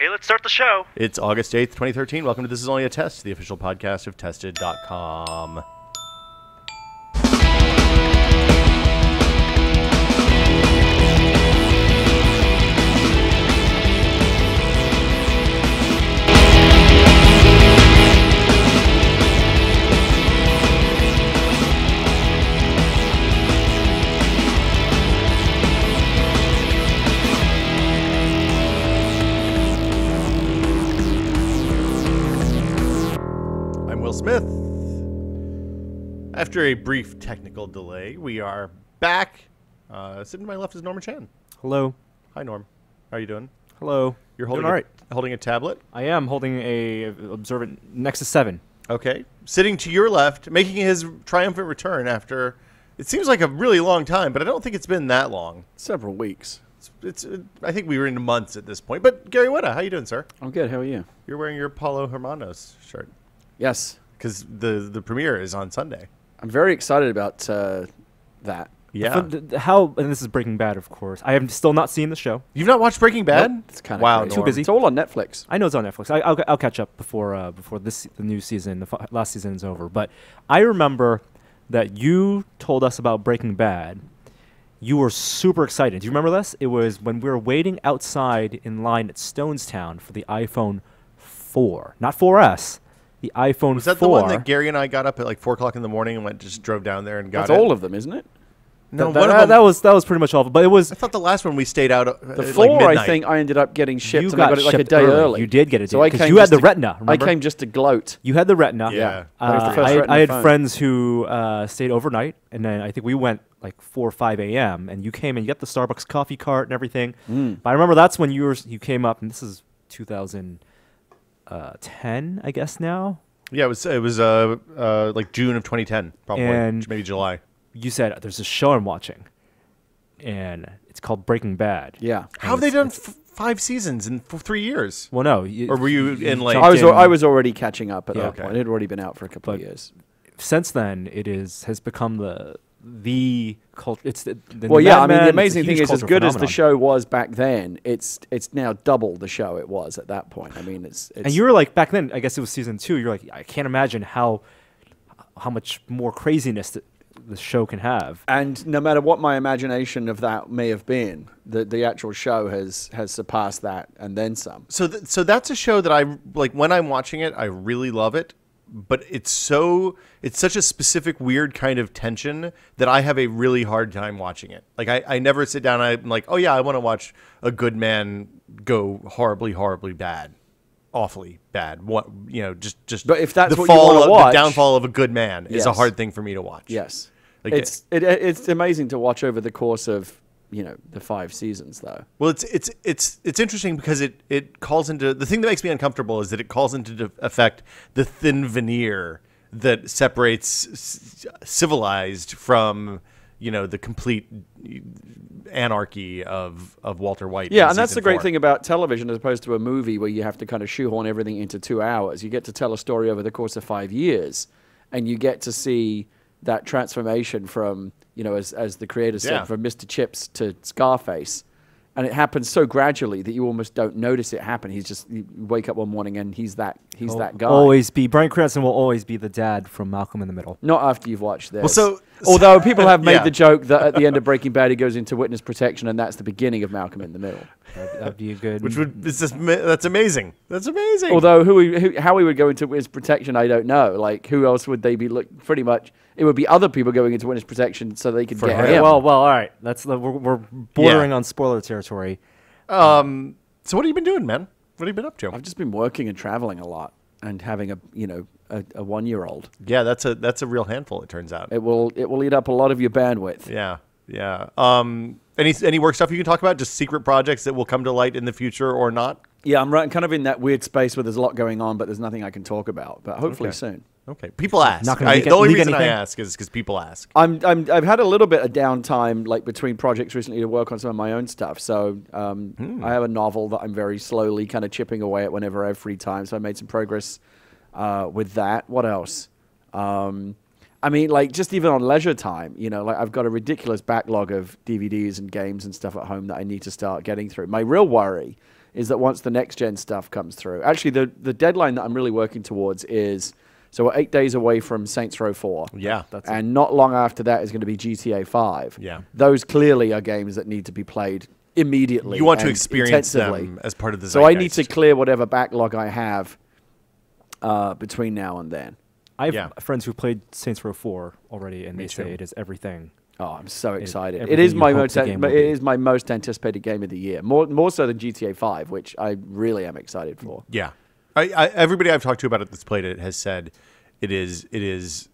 Okay, let's start the show. It's August 8th, 2013. Welcome to This Is Only a Test, the official podcast of Tested.com. Smith. After a brief technical delay, we are back. Sitting to my left is Norman Chan. Hello. Hi, Norm. How are you doing? Hello. You're holding holding a tablet? I am holding a Observant Nexus 7. Okay. Sitting to your left, making his triumphant return after, it seems like a really long time, but I don't think it's been that long. Several weeks. I think we were into months at this point. But Gary Whitta, how you doing, sir? I'm good. How are you? You're wearing your Paulo Hermanos shirt. Yes. Because the premiere is on Sunday. I'm very excited about that. Yeah. And this is Breaking Bad, of course. I have still not seen the show. You've not watched Breaking Bad? Nope. It's kind of wow, too busy. It's all on Netflix. I know it's on Netflix. I'll catch up before the new season, last season is over. But I remember that you told us about Breaking Bad. You were super excited. Do you remember this? It was when we were waiting outside in line at Stonestown for the iPhone 4, not 4S. The iPhone 4. Was that the one that Gary and I got up at like 4 o'clock in the morning and just drove down there and got That's all of them, isn't it? No, that was pretty much all of it. But it was. I thought the last one we stayed out the 4, like midnight. I think I ended up getting shipped. You and I got it like a day early. You did get it. So because you had the Retina. Remember? I came just to gloat. You had the Retina. Yeah. I had friends who stayed overnight, and then I think we went like 4 or 5 a.m. and you came and you got the Starbucks coffee cart and everything. But I remember that's when you came up, and this is 2010, I guess now. Yeah, it was like June of 2010, probably, and maybe July. You said there's a show I'm watching, and it's called Breaking Bad. Yeah. How have they done 5 seasons in 3 years? Well, no. Or were you in like? I was already catching up at that point. It had already been out for a couple of years. Since then, it has become the culture. It's the well, yeah. I mean, the amazing thing is, as good phenomenon. as the show was back then, it's now double the show it was at that point. I mean, it's and you were like back then. I guess it was season 2. You're like, I can't imagine how much more craziness the show can have. And no matter what my imagination of that may have been, the actual show has surpassed that and then some. So that's a show that I like. When I'm watching it, I really love it. But it's such a specific weird kind of tension that I have a really hard time watching it. Like I never sit down and I'm like, oh yeah, I want to watch a good man go horribly, horribly bad, awfully bad. What just. But if that's the what you want to watch, the downfall of a good man is a Yes. hard thing for me to watch. Yes, like it's amazing to watch over the course of the 5 seasons though. Well, it's interesting because it calls into the thing that makes me uncomfortable is that it calls into effect the thin veneer that separates civilized from the complete anarchy of Walter White. Yeah, and that's the great thing about television as opposed to a movie where you have to kind of shoehorn everything into 2 hours. You get to tell a story over the course of 5 years, and you get to see that transformation from, as the creator said, from Mr. Chips to Scarface. And it happens so gradually that you almost don't notice it happen. You wake up one morning and he's that guy. Bryan Cranston will always be the dad from Malcolm in the Middle. Not after you've watched this. Well, although people have made the joke that at the end of Breaking Bad he goes into witness protection and that's the beginning of Malcolm in the Middle. That'd be a good. That's amazing. That's amazing. Although how he would go into witness protection, I don't know. Like who else would they be? Pretty much, it would be other people going into witness protection so they could get him. Well, all right. We're bordering on spoiler territory. So what have you been doing, man? What have you been up to? I've just been working and traveling a lot and having a 1-year-old. Yeah, that's a real handful. It turns out it will eat up a lot of your bandwidth. Yeah. Any work stuff you can talk about? Just secret projects that will come to light in the future or not? Yeah, I'm kind of in that weird space where there's a lot going on, but there's nothing I can talk about. But hopefully soon. Okay. People ask. The only reason I ask is because people ask. I've had a little bit of downtime, like between projects recently, to work on some of my own stuff. So I have a novel that I'm very slowly kind of chipping away at whenever I have free time. So I made some progress with that. What else? I mean, like, just even on leisure time, like I've got a ridiculous backlog of DVDs and games and stuff at home that I need to start getting through. My real worry is that once the next gen stuff comes through, actually the deadline that I'm really working towards is, so we're 8 days away from Saints Row 4. Yeah. And not long after that is going to be GTA 5. Yeah. Those clearly are games that need to be played immediately. You want to and experience intensively. them as part of the So I zeitgeist. need to clear whatever backlog I have between now and then. I have friends who played Saints Row 4 already, and they too. say it is everything. Oh, I'm so excited! It everything is you my hope most the game will be. my most anticipated game of the year, more so than GTA 5, which I really am excited for. Yeah. Everybody I've talked to about it that's played it has said it is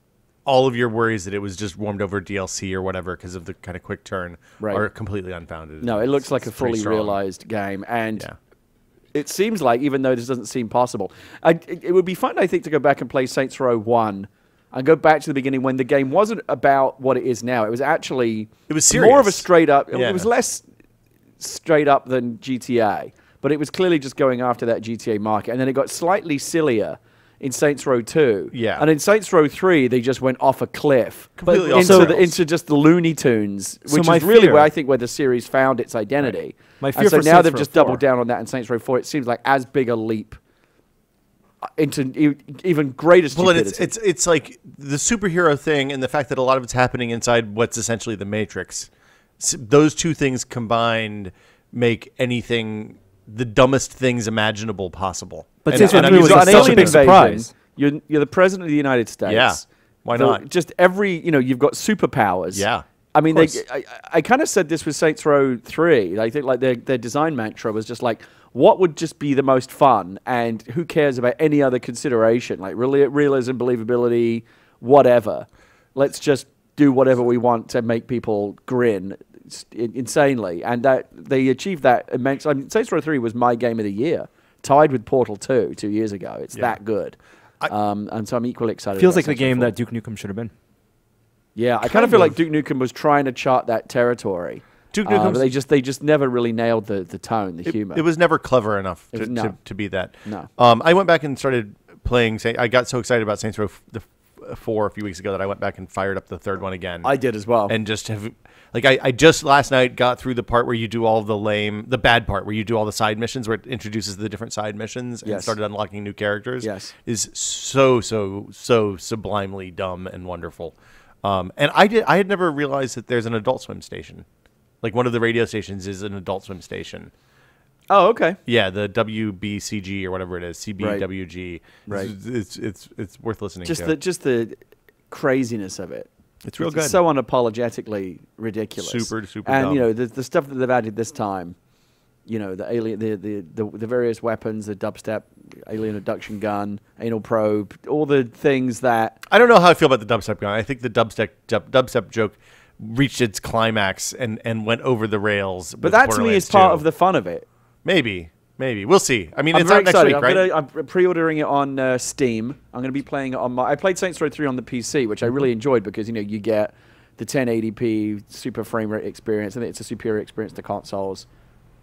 all of your worries that it was just warmed over DLC or whatever because of the kind of quick turn are completely unfounded. No, it looks like a pretty fully strong. realized game, and Yeah. it seems like, even though this doesn't seem possible, it would be fun, I think, to go back and play Saints Row 1 and go back to the beginning when the game wasn't about what it is now. It was actually It was more of a serious. straight up. Yeah. It was less straight up than GTA, but it was clearly just going after that GTA market. And then it got slightly sillier in Saints Row 2. Yeah. And in Saints Row 3, they just went off a cliff Completely off the into, rails. into just the Looney Tunes, So which my is really fear- where I think where the series found its identity. My And fear so for now Saints they've Row just 4. doubled down on that in Saints Row 4. It seems like as big a leap into even greater Well, stupidity. and it's like the superhero thing and the fact that a lot of it's happening inside what's essentially the Matrix. Those two things combined make anything, the dumbest things imaginable possible. But And- Saints Row and I'm 3 was using such a such big surprise. You're the president of the United States. Yeah. Why not? Just every, you've got superpowers. Yeah. I mean, Of course. I kind of said this with Saints Row 3. I think like their design mantra was just like, what would just be the most fun, and who cares about any other consideration, like realism, believability, whatever. Let's just do whatever we want to make people grin insanely. And that they achieved that immensely. I mean, Saints Row 3 was my game of the year, tied with Portal 2 years ago. It's that good. And so I'm equally excited. Feels about like the Saints Row game 4. that Duke Nukem should have been. Yeah, I kind Kind of feel like of. Duke Nukem was trying to chart that territory. Duke But Nukem's they just never really nailed the tone, the humor. It was never clever enough It was- to, no. to be that. No. I went back and started playing. I got so excited about Saints Row 4 a few weeks ago that I went back and fired up the third one again. I did as well. And just have, like, I just last night got through the part where you do all the bad part where you do all the side missions, where it introduces the different side missions and Yes. started unlocking new characters. Yes. Is so sublimely dumb and wonderful. And I had never realized that there's an Adult Swim station. Like, one of the radio stations is an Adult Swim station. Oh, okay. Yeah, the WBCG or whatever it is, CBWG. Right. It's worth listening Just to. just the craziness of it. It's real good. So unapologetically ridiculous. Super And dumb. the stuff that they've added this time, the alien, the various weapons, the dubstep, alien abduction gun, anal probe, all the things that. I don't know how I feel about the dubstep gun. I think the dubstep joke reached its climax and went over the rails. But that to me is part of the fun of it. Maybe we'll see. I mean, I'm it's very out next excited. week, right? I'm pre-ordering it on Steam. I'm going to be playing it on I played Saints Row 3 on the PC, which I really enjoyed because you get the 1080p super frame rate experience, and it's a superior experience to consoles.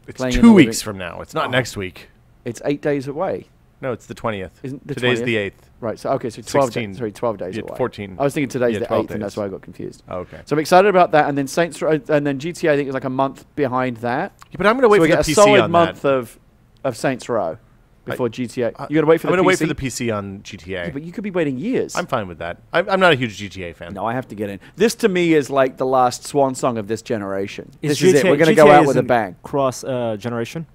It's playing in 2 the weeks living- from now. It's not next week. It's 8 days away. No, it's the 20th. Isn't the Today's 20th? the 8th. Right. So okay. So 12 16. days. Sorry, 12 days Yeah, away. 14. I was thinking today's Yeah, the 12 8th, and that's days. why I got confused. Oh, okay. So I'm excited about that, and then Saints Row, and then GTA I think is like a month behind that. Yeah, but I'm going to wait So we for the get a PC solid on month that. of Saints Row before GTA. You're gonna wait for I'm the gonna PC. wait for the PC on GTA. Yeah, but you could be waiting years. I'm fine with that. I'm not a huge GTA fan. No, I have to get in. This to me is like the last swan song of this generation. This is it. GTA We're going to go GTA out with a isn't bang. Cross generation.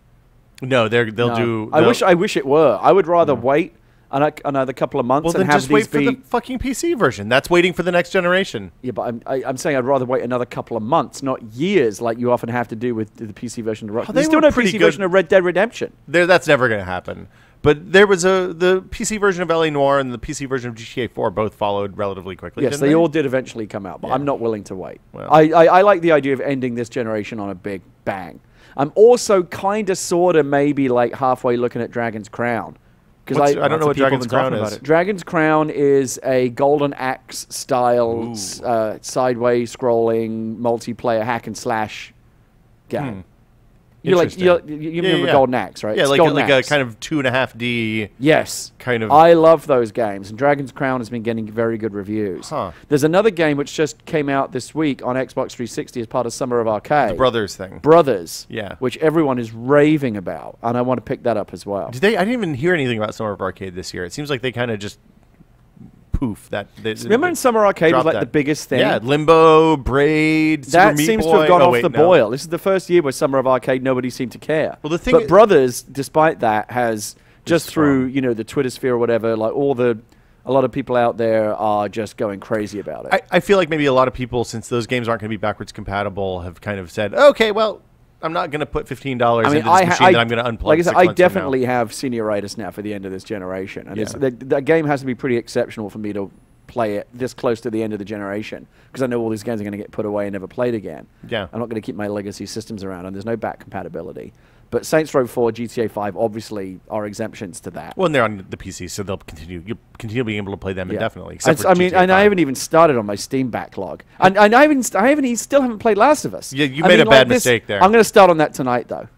No, they'll No. do. I wish it were. I would rather wait another couple of months Well, and then have just wait these for be. the fucking PC version. That's waiting for the next generation. Yeah, but I'm saying I'd rather wait another couple of months, not years, like you often have to do with the PC version of. they There's still were no pretty PC good. version of Red Dead Redemption. That's never going to happen. But there was the PC version of LA Noire and the PC version of GTA 4 both followed relatively quickly. Yes, didn't they all did eventually come out, but Yeah. I'm not willing to wait. Well. I like the idea of ending this generation on a big bang. I'm also kind of, sort of, maybe like halfway looking at Dragon's Crown. I don't know what Lots of people Dragon's have been talking Crown about is. it. Dragon's Crown is a Golden Axe style Ooh. sideways scrolling multiplayer hack and slash game. You like Interesting. you remember Golden Axe, right? Yeah, It's like Golden a Axe. kind of 2.5D. Yes. Kind of. I love those games, and Dragon's Crown has been getting very good reviews. Huh. There's another game which just came out this week on Xbox 360 as part of Summer of Arcade. The Brothers thing. Brothers. Yeah. Which everyone is raving about, and I want to pick that up as well. I didn't even hear anything about Summer of Arcade this year. It seems like they kind of just poof that. Remember when Summer Arcade was dropped like that. the biggest thing? Yeah, Limbo, Braid, Super That Meat seems to Boy. have gone Oh, off wait, the no. boil. This is the first year where Summer of Arcade nobody seemed to care. Well, the thing but is- Brothers, despite that, has just It's through strong. the Twitter sphere or whatever, like a lot of people out there are just going crazy about it. I feel like maybe a lot of people, since those games aren't going to be backwards compatible, have kind of said, okay, well, I'm not going to put $15 into this machine that I'm going to unplug. Like I said, 6 I months from now. definitely have senioritis now for the end of this generation, and Yeah. that game has to be pretty exceptional for me to play it this close to the end of the generation, because I know all these games are going to get put away and never played again. Yeah. I'm not going to keep my legacy systems around, and there's no back compatibility. But Saints Row 4, GTA 5 obviously are exemptions to that. Well, and they're on the PC, so they'll continue. You'll continue being able to play them indefinitely. And Except for I mean, GTA and I 5. haven't even started on my Steam backlog, and still haven't played Last of Us. Yeah, you I made mean, a bad this- mistake there. I'm going to start on that tonight, though.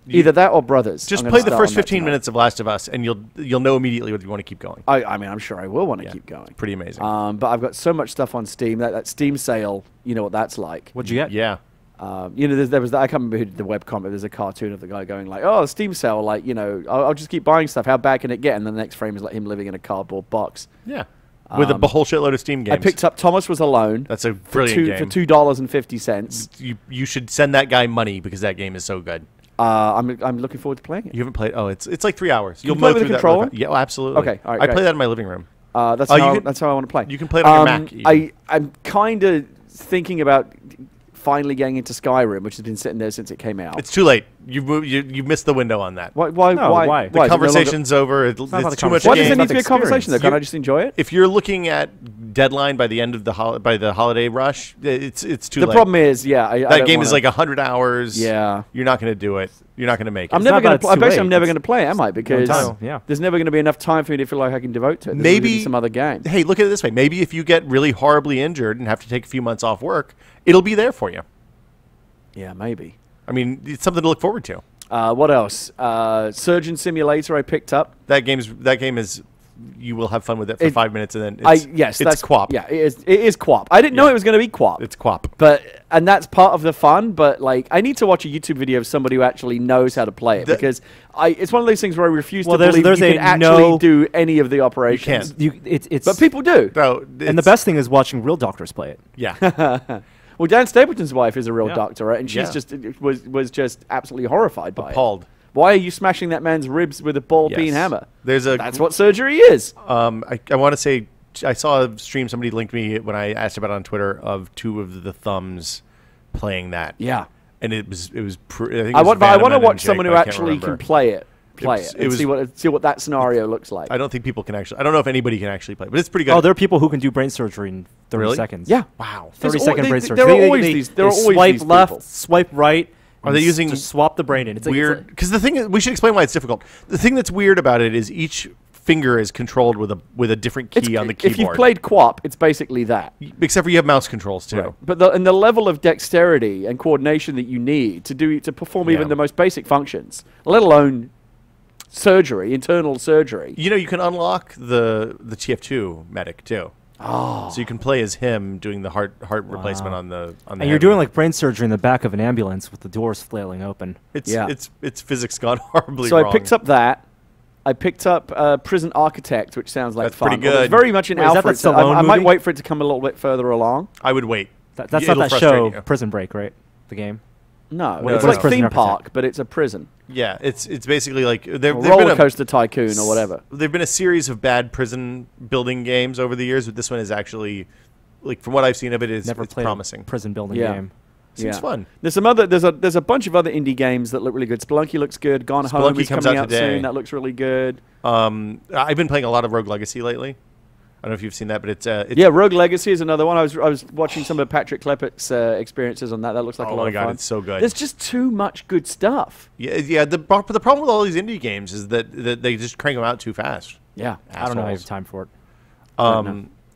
Either that or Brothers. Just I'm gonna play the start first on that 15 tonight. minutes of Last of Us, and you'll know immediately whether you want to keep going. I mean, I'm sure I will want to Yeah. keep going. Pretty amazing. But I've got so much stuff on Steam. That Steam sale, you know what that's like. What'd you get? Yeah. There was I can't remember who did the webcomic. There's a cartoon of the guy going like, "Oh, Steam sale, like I'll just keep buying stuff. How bad can it get?" And the next frame is like him living in a cardboard box. Yeah. With a whole shitload of Steam games. I picked up Thomas Was Alone. That's a brilliant for game. $2.50. You should send that guy money because that game is so good. I'm looking forward to playing it. You haven't played? Oh, it's like 3 hours. you play with a through that controller? really fast. Yeah, oh, absolutely. Okay, all right, I great. play that in my living room. That's Oh, you how can- that's how I want to play. you can play it on your Mac even. I'm kind of thinking about finally getting into Skyrim, which has been sitting there since it came out. It's too late. You missed the window on that. Why? No, why? The is it no conversation's over. It's not about the too much conversation. Why does game. there need It's to be a about the conversation though? experience. Can't I just enjoy it? If you're looking at deadline by the end of the holiday rush, it's too The late. problem is, I that don't game is wanna- like 100 hours. Yeah. You're not going to do it. You're not going to make it. I'm It's never not going that to. it's I too bet you late. I'm never It's- going to play it, am I? Because time, yeah. there's never going to be enough time for me to feel like I can devote to it. There's Maybe- gonna be some other game. Hey, look at it this way. Maybe if you get really horribly injured and have to take a few months off work, it'll be there for you. Yeah, maybe. I mean, it's something to look forward to. What else? Surgeon Simulator I picked up. That game is you will have fun with it for 5 minutes and then Yes, it's that's QWOP. Yeah, it is QWOP. I didn't know Yeah. it was going to be QWOP. It's QWOP. And that's part of the fun. But like, I need to watch a YouTube video of somebody who actually knows how to play it because it's one of those things where I refuse to believe there's you a can actually no- do any of the operations. can't. It's But people do. No, and the it's- best thing is watching real doctors play it. Yeah. Well, Dan Stapleton's wife is a real Yeah. doctor, right? And she's Yeah. just was just absolutely horrified by Appalled. it. Why are you smashing that man's ribs with a ball peen Yes. hammer? There's a That's what surgery is. I want to say I saw a stream somebody linked me when I asked about it on Twitter of two of the thumbs playing that. Yeah. And it was I think it I was want to Vanneman and watch Jake, someone who but I can't actually remember. can play it. It was- And see what that scenario looks like. I don't think people can actually. I don't know if anybody can actually play, but it's pretty good. Oh, there are people who can do brain surgery in 30 Really? seconds. Yeah. Wow. 30-second brain surgery. There are always these. There are always swipe these left, people. swipe right. Are they and using just swap the brain in? It's Weird. Because the thing is, we should explain why it's difficult. The thing that's weird about it is each finger is controlled with a different key on the keyboard. If you've played QWOP, it's basically that. Except for you have mouse controls too. Right. But the level of dexterity and coordination that you need to perform even Yeah. the most basic functions, let alone surgery, internal surgery. You know, you can unlock the TF2 medic too. Oh. So you can play as him doing the heart replacement on the and you're head. doing like brain surgery in the back of an ambulance with the doors flailing open. it's physics gone horribly So wrong. I picked up that. I picked up Prison Architect, which sounds like That's fun. pretty Although good. It's very much in Wait, is that alpha. that It's- Stallone I might movie? wait for it to come a little bit further along. I would wait. That's not It'll that frustrate show, you. Prison Break, right? The game. No, What it's is like Prison theme Architect? park, but it's a prison. Yeah, it's basically like A they've roller been coaster tycoon or whatever. There've been a series of bad prison building games over the years, but this one is actually, like from what I've seen of it, Never it's played promising. a prison building Yeah. game. Seems fun. There's some other. There's a bunch of other indie games that look really good. Spelunky looks good. Gone Home Spelunky is comes coming out out today. soon. That looks really good. I've been playing a lot of Rogue Legacy lately. I don't know if you've seen that, but it's Yeah, Rogue Legacy is another one. I was watching some of Patrick Klepek's experiences on that. That looks like a oh lot my of god, fun. it's so good. There's just too much good stuff. Yeah. The problem with all these indie games is that they just crank them out too fast. Yeah. I don't know. I have Assholes. time for it.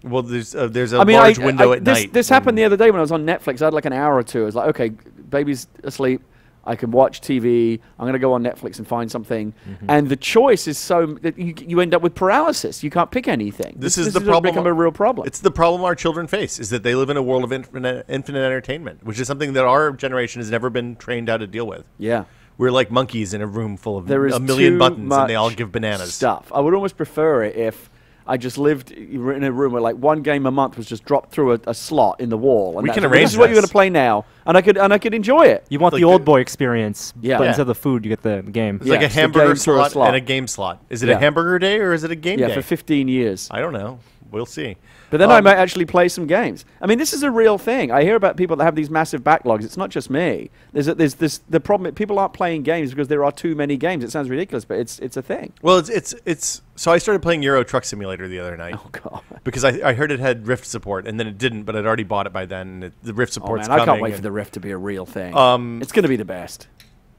Well, there's a I mean, large window at this, night. This happened the other day when I was on Netflix. I had like an hour or two. I was like, okay, baby's asleep. I can watch TV. I'm going to go on Netflix and find something. And the choice is so that you end up with paralysis. You can't pick anything. This is the problem. Become a real problem. It's the problem our children face, is that they live in a world of infinite entertainment, which is something that our generation has never been trained how to deal with. Yeah. We're like monkeys in a room full of There is a million too buttons, and they all much give bananas. Stuff. I would almost prefer it if I just lived in a room where like one game a month was just dropped through a slot in the wall. And We can this arrange is what you're going this. to play now, and I could enjoy it. You want Like the old the- boy experience, Yeah. but Yeah. instead of the food, you get the game. It's like Yeah, a it's the hamburger game through a slot, slot. and a game slot. Is it Yeah. a hamburger day or is it a game Yeah, day? for 15 years. I don't know. We'll see. But then I might actually play some games. I mean, this is a real thing. I hear about people that have these massive backlogs. It's not just me. There's this the problem. People aren't playing games because there are too many games. It sounds ridiculous, but it's a thing. Well, it's so I started playing Euro Truck Simulator the other night Oh god. because I heard it had Rift support, and then it didn't, but I'd already bought it by then. And the Rift Oh support's man, I coming. can't wait for and the Rift to be a real thing. Um, it's going to be the best.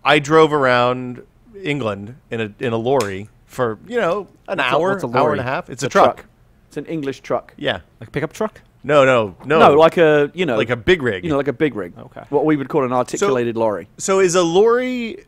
I drove around England in a lorry for an What's a hour, lorry? hour and a half. It's a truck. It's an English truck. Yeah. Like a pickup truck? No, No, like a like a big rig. like a big rig. Okay. What we would call an articulated lorry. So is a lorry?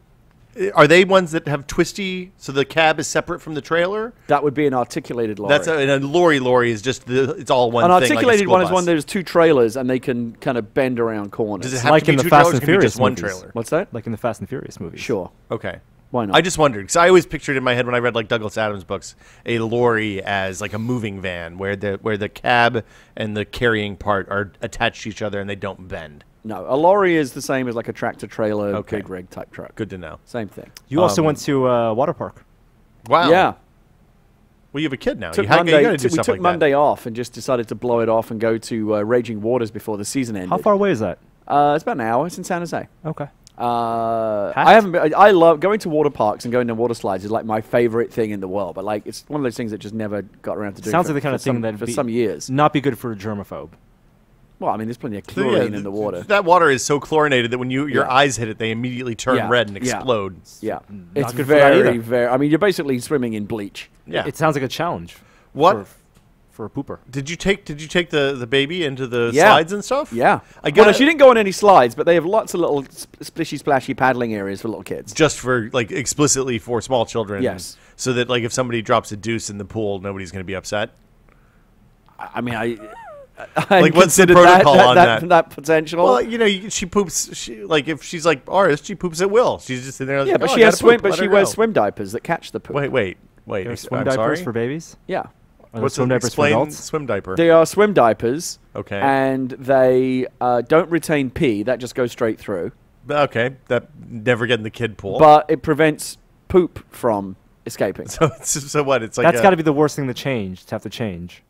Are they ones that have twisty? So the cab is separate from the trailer. That would be an articulated lorry. That's and a lorry. Lorry is just it's all one. An thing, like a articulated school one is bus. one there's two trailers and they can kind of bend around corners. Does it have Like to be in the two Fast trailers? and Or can it be just Furious one movies. trailer. What's that? Like in the Fast and Furious movies. Sure. Okay. Why not? I just wondered because I always pictured in my head when I read like Douglas Adams books a lorry as like a moving van where the cab and the carrying part are attached to each other and they don't bend. No, a lorry is the same as like a tractor trailer, Okay. big rig type truck. Good to know. Same thing. You also went to water park. Wow. Yeah. Well, you have a kid now. Took You gotta do we stuff took like Monday that. off and just decided to blow it off and go to Raging Waters before the season ended. How far away is that? It's about an hour. It's in San Jose. Okay. I haven't. I love going to water parks and going to water slides is like my favorite thing in the world. But like, it's one of those things that just never got around to doing. Sounds for, like the kind for of thing some, that for some years. not be good for a germaphobe. Well, I mean, there's plenty of Yeah, chlorine in the water. That water is so chlorinated that when your Yeah. eyes hit it, they immediately turn Yeah. red and Yeah. explode. Yeah, Not it's good for that very, either. very. I mean, you're basically swimming in bleach. Yeah. It sounds like a challenge. What for a pooper? did you take the baby into the Yeah. slides and stuff? Yeah, I well, got no, she didn't go on any slides, but they have lots of little splishy, splashy paddling areas for little kids. just for like explicitly for small children. Yes. So that like if somebody drops a deuce in the pool, nobody's going to be upset. I mean, I Like, what's the considered protocol on that? That potential. Well, she poops. Like if she's like ours, she poops at will. She's just sitting there. yeah, like, but "Oh, she I has gotta swim. poop, But let she her wears go." swim diapers that catch the poop. Wait. There are swim I'm diapers sorry? for babies? Yeah, Are there What's swim the diapers for explain adults? swim diaper? they are swim diapers. Okay. and they don't retain pee. That just goes straight through. Okay, that never get in the kid pool. But it prevents poop from escaping. so what? It's like That's got to be the worst thing to change. To have to change.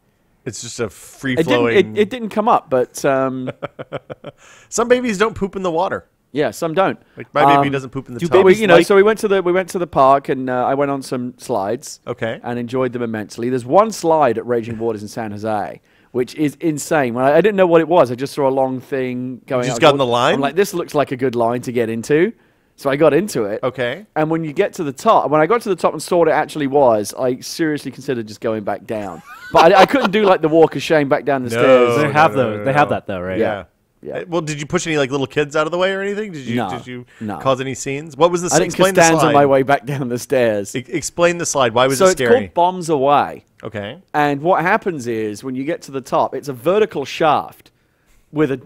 It's just a free It flowing. didn't, it didn't come up, but Some babies don't poop in the water. yeah, some don't. Like my baby doesn't poop in the do tub. But babies so we went to the park and I went on some slides. Okay. And enjoyed them immensely. There's one slide at Raging Waters in San Jose, which is insane. When I didn't know what it was, I just saw a long thing going. just out. got in the line? I'm like, this looks like a good line to get into. So I got into it. Okay. And when you get to the top, when I got to the top and saw what it actually was, I seriously considered just going back down. But I couldn't do like the walk of shame back down the stairs. They have They have that though, right? Yeah. Yeah. Well, did you push any like little kids out of the way or anything? Did you No. cause any scenes? What was the I didn't explain the stand slide? on my way back down the stairs. Explain the slide. Why was So it it's scary? called Bombs Away. Okay. And what happens is when you get to the top, it's a vertical shaft with an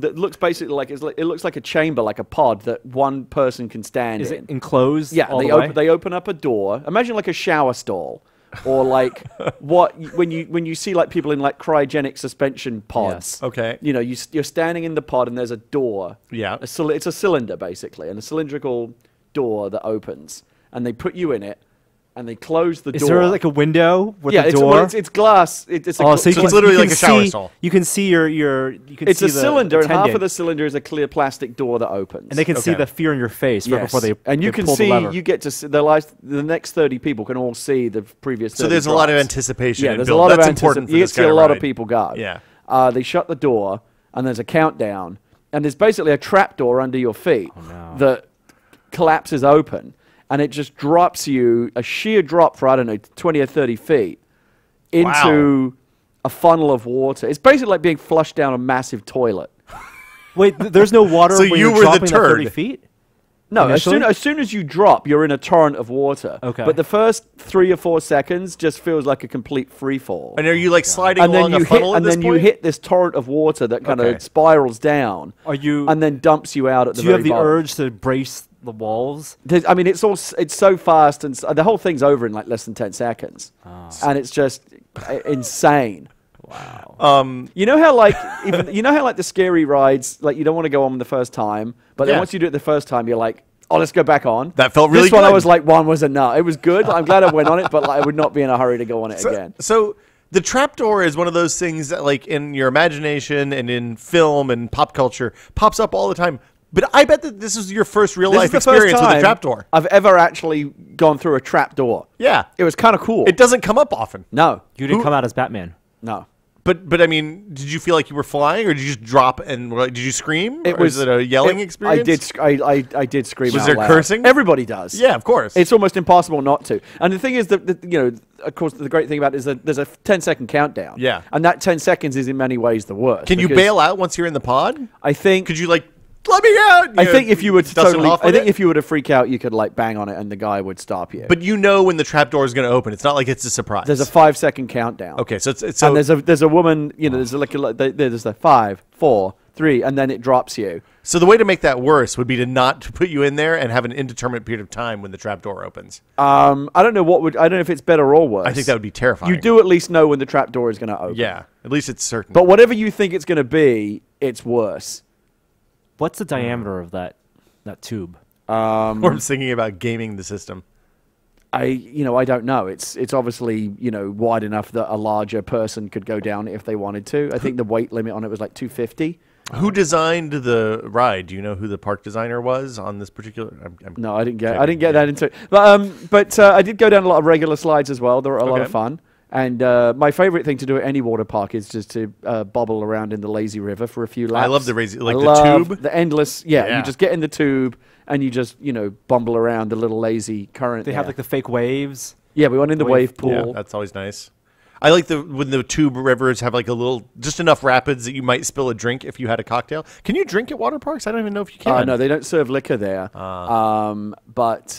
that looks basically like it looks like a chamber, like a pod that one person can stand Is in. it enclosed? Yeah, all they the way? open they open up a door. Imagine like a shower stall, or like when you see like people in like cryogenic suspension pods. Yes. Okay. You know, you're standing in the pod and there's a door. Yeah. It's a cylinder basically, and a cylindrical door that opens, and they put you in it, and they close the Is door. there like a window with yeah, a it's, door? well, it's glass. It's a Oh, gl- so you So can, it's literally you like can a shower see, stall. You can see you can it's see a the cylinder, and half of attendant, the cylinder is a clear plastic door that opens. and they can see Okay. the fear in your face right before they and you they can pull see the lever. you get to see the next 30 people can all see the previous 30 So there's a lot of drops. anticipation. Yeah, and there's build. a lot That's of important for You get this to see kind a of lot of ride. people go. Yeah. They shut the door, and there's a countdown, and there's basically a trap door under your feet no. that collapses open, and it just drops you a sheer drop for, I don't know, 20 or 30 feet into a funnel of water. It's basically like being flushed down a massive toilet. Wait, there's no water So when you you're were the dropping that 30 turd. feet? No, initially? as soon as you drop, you're in a torrent of water. Okay. But the first 3 or 4 seconds just feels like a complete free fall. And are you like sliding And then along you a funnel hit, at and this then point? you hit this torrent of water that kind Okay. of spirals down. Are you? And then dumps you out at the Do you very have the bottom. urge to brace the walls? I mean, it's so fast, and the whole thing's over in like less than 10 seconds, and it's just insane. Wow. You know how like the scary rides, like you don't want to go on the first time, but then Yeah. once you do it the first time, you're like, oh, let's go back on. That felt really This one I good. was like, one was enough. It was good. I'm glad I went on it, but like, I would not be in a hurry to go on it again. So the trapdoor is one of those things that, like, in your imagination and in film and pop culture, pops up all the time. But I bet that this is your first real This life is the first experience with a time trapdoor. I've ever actually gone through a trap door. Yeah, It was kind of cool. it doesn't come up often. No, You didn't come out as Batman. no. But I mean, did you feel like you were flying, or did you just drop and did you scream? It Or was is it a yelling experience? I did scream. Was out there loud. cursing? Everybody does. Yeah, of course. It's almost impossible not to. And the thing is that you know, of course, the great thing about it is that there's a 10-second countdown. Yeah. And that 10 seconds is in many ways the worst. Can you because bail out once you're in the pod? I think. Could you like let me out? I think if you were to dust it totally, off I with think it? if you were to freak out, you could like bang on it and the guy would stop you. But you know when the trapdoor is going to open. It's not like it's a surprise. there's a 5-second countdown. Okay, so it's so And there's a woman, you know, there's a 5, 4, 3, and then it drops you. so the way to make that worse would be to not to put you in there and have an indeterminate period of time when the trapdoor opens. I don't know if it's better or worse. I think that would be terrifying. You do at least know when the trap door is going to open. Yeah, at least it's certain. But whatever you think it's going to be, it's worse. What's the diameter of that tube? or I'm thinking about gaming the system. I don't know. It's obviously, wide enough that a larger person could go down if they wanted to. I think the weight limit on it was like 250. Who designed the ride? Do you know who the park designer was on this particular? No, I didn't get that into it. But I did go down a lot of regular slides as well. They were a lot of Okay. fun. And my favorite thing to do at any water park is just to bobble around in the lazy river for a few laps. I love the lazy, like I the love tube. the endless. Yeah, Yeah. you just get in the tube and you just bumble around the little lazy current. They have there. like the fake waves. Yeah, we went in the wave pool. Yeah, that's always nice. I like when the tube rivers have like just enough rapids that you might spill a drink if you had a cocktail. Can you drink at water parks? I don't even know if you can. No, they don't serve liquor there. But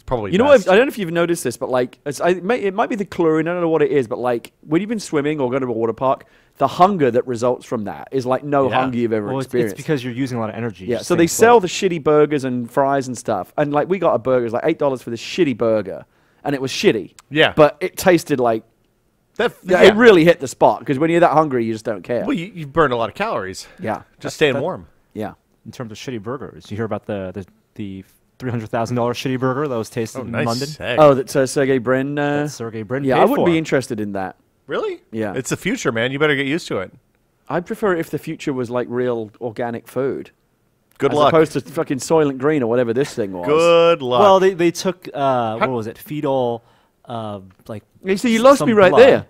probably you know what? best. I don't know if you've noticed this, but like it might be the chlorine. I don't know what it is, but like when you've been swimming or going to a water park, the hunger that results from that is like no Yeah. hunger you've ever Well, it's experienced. because you're using a lot of energy. Yeah, just so they staying sell afloat. the shitty burgers and fries and stuff, and like we got a burger, it was like $8 for this shitty burger, and it was shitty. Yeah. but it tasted like it really hit the spot because when you're that hungry, you just don't care. Well, you burn a lot of calories. Yeah, Just staying warm. yeah. in terms of shitty burgers. You hear about the $300,000 shitty burger that was tasted Oh, in nice. London? Egg. Oh, that's Sergey Brin. That Sergey Brin Yeah, paid I wouldn't for. be interested in that. Really? Yeah. It's the future, man. You better get used to it. I'd prefer it if the future was like real organic food. Good as luck. opposed to fucking Soylent Green or whatever this thing was. Good luck. Well, they took what was it? Fetal, like. You see, you lost some me right blood. there.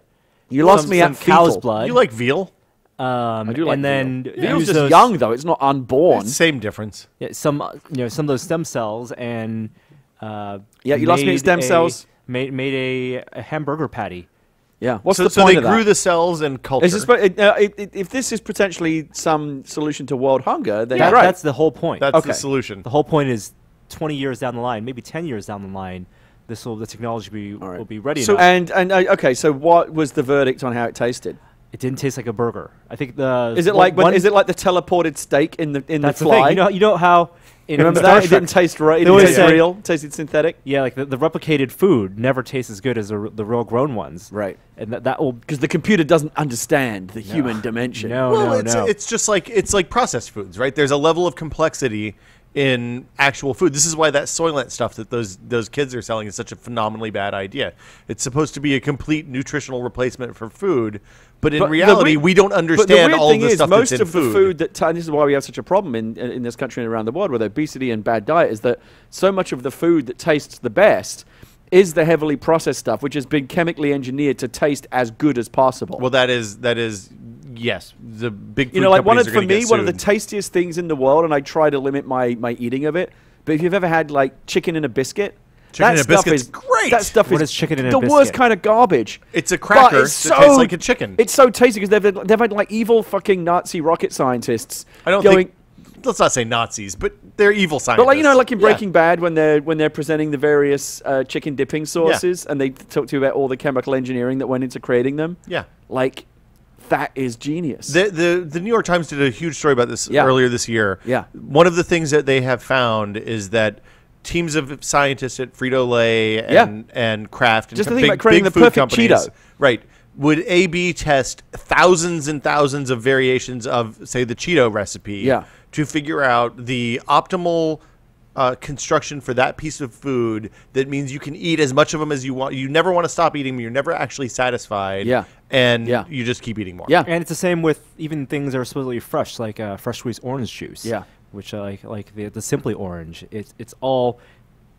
You lost Some- me some at cow's fetal. blood. you like veal? I do like and then veal. Veal's use just those- young though; it's not unborn. Same difference. Yeah, some some of those stem cells and. Yeah, you lost me at made stem cells. Made a hamburger patty. Yeah, what's So, the so point they of that? grew the cells and culture. Is this, if this is potentially some solution to world hunger, then That- right. That's the whole point. That's okay. the solution. The whole point is 20 years down the line, maybe 10 years down the line, the technology All right. will be ready So enough. okay, so what was the verdict on how it tasted? It didn't taste like a burger. I think the Is it one- like one- is it like the teleported steak in the that's the fly? thing. You know how in Remember Star that? It Trek, didn't taste right. It they didn't always taste said- real. It tasted synthetic. yeah, like the replicated food never tastes as good as the real grown ones. Right. And that will Because the computer doesn't understand the human dimension. no well, no. it's just like processed foods, right? There's a level of complexity in actual food. This is why that Soylent stuff that those kids are selling is such a phenomenally bad idea. It's supposed to be a complete nutritional replacement for food, but in But the reality, we don't But the understand weird all thing the is, stuff most that's in of the food. food that and this is why we have such a problem in this country and around the world with obesity and bad diet is that so much of the food that tastes the best is the heavily processed stuff, which has been chemically engineered to taste as good as possible. Well, that is yes. The big food You know, like companies are for gonna me, get one of the sued. tastiest things in the world, and I try to limit my eating of it. But if you've ever had like chicken in a biscuit, Chicken that in a stuff biscuit's is great. That stuff What is is chicken in a the biscuit? worst kind of garbage. It's a But cracker it's that tastes like a chicken. It's so tasty because they've had like evil fucking Nazi rocket scientists I don't going. think. Let's not say Nazis, but they're evil scientists. But like like in Yeah. Breaking Bad, when they're presenting the various chicken dipping sauces, and they talk to you about all the chemical engineering that went into creating them. Yeah. Like, that is genius. The New York Times did a huge story about this Yeah. earlier this year. Yeah. One of the things that they have found is that teams of scientists at Frito-Lay and Kraft and Just to big, think about creating big the food perfect companies, Cheeto. right, would A/B test thousands and thousands of variations of, say, the Cheeto recipe Yeah. to figure out the optimal construction for that piece of food that means you can eat as much of them as you want. You never want to stop eating them. You're never actually satisfied. Yeah. And Yeah. you just keep eating more. Yeah. And it's the same with even things that are supposedly fresh, like fresh squeezed orange juice. Yeah. Which like the Simply Orange. It's all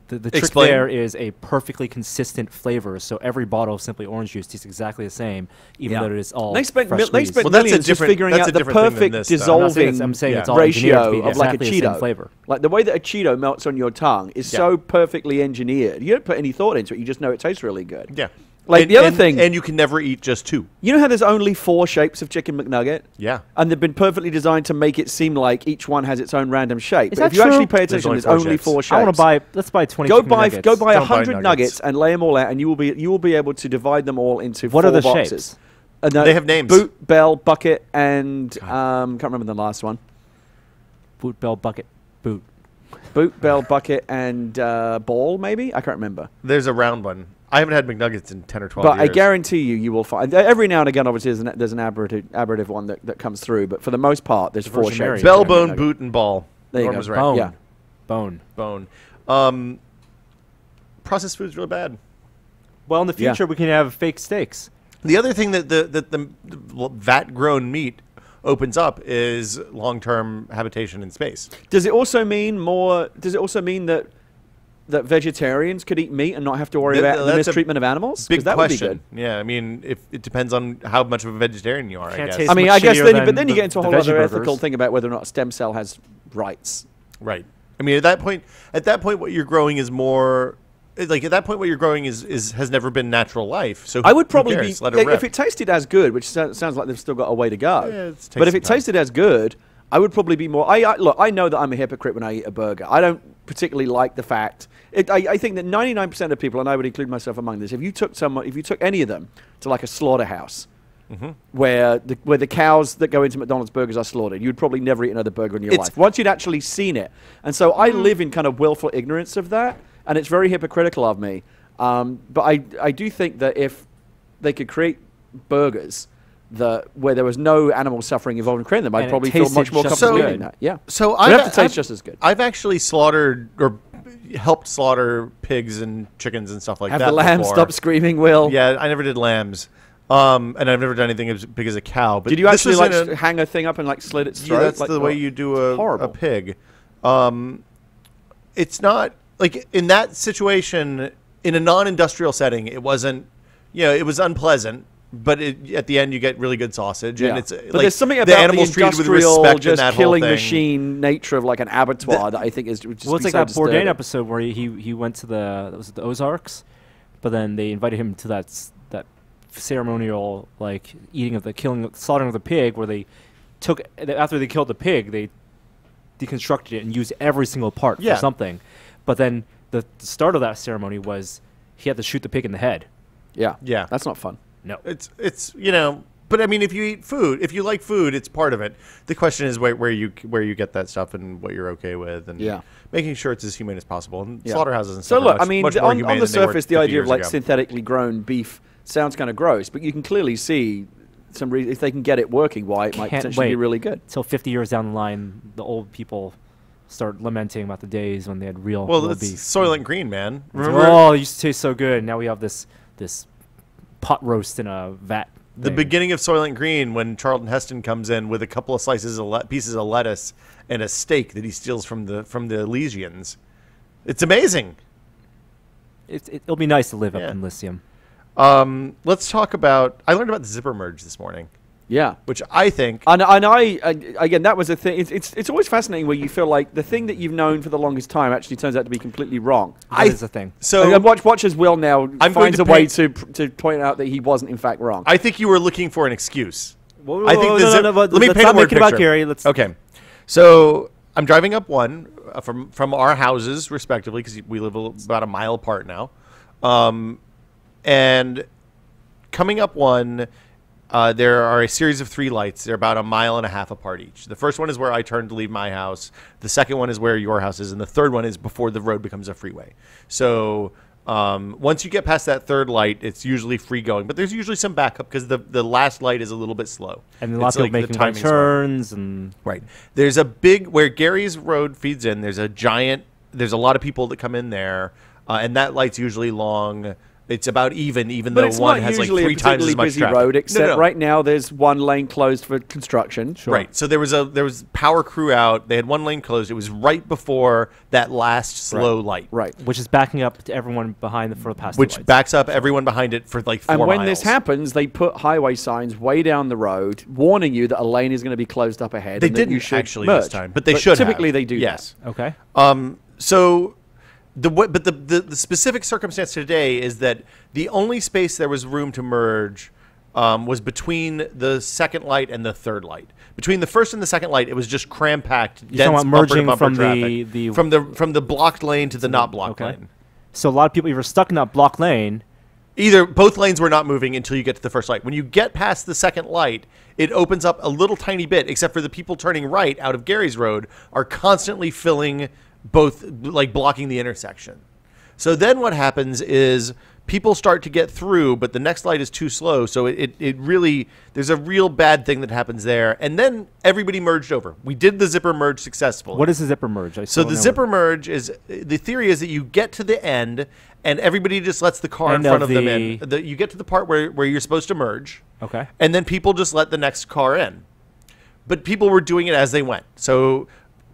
the trick Explain. there is a perfectly consistent flavor. So every bottle of Simply Orange juice tastes exactly the same, even Yeah. though it is all They spent fresh squeezed. Well, that's a millions just different- figuring that's out a the different thing than perfect this, though. dissolving I'm saying it's all engineered to ratio be of like a exactly the same Cheeto flavor. Like the way that a Cheeto melts on your tongue is Yeah. so perfectly engineered. You don't put any thought into it. You just know it tastes really good. Yeah. Like And- the other and- thing, and you can never eat just two. you know how there's only 4 shapes of Chicken McNugget? Yeah. And they've been perfectly designed to make it seem like each one has its own random shape. Is But that if you true? actually pay There's attention, only there's 4 only shapes. 4 shapes. I want to buy. Let's buy 20. Go chicken buy nuggets. go buy Don't buy 100 nuggets and lay them all out, and you will be able to divide them all into What 4 are the boxes. shapes? And They have names. Boot, bell, bucket, and can't remember the last one. Boot, bell, bucket, boot. Boot, bell, bucket, and ball. Maybe I can't remember. There's a round one. I haven't had McNuggets in 10 or 12 But years. I guarantee you will find every now and again. Obviously, there's an aberrative one that comes through. But for the most part, there's 4 Virgin shapes. Mary. Bell, Yeah. bone, boot, and ball. There you Norm go. was right. Bone. Yeah. Bone. Bone. Processed food's really bad. Well, in the Yeah. future, we can have fake steaks. The other thing that the vat-grown meat opens up is long-term habitation in space. Does it also mean Does it also mean that vegetarians could eat meat and not have to worry about the That's a mistreatment of animals? 'Cause Big that question. would be good. Yeah, I mean, if it depends on how much of a vegetarian you are, I Can't guess. taste I mean, much I guess shittier then, than but then you the- get into a the whole other veggie ethical burgers. thing about whether or not a stem cell has rights. Right. I mean, at that point, what you're growing is more like at that point, what you're growing is has never been natural life. So I would who probably cares? be Let it rip. if it tasted as good, which sounds like they've still got a way to go. Yeah, it's but if tasty it time. tasted as good, I would probably be more. Look. I know that I'm a hypocrite when I eat a burger. I don't particularly like the fact. I think that 99% of people, and I would include myself among this, if you took any of them to like a slaughterhouse, where the cows that go into McDonald's burgers are slaughtered, you'd probably never eat another burger in your life once you'd actually seen it. And so I live in kind of willful ignorance of that, and it's very hypocritical of me. But I do think that if they could create burgers where there was no animal suffering involved in creating them, I'd And it probably feel much tasted more just comfortable as eating good. that. Yeah. So It'd have to taste just as good. I've actually slaughtered or helped slaughter pigs and chickens and stuff like Have that. the lamb before. stop screaming, Will? Yeah, I never did lambs. And I've never done anything as big as a cow. But Did you this actually was like in a- hang a thing up and like slit its throat? Yeah, that's Like, the way oh, you do it's a horrible. pig. It's not like in that situation in a non-industrial setting. It wasn't. It was unpleasant. But at the end, you get really good sausage, and Yeah. it's But like there's something the about animals the treated with industrial, respect in just that killing whole thing. machine nature of like an abattoir that I think is just Well, it's like so that disturbing. Bourdain episode where he went to the Ozarks, but then they invited him to that ceremonial like slaughtering of the pig, where they took after they killed the pig, they deconstructed it and used every single part Yeah. for something. But then the start of that ceremony was he had to shoot the pig in the head. Yeah, Yeah. that's not fun. No, It's but I mean, if you eat food, if you like food, it's part of it. The question is where you get that stuff and what you're okay with, and Yeah. making sure it's as humane as possible. And Yeah. slaughterhouses and So stuff. look, are I mean, much more on humane the than they were surface, the 50 idea of years like ago. synthetically grown beef sounds kind of gross, but you can clearly see some reason if they can get it working, why it might Can't potentially be wait. really good. until 50 years down the line, the old people start lamenting about the days when they had real Well, it's beef. Soylent Green, man. It's, Remember oh, it used to taste so good. Now we have this pot roast in a vat. the thing. beginning of Soylent Green when Charlton Heston comes in with a couple of pieces of lettuce and a steak that he steals from the Elysians. It's amazing. It'll be nice to live Yeah. up in Elysium. Let's talk about. I learned about the zipper merge this morning, Yeah. which I think. And I again, that was a thing. It's always fascinating where you feel like the thing that you've known for the longest time actually turns out to be completely wrong. That is the thing. So And watch as Will now I'm going finds to a way paint- to point out that he wasn't in fact wrong. I think you were looking for an excuse. Whoa, I think whoa, the no, zip- no, but let me let's paint not a word make it about picture. Gary. Let's Okay, so I'm driving up one from our houses, respectively, because we live about a mile apart now. And coming up one, there are a series of 3 lights. They're about a mile and a half apart each. The first one is where I turn to leave my house. The second one is where your house is. And the third one is before the road becomes a freeway. So once you get past that third light, it's usually free going. But there's usually some backup because the last light is a little bit slow. And lots of people making turns. And right. There's a big, where Gary's road feeds in, there's a lot of people that come in there. And that light's usually long. It's about even though one has like 3 times as much busy traffic. road, except right now there's one lane closed for construction. Sure. Right. So there was power crew out. They had one lane closed. It was right before that last slow light. Right. Which is backing up to everyone behind for the past. Which backs up everyone behind it for like 4 miles. And when this happens, they put highway signs way down the road, warning you that a lane is going to be closed up ahead. They and didn't that you should actually merge. this time, but they should. Typically, they do. Yes. That. Okay. So. The specific circumstance today is that the only space there was room to merge was between the second light and the third light. Between the first and the second light, it was just cram-packed, dense bumper-to-bumper traffic from the blocked lane to the not blocked lane. So a lot of people either stuck in that blocked lane. Either both lanes were not moving until you get to the first light. When you get past the second light, it opens up a little tiny bit, except for the people turning right out of Gary's Road are constantly filling both, like blocking the intersection. So then what happens is people start to get through, but the next light is too slow. So it really, there's a real bad thing that happens there. And then everybody merged over. We did the zipper merge successfully. What is the zipper merge? So the zipper merge is, the theory is that you get to the end and everybody just lets the car in front of them in. You get to the part where you're supposed to merge. Okay. And then people just let the next car in. But people were doing it as they went. So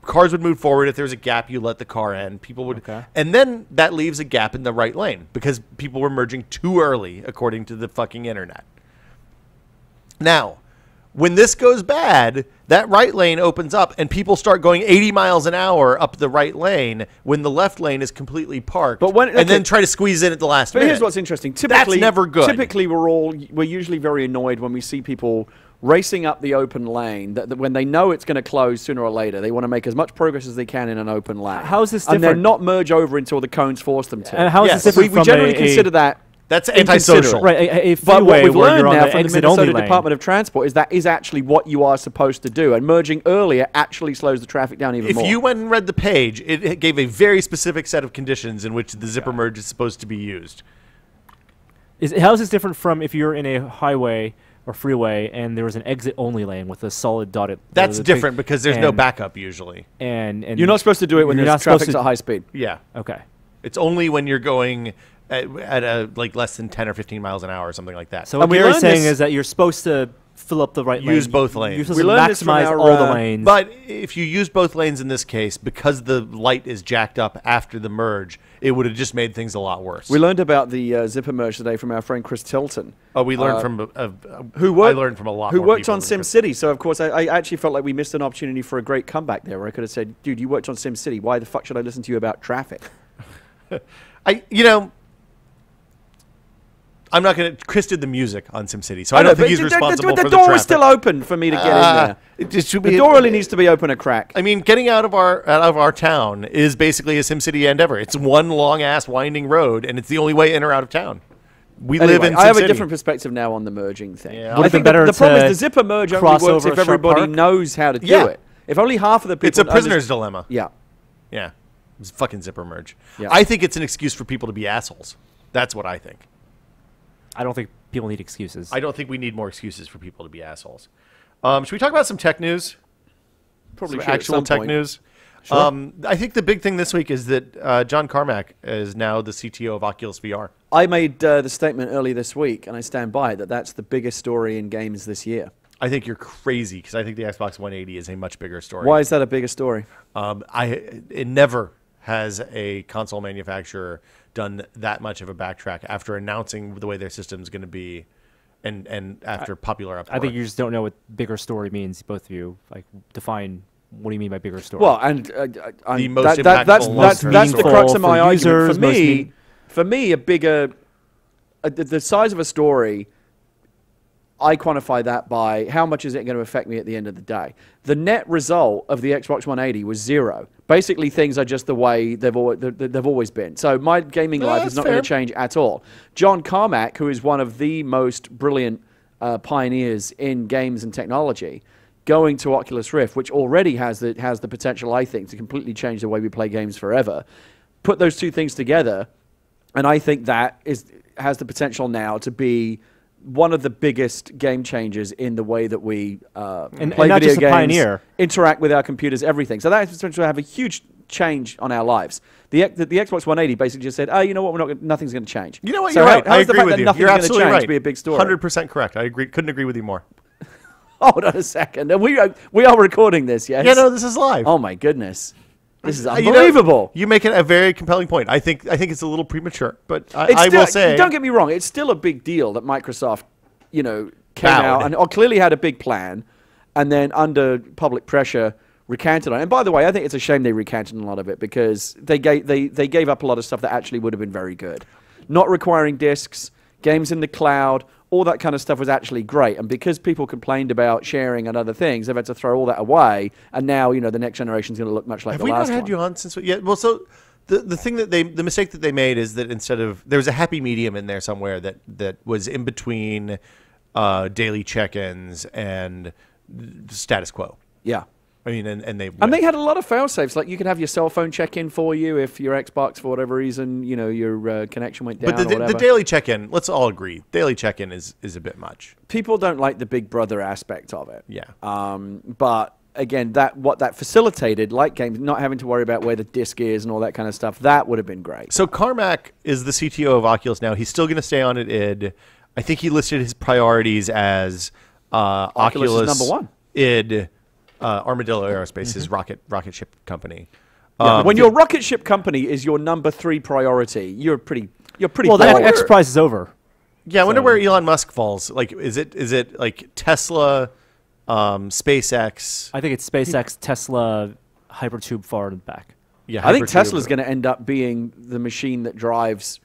cars would move forward. If there's a gap, you let the car in. People would, and then that leaves a gap in the right lane because people were merging too early, according to the fucking internet. Now, when this goes bad, that right lane opens up and people start going 80 miles an hour up the right lane when the left lane is completely parked. But and then try to squeeze in at the last minute. But here's what's interesting. Typically, that's never good. Typically, we're usually very annoyed when we see people racing up the open lane, that when they know it's going to close sooner or later, they want to make as much progress as they can in an open lane. How is this different? And then not merge over until the cones force them to. And how is this different we generally consider that. That's antisocial. Right, but what we've learned now from the Minnesota Department of Transport is that is actually what you are supposed to do. And merging earlier actually slows the traffic down even more. If you went and read the page, it gave a very specific set of conditions in which the zipper merge is supposed to be used. How is this different from if you're in a highway or freeway and there was an exit-only lane with a solid dotted... That's different because there's no backup usually. And you're not supposed to do it when there's traffic at high speed. Yeah. Okay. It's only when you're going at a like less than 10 or 15 miles an hour or something like that. So what you're saying is that you're supposed to fill up the right lane. Use both lanes. You're supposed to maximize all the lanes. But if you use both lanes in this case, because the light is jacked up after the merge, it would have just made things a lot worse. We learned about the zipper merge today from our friend Chris Tilton. Oh, we learned from I learned from a lot. Who more worked people on SimCity? So of course, I actually felt like we missed an opportunity for a great comeback there, where I could have said, "Dude, you worked on SimCity. Why the fuck should I listen to you about traffic?" I'm not going to. Chris did the music on SimCity, so I don't think he's responsible for the traffic. The door is still open for me to get in there. The door only needs to be open a crack. I mean, getting out of our town is basically a SimCity endeavor. It's one long ass winding road, and it's the only way in or out of town. We live in SimCity. I have a different perspective now on the merging thing. Yeah, I think the problem is the zipper merge only works if everybody knows how to do it. If only half of the people... It's a prisoner's dilemma. Yeah. Yeah. It's a fucking zipper merge. Yeah. I think it's an excuse for people to be assholes. That's what I think. I don't think people need excuses. I don't think we need more excuses for people to be assholes. Should we talk about some tech news? Probably some actual tech news. Sure. I think the big thing this week is that John Carmack is now the CTO of Oculus VR. I made the statement early this week, and I stand by it, that's the biggest story in games this year. I think you're crazy because I think the Xbox 180 is a much bigger story. Why is that a bigger story? It never has a console manufacturer done that much of a backtrack after announcing the way their system is going to be, and after popular uproar. I think you just don't know what bigger story means. Both of you define. What do you mean by bigger story? Well, and the most that's the crux of my argument. For me, a bigger the size of a story I quantify that by how much is it going to affect me at the end of the day. The net result of the Xbox 180 was 0. Basically, things are just the way they've always been. So my gaming life is not going to change at all. John Carmack, who is one of the most brilliant pioneers in games and technology, going to Oculus Rift, which already has the potential, I think, to completely change the way we play games forever. Put those two things together, and I think that has the potential now to be one of the biggest game changers in the way that we play not video just a games, pioneer. interact with our computers, everything. So that has potential to have a huge change on our lives. The Xbox 180 basically just said, "Oh, you know what? Nothing's going to change." You know what? So You're right. how I is the agree fact with that you. nothing's You're going to absolutely change right. be a big story? 100% correct. I agree. Couldn't agree with you more. Hold on a second. And we are recording this, yes? Yeah, no, this is live. Oh my goodness. This is unbelievable. You make it a very compelling point. I think it's a little premature, but I will say, don't get me wrong, it's still a big deal that Microsoft, came out and clearly had a big plan, and then under public pressure recanted on it. And by the way, I think it's a shame they recanted on a lot of it, because they gave up a lot of stuff that actually would have been very good. Not requiring discs, games in the cloud, all that kind of stuff was actually great. And because people complained about sharing and other things, they've had to throw all that away. And now, the next generation is going to look much like the last one. Have we not had you on since? Yeah. Well, so the thing that the mistake that they made is that instead of, there was a happy medium in there somewhere that was in between daily check-ins and status quo. Yeah. I mean, and they had a lot of fail-safes. Like, you could have your cell phone check in for you if your Xbox, for whatever reason, your connection went down. But the daily check-in, let's all agree, daily check-in is a bit much. People don't like the Big Brother aspect of it. Yeah. But again, what that facilitated, like games, not having to worry about where the disc is and all that kind of stuff, that would have been great. So Carmack is the CTO of Oculus now. He's still going to stay on at id. I think he listed his priorities as Oculus is number one. id. Armadillo Aerospace, his rocket ship company. When your rocket ship company is your number 3 priority, you're pretty. Well, that X Prize is over. Yeah, I wonder where Elon Musk falls. Like, is it like Tesla, SpaceX? I think it's SpaceX, Tesla, Hypertube forward and back. Yeah, I think Tesla's going to end up being the machine that drives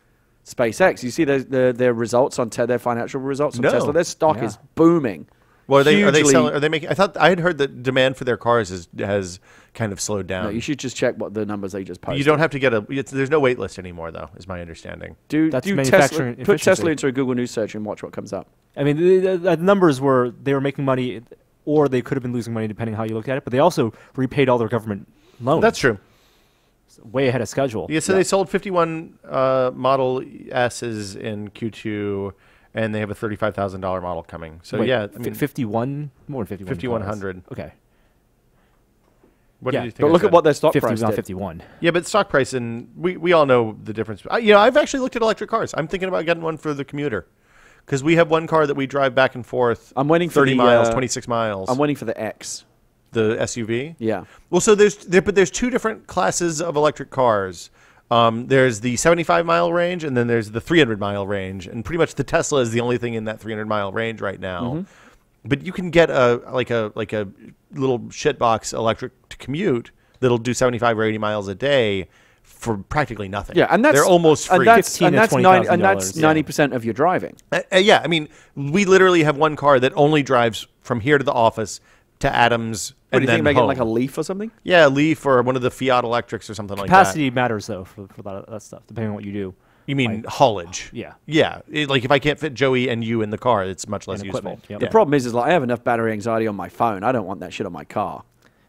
SpaceX. You see their results on their financial results on Tesla. Their stock is booming. Well, are they selling? Are they making? I had heard that demand for their cars has kind of slowed down. No, you should just check what the numbers they just posted. You don't have to get there's no wait list anymore, though, is my understanding. That's manufacturing efficiency. Put Tesla into a Google News search and watch what comes up. I mean, the numbers were they were making money, or they could have been losing money depending how you look at it. But they also repaid all their government loans. That's true. Way ahead of schedule. Yeah, so they sold 51 Model S's in Q2. And they have a $35,000 model coming. So, wait, yeah. I mean, 51? More than 51. 5,100. Okay. What did you think? But look at what their stock price did. 51. Yeah, but stock price, and we all know the difference. I've actually looked at electric cars. I'm thinking about getting one for the commuter. Because we have one car that we drive back and forth. I'm waiting for 30 miles, 26 miles. I'm waiting for the X. The SUV? Yeah. Well, so there's two different classes of electric cars. There's the 75-mile range, and then there's the 300-mile range, and pretty much the Tesla is the only thing in that 300-mile range right now. Mm-hmm. But you can get a little shitbox electric to commute that'll do 75 or 80 miles a day for practically nothing. Yeah, and they're almost free. And that's 90% of your driving. Yeah, I mean, we literally have one car that only drives from here to the office to Adams. What, do you think about getting like a Leaf or something? Yeah, a Leaf or one of the Fiat Electrics or something like that. Capacity matters, though, for that stuff, depending on what you do. You mean haulage? Yeah. Yeah. Like if I can't fit Joey and you in the car, it's much less useful. Yep. The problem is like I have enough battery anxiety on my phone. I don't want that shit on my car.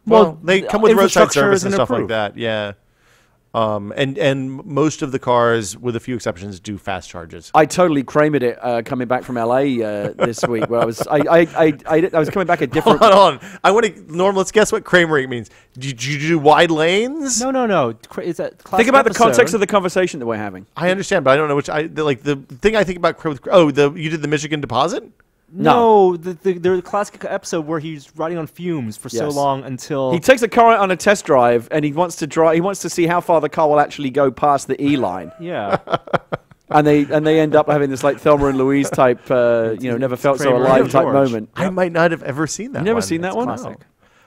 Well, they come with roadside service and stuff improved. like that. Yeah. And most of the cars, with a few exceptions, do fast charges. I totally Kramered it coming back from LA this week, where I was coming back a different. Hold on. I want to. Norm, let's guess what Kramering means. Did you do wide lanes? No. It's a think about the context of the conversation that we're having. I understand, but I don't know which. The thing I think about. You did the Michigan deposit. No, the classic episode where he's riding on fumes for so long until he takes a car on a test drive and he wants to drive. He wants to see how far the car will actually go past the E line. Yeah, and they end up having this like Thelma and Louise type, never felt so alive type moment. I might not have ever seen that. You've never seen that one? Classic.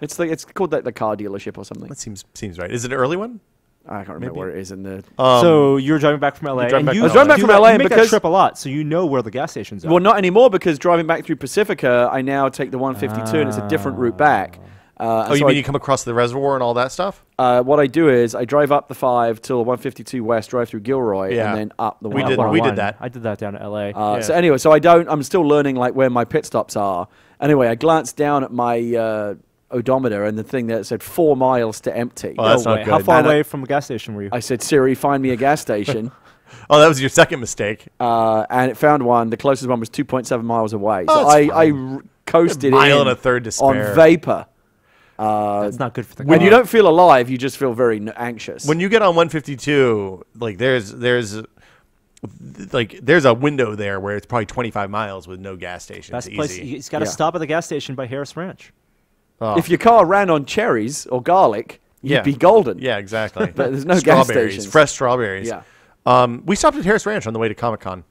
It's called like the car dealership or something. That seems right. Is it an early one? I can't remember where it is in the. So you're driving back from LA. driving And back you, from I was driving back from LA you make that because- trip a lot, so you know where the gas stations are. Well, not anymore because driving back through Pacifica, I now take the 152 and it's a different route back. Oh, you mean you come across the reservoir and all that stuff? What I do is I drive up the 5 till 152 West, drive through Gilroy, Yeah. and then up the We 101. did that. I did that down in LA. Yeah. So anyway, so I'm still learning like where my pit stops are. Anyway, I glanced down at my odometer and the thing that said 4 miles to empty. Oh, that's not How good. far And away from a gas station were you? I said, Siri, find me a gas station. Oh, that was your second mistake. And it found one. The closest one was 2.7 miles away. So Oh, that's I coasted A mile in and a third to on spare. vapor. That's not good for the When car. you don't feel alive, you just feel very anxious. When you get on 152, like there's a window there where it's probably 25 miles with no gas stations. Best Easy. place. He's got to Yeah. stop at the gas station by Harris Ranch. Oh. If your car ran on cherries or garlic, you'd Yeah. be golden. Yeah, exactly. But there's no gas Strawberries, stations. fresh strawberries. Yeah. We stopped at Harris Ranch on the way to Comic-Con.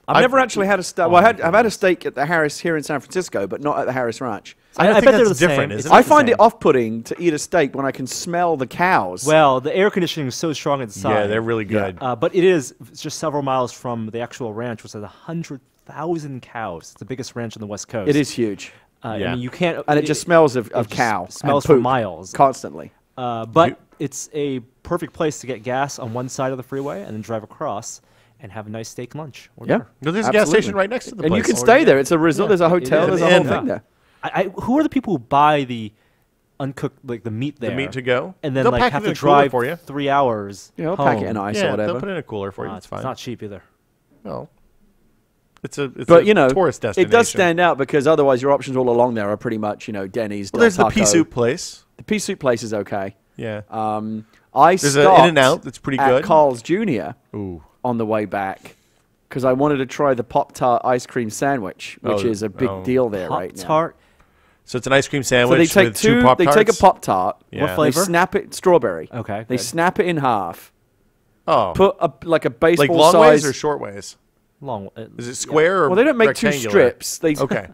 I've never actually had a steak. Well, my I've had a steak at the Harris here in San Francisco, but not at the Harris Ranch. I bet think they're that's the different, same. isn't It's it? I the find it same. off-putting to eat a steak when I can smell the cows. Well, the air conditioning is so strong inside. Yeah, they're really good. But it's just several miles from the actual ranch, which has 100,000 cows. It's the biggest ranch on the West Coast. it is huge. I Yeah. mean, you can't. And it just smells of just cow. Smells and poop for miles. constantly. But it's a perfect place to get gas on one side of the freeway and then drive across and have a nice steak lunch. Or Yeah. dinner. No, there's a gas Absolutely. station right next to the And place. you can stay there. It's a resort. There's a hotel. is. There's a whole And- thing there. Who are the people who buy the uncooked, like the meat there? The meat to go? And then They'll like pack have it in to a cooler drive for you. 3 hours. Yeah, I'll home. pack it in ice or Yeah, whatever. they'll put it in a cooler for you. Uh, It's fine. It's not cheap either. No. It's a But, you know, tourist destination. it does stand out because otherwise your options all along there are pretty much, Denny's, Well, Del there's the Taco. pea soup place. The pea soup place is okay. Yeah. I There's an stopped In-N-Out that's pretty at good. Carl's Jr. Ooh. on the way back because I wanted to try the Pop-Tart ice cream sandwich, which Oh, is a big oh. deal there right now. Pop-Tart. So it's an ice cream So sandwich they take with two they Pop-Tarts? take a Pop-Tart, Yeah. What flavor? they snap it, strawberry. Okay. They good. snap it in half, Oh. put like a baseball like long size. ways or short ways? Long. Is it square or Well, they don't make two rectangular? strips. They Okay.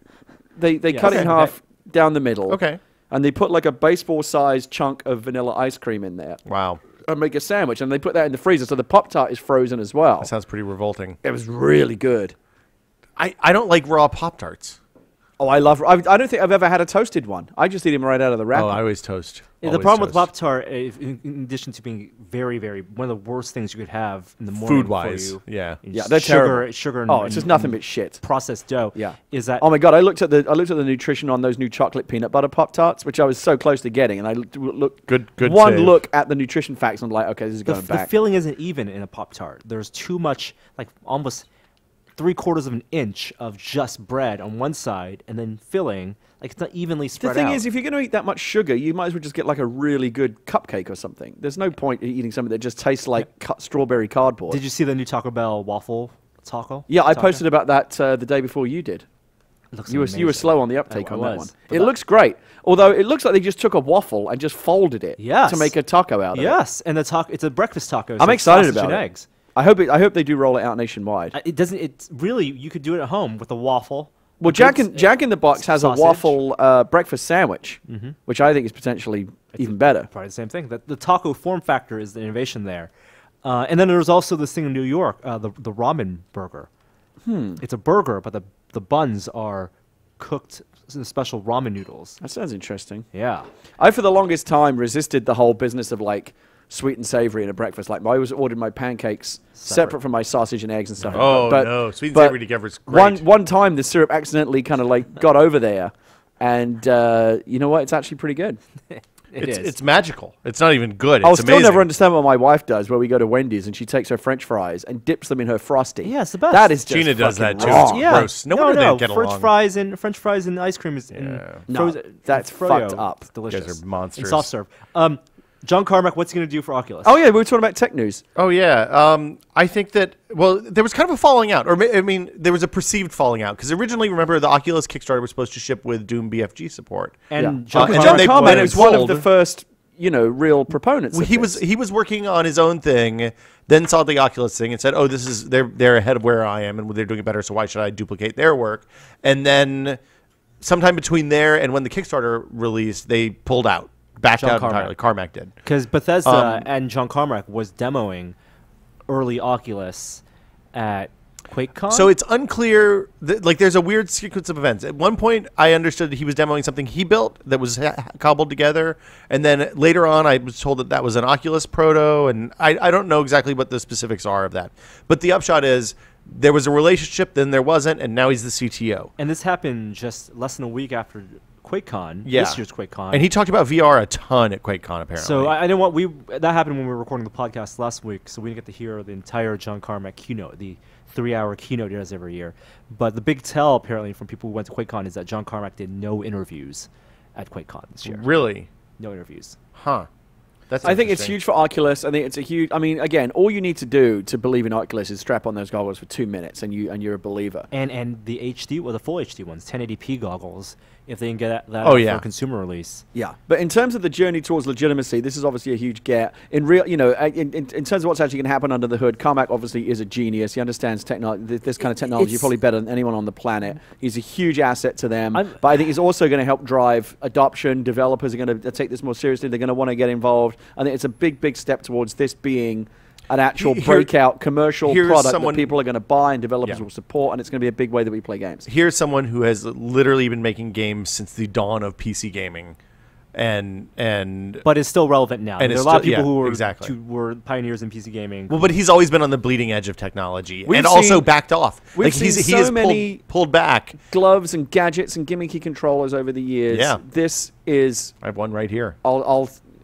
they cut it in Okay. half down the middle. Okay. And they put like a baseball-sized chunk of vanilla ice cream in there Wow. and make a sandwich. And they put that in the freezer, so the Pop-Tart is frozen as well. That sounds pretty revolting. It was really good. I don't like raw Pop-Tarts. Oh, I don't think I've ever had a toasted one. I just eat them right out of the wrapper. Oh, I always toast. The Always problem with toast. Pop-Tart, in addition to being very, very one of the worst things you could have in the morning Food-wise, for you, yeah. is Yeah, they're sugar, terrible. sugar. And, Oh, it's just nothing but shit. processed dough. Yeah. is that Oh my god! I looked at the nutrition on those new chocolate peanut butter Pop Tarts, which I was so close to getting, and I looked Good one save. look at the nutrition facts, and I'm like, okay, this is the, going the back. filling isn't even in a Pop-Tart. There's too much, like almost 3/4 of an inch of just bread on one side, and then filling. Like it's not evenly The spread thing out. is, if you're going to eat that much sugar, you might as well just get like a really good cupcake or something. There's no point in eating something that just tastes like strawberry cardboard. Did you see the new Taco Bell waffle taco? Yeah, I Taco? posted about that the day before you did. It looks You were amazing. slow on the uptake I on that one. was. It looks great, although it looks like they just took a waffle and just folded it Yes. to make a taco out of it. Yes, and the taco. It's a breakfast taco. so I'm it's excited sausage about and it. eggs. I hope they do roll it out nationwide. It doesn't. It's really you could do it at home with a waffle. Well, Jack in the Box has sausage. a waffle breakfast sandwich, which I think is potentially even better. Probably the same thing. The taco form factor is the innovation there. And then there's also this thing in New York, the ramen burger. It's a burger, but the buns are cooked in special ramen noodles. That sounds interesting. Yeah. I, for the longest time, resisted the whole business of like sweet and savory in a breakfast. Like I always ordered my pancakes separate from my sausage and eggs and stuff. Oh, but, no. Sweet and but savory together is great. One time, the syrup accidentally kind of like got over there, and you know what? It's actually pretty good. It's magical. It's not even good. I'll It's still amazing. never understand what my wife does where we go to Wendy's and she takes her French fries and dips them in her Frosty. Yeah, it's the best. That is just Gina does fucking that, too. wrong. It's gross. No wonder they get French along. French fries and ice cream is No, that's fucked up. It's delicious. You guys are monsters. And soft serve. John Carmack, what's he going to do for Oculus? Oh yeah, we were talking about tech news. Oh, yeah. I think that, well, there was kind of a falling out. I mean, there was a perceived falling out. Because originally, remember, the Oculus Kickstarter was supposed to ship with Doom BFG support. And Yeah. John and Carmack then they- Carmack when was it one of sold- the first, real proponents. Well, of this. he was working on his own thing, then saw the Oculus thing and said, "Oh, this is they're ahead of where I am, and they're doing it better. So why should I duplicate their work?" And then, sometime between there and when the Kickstarter released, they pulled out backed John out Carmack. entirely. Carmack did. Because Bethesda and John Carmack was demoing early Oculus at QuakeCon. So it's unclear. Like, there's a weird sequence of events. At one point, I understood that he was demoing something he built that was cobbled together, and then later on, I was told that that was an Oculus proto, and I don't know exactly what the specifics are of that. But the upshot is there was a relationship, then there wasn't, and now he's the CTO. And this happened just less than a week after QuakeCon, Yeah. this year's QuakeCon. And he talked about VR a ton at QuakeCon, apparently. So I know what that happened when we were recording the podcast last week, so we didn't get to hear the entire John Carmack keynote, the 3-hour keynote he does every year. But the big tell, apparently, from people who went to QuakeCon is that John Carmack did no interviews at QuakeCon this year. Really? No interviews. Huh. That's I think it's interesting. huge for Oculus. I think it's a huge. I mean, again, all you need to do to believe in Oculus is strap on those goggles for 2 minutes, and you're a believer. And the HD, well, the full HD ones, 1080p goggles, if they can get that Oh, out yeah. for a consumer release. Yeah, but in terms of the journey towards legitimacy, this is obviously a huge get. In real, in terms of what's actually going to happen under the hood, Carmack obviously is a genius. He understands this kind of technology probably better than anyone on the planet. He's a huge asset to them. But I think he's also going to help drive adoption. Developers are going to take this more seriously. They're going to want to get involved. I think it's a big step towards this being an actual breakout commercial product that people are going to buy and developers will support, and it's going to be a big way that we play games. Here's someone who has literally been making games since the dawn of PC gaming, but it's still relevant now. And there are a it's lot of still- people who exactly. were pioneers in PC gaming. well, but he's always been on the bleeding edge of technology We've and also seen- backed off. we've Like seen he so has many pulled back. Gloves and gadgets and gimmicky controllers over the years. Yeah. This is I have one right here.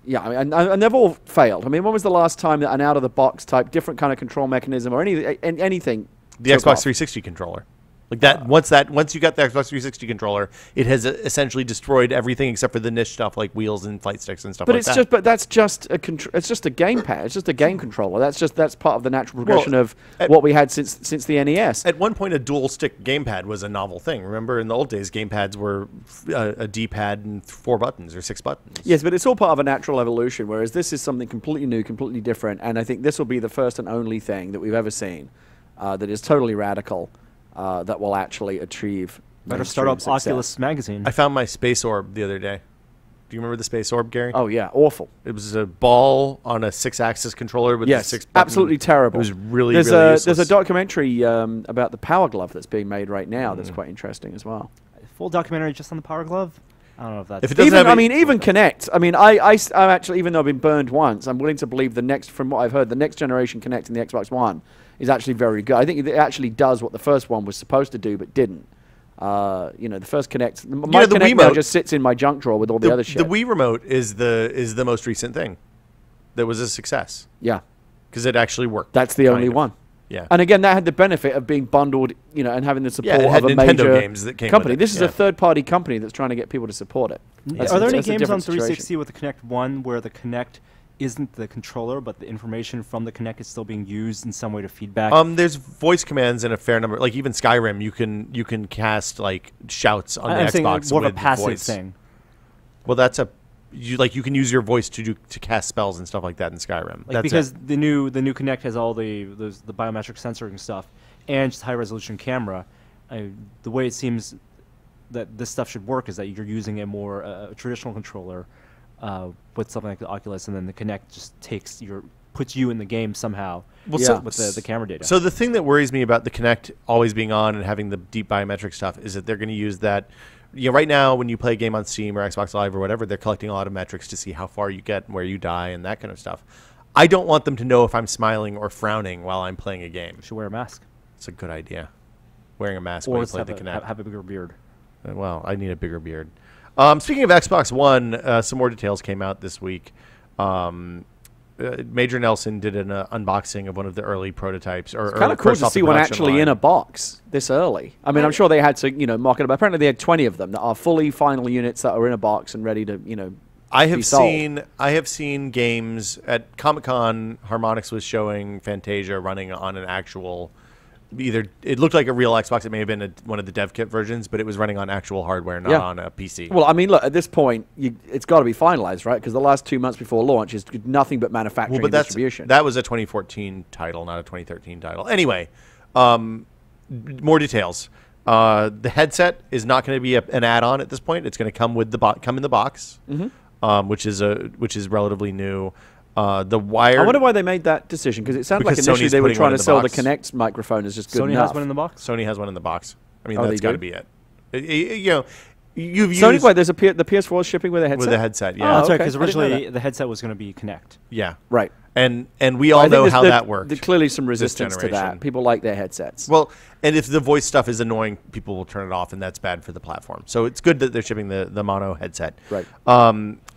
Yeah, I mean, and they've all failed. I mean, when was the last time that an out-of-the-box type, different kind of control mechanism or anything? The took Xbox off? 360 controller. Like that. Once you got the Xbox 360 controller, it has essentially destroyed everything except for the niche stuff like wheels and flight sticks and stuff But like it's that. just, but that's just it's just a gamepad. It's just a game controller. That's part of the natural progression of what we had since the NES. At one point, a dual stick gamepad was a novel thing. Remember, in the old days, gamepads were a D-pad and 4 buttons or 6 buttons. Yes, but it's all part of a natural evolution, whereas this is something completely new, completely different, and I think this will be the first and only thing that we've ever seen that is totally radical, that will actually achieve Better mainstream start up success. Oculus magazine. I found my Space Orb the other day. Do you remember the Space Orb, Gary? Oh, yeah, awful. It was a ball on a 6-axis controller with Yes, the 6 buttons. absolutely terrible. It was really, there's really a useless. There's a documentary about the Power Glove that's being made right now that's quite interesting as well. Full documentary just on the Power Glove? I don't know if that's... If it doesn't have Even Kinect. I mean, I'm actually, even though I've been burned once, I'm willing to believe from what I've heard, the next generation Kinect in the Xbox One is actually very good. I think it actually does what the first one was supposed to do, but didn't. The first Kinect, my the Kinect now Wiimote- just sits in my junk drawer with all the other shit. The Wii Remote is the most recent thing that was a success Yeah, because it actually worked. that's the kind only of. one. Yeah. And again, that had the benefit of being bundled, and having the support Yeah, it had of a Nintendo major games that came company. with it, This is yeah. a third-party company that's trying to get people to support it. That's Are there any that's a games different on 360 situation. with the Kinect 1 where the Kinect isn't the controller, but the information from the Kinect is still being used in some way to feedback? There's voice commands in a fair number. Like even Skyrim, you can cast like shouts on the I'm saying Xbox more of a with passive voice. thing. Well, that's you can use your voice to cast spells and stuff like that in Skyrim. Like That's because it. the new Kinect has all the biometric sensor and stuff, and just high resolution camera. The way it seems that this stuff should work is that you're using a more traditional controller with something like the Oculus, and then the Kinect just puts you in the game somehow. Well, Yeah. With the camera data. So the thing that worries me about the Kinect always being on and having the deep biometric stuff is that they're going to use that. Right now, when you play a game on Steam or Xbox Live or whatever, they're collecting a lot of metrics to see how far you get and where you die and that kind of stuff. I don't want them to know if I'm smiling or frowning while I'm playing a game. you should wear a mask It's a good idea. Wearing a mask or while you just play have, the Kinect. have a bigger beard. Well, I need a bigger beard. Speaking of Xbox One, some more details came out this week. Major Nelson did an unboxing of one of the early prototypes. Kind of cool to see one actually in a box this early. I mean, I'm sure they had to, mock it up. Apparently, they had 20 of them that are fully final units that are in a box and ready to, I be sold. have seen games at Comic-Con. Harmonix was showing Fantasia running on an actual. It looked like a real Xbox. It may have been one of the dev kit versions, but it was running on actual hardware, not on a PC. Well, I mean, look, at this point, it's got to be finalized, right? Because the last 2 months before launch is nothing but manufacturing and distribution. That was a 2014 title, not a 2013 title. Anyway, more details. The headset is not going to be an add-on at this point. It's going to come with come in the box. Mm-hmm. which is relatively new. The wired. I wonder why they made that decision, because it sounds like Because initially Sony's they were putting trying one to in the sell the box. Kinect microphone as just good Sony enough. has one in the box. Sony has one in the box. I mean, Oh, that's they got to do? be it. You know, you've Sony, used wait, there's the PS4 is shipping with a headset? with a headset. Oh, Yeah, that's right, okay. because I didn't know originally the headset was going to be Kinect. yeah. Right. And we I all think know there's how that worked. There's clearly some resistance to generation. that. People like their headsets. Well, and if the voice stuff is annoying, people will turn it off, and that's bad for the platform. So it's good that they're shipping the mono headset. Right.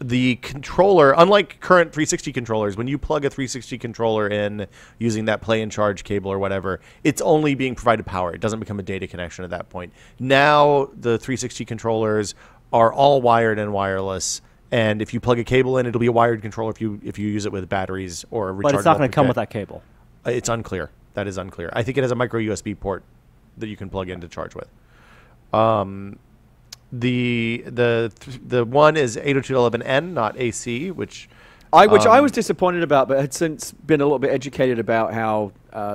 The controller, unlike current 360 controllers, when you plug a 360 controller in using that play and charge cable or whatever, it's only being provided power. It doesn't become a data connection at that point. Now the 360 controllers are all wired and wireless. And if you plug a cable in, it'll be a wired controller if you use it with batteries or a rechargeable. But it's not going to come kit. with that cable. It's unclear. That is unclear. I think it has a micro USB port that you can plug in to charge with. The one is 802.11n, not AC, which I was disappointed about, but had since been a little bit educated about how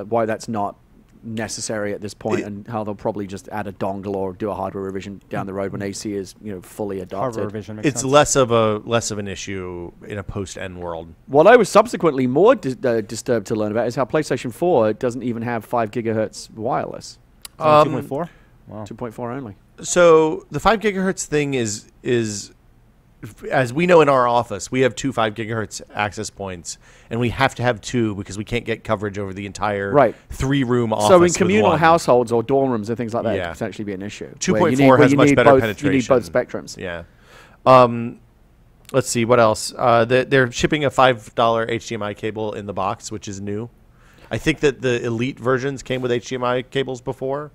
why that's not necessary at this point, and how they'll probably just add a dongle or do a hardware revision down the road when AC is fully adopted. Hardware revision makes it's sense. less of an issue in a post-N world. What I was subsequently more disturbed to learn about is how PlayStation 4 doesn't even have 5 gigahertz wireless, It's only 2.4? Wow. 2.4 only. So the 5 gigahertz thing is as we know in our office, we have 2 5 gigahertz access points, and we have to have 2 because we can't get coverage over the entire 3-room office. So in with communal one. households or dorm rooms and things like that, it Yeah. could potentially be an issue. 2.4 has much better penetration. You need both spectrums. Yeah. Let's see what else. They're shipping a $5 HDMI cable in the box, which is new. I think that the Elite versions came with HDMI cables before,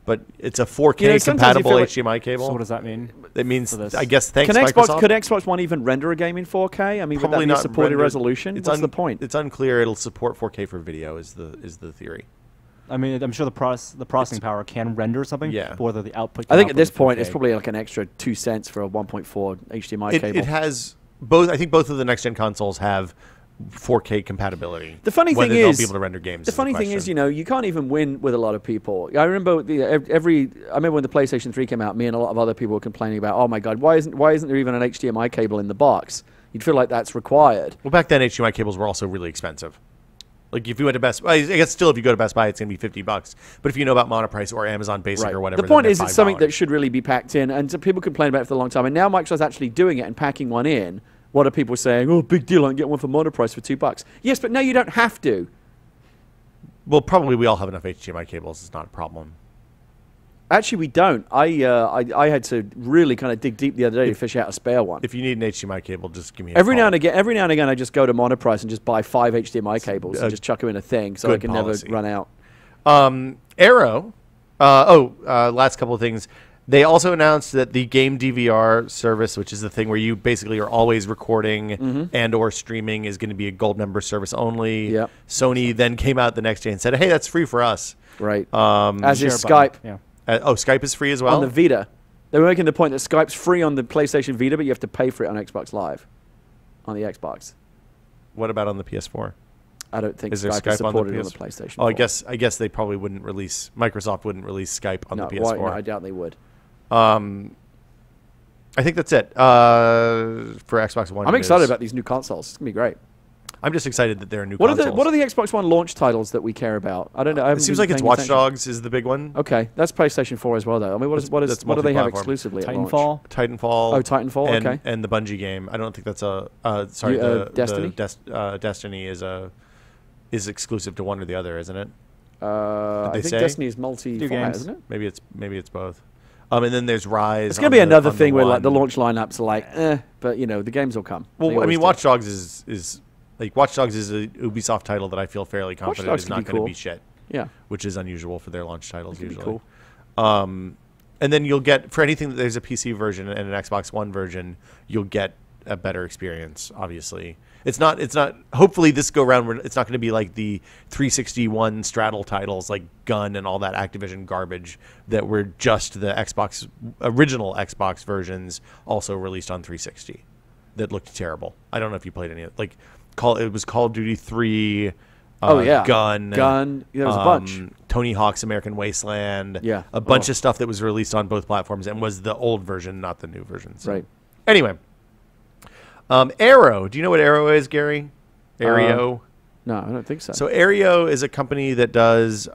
but it's a 4K compatible HDMI cable. So what does that mean? It means, for this? I guess, thanks Could Microsoft. Xbox One even render a game in 4K? I mean, would that be a supported rendered. resolution? What's the point? It's unclear. It'll support 4K for video. Is the theory? I mean, I'm sure the processing power can render something. Yeah. But whether the output. I think at output this in point 4K. it's probably like an extra 2 cents for a 1.4 HDMI cable. It has both. I think both of the next gen consoles have 4K compatibility. The funny thing Whether they'll is, be able to render games. the funny thing is, you can't even win with a lot of people. I remember I remember when the PlayStation 3 came out, me and a lot of other people were complaining about, oh my god, why isn't there even an HDMI cable in the box? You'd feel like that's required. Well, back then HDMI cables were also really expensive. Like if you went to Best Buy, I guess still if you go to Best Buy, it's gonna be $50. But if you know about Monoprice or Amazon Basic or whatever, the point then is, they're it's something that $5. should really be packed in, and so people complain about it for a long time. And now Microsoft's actually doing it and packing one in. What are people saying? Oh, big deal! I can get one for Monoprice for $2. Yes, but now you don't have to. Well, probably we all have enough HDMI cables. It's not a problem. Actually, we don't. I had to really kind of dig deep the other day to fish out a spare one. If you need an HDMI cable, just give me a Every call. now and again, I just go to Monoprice and just buy 5 HDMI cables and just chuck them in a thing so I good can policy. never run out. Aereo. Last couple of things. They also announced that the game DVR service, which is the thing where you basically are always recording and or streaming, is going to be a gold member service only. Yep. Sony then came out the next day and said, "Hey, that's free for us." Right. As is Share button. Skype Yeah. Skype is free as well. on the Vita. They were making the point that Skype's free on the PlayStation Vita, but you have to pay for it on Xbox Live, on the Xbox. What about on the PS4? I don't think Is there Skype is Skype on the supported on the PS4? PlayStation 4. Oh, I guess they probably wouldn't release. Microsoft wouldn't release Skype on the PS4. No, I doubt they would. I think that's it for Xbox One. I'm news. excited about these new consoles. It's gonna be great. I'm just excited that they're new What consoles. are the Xbox One launch titles that we care about? I don't know. I It haven't seems been like it's paying Watch attention. Dogs is the big one. Okay, that's PlayStation 4 as well, though. I mean, what do they have multi-platform. exclusively at launch? Titanfall. Titanfall. Oh, Titanfall. And, Okay. and the Bungie game. I don't think that's a. Destiny? Destiny is exclusive to one or the other, isn't it? I they think say? Destiny is multi-format, games. isn't it? Maybe it's both. And then there's Rise. It's going to be another thing where like the one. launch lineups are like, but the games will come. They Well, I always mean, do. Watch Dogs is like Watch Dogs is a Ubisoft title that I feel fairly confident Dogs is could not be going to cool. be shit, Yeah, which is unusual for their launch titles could be usually. cool. And then you'll get for anything that there's a PC version and an Xbox One version, you'll get a better experience. Obviously, it's not. Hopefully, this go round, it's not going to be like the 361 straddle titles like Gun and all that Activision garbage that were just the original Xbox versions also released on 360 that looked terrible. I don't know if you played any of it. It was Call of Duty 3. Gun. There was a bunch. Tony Hawk's American Wasteland. Yeah. A bunch of stuff that was released on both platforms and was the old version, not the new version. So. Right. Anyway. Aereo. Do you know what Aereo is, Gary? Aereo. No, I don't think so. So Aereo is a company that does,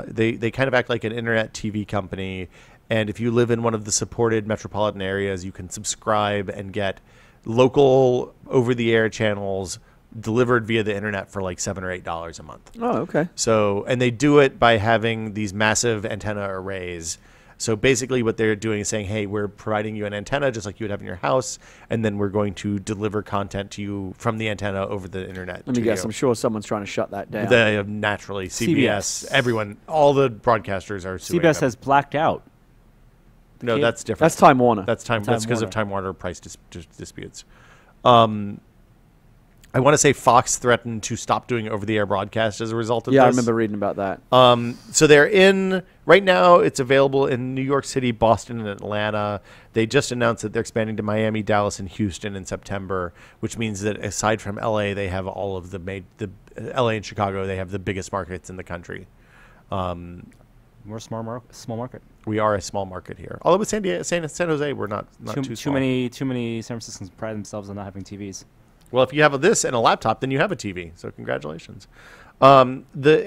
they kind of act like an internet TV company. And if you live in one of the supported metropolitan areas, you can subscribe and get local over-the-air channels delivered via the internet for like $7 or $8 a month. Oh, okay. So, and they do it by having these massive antenna arrays. So basically what they're doing is saying, hey, we're providing you an antenna just like you would have in your house, and then we're going to deliver content to you from the antenna over the internet. Let me guess. I'm sure someone's trying to shut that down. Naturally, CBS, everyone, all the broadcasters are suing CBS them. has blacked out. No, that's different. That's Time Warner. That's because Warner. of Time Warner price disputes. I want to say Fox threatened to stop doing over-the-air broadcast as a result of this. Yeah, I remember reading about that. So they're in right now. It's available in New York City, Boston, and Atlanta. They just announced that they're expanding to Miami, Dallas, and Houston in September, which means that aside from LA, they have all of the LA and Chicago. They have the biggest markets in the country. We're a small market. We are a small market here. Although with San Jose, we're not too small. Too many San Franciscans pride themselves on not having TVs. Well, if you have this and a laptop, then you have a TV. So congratulations. The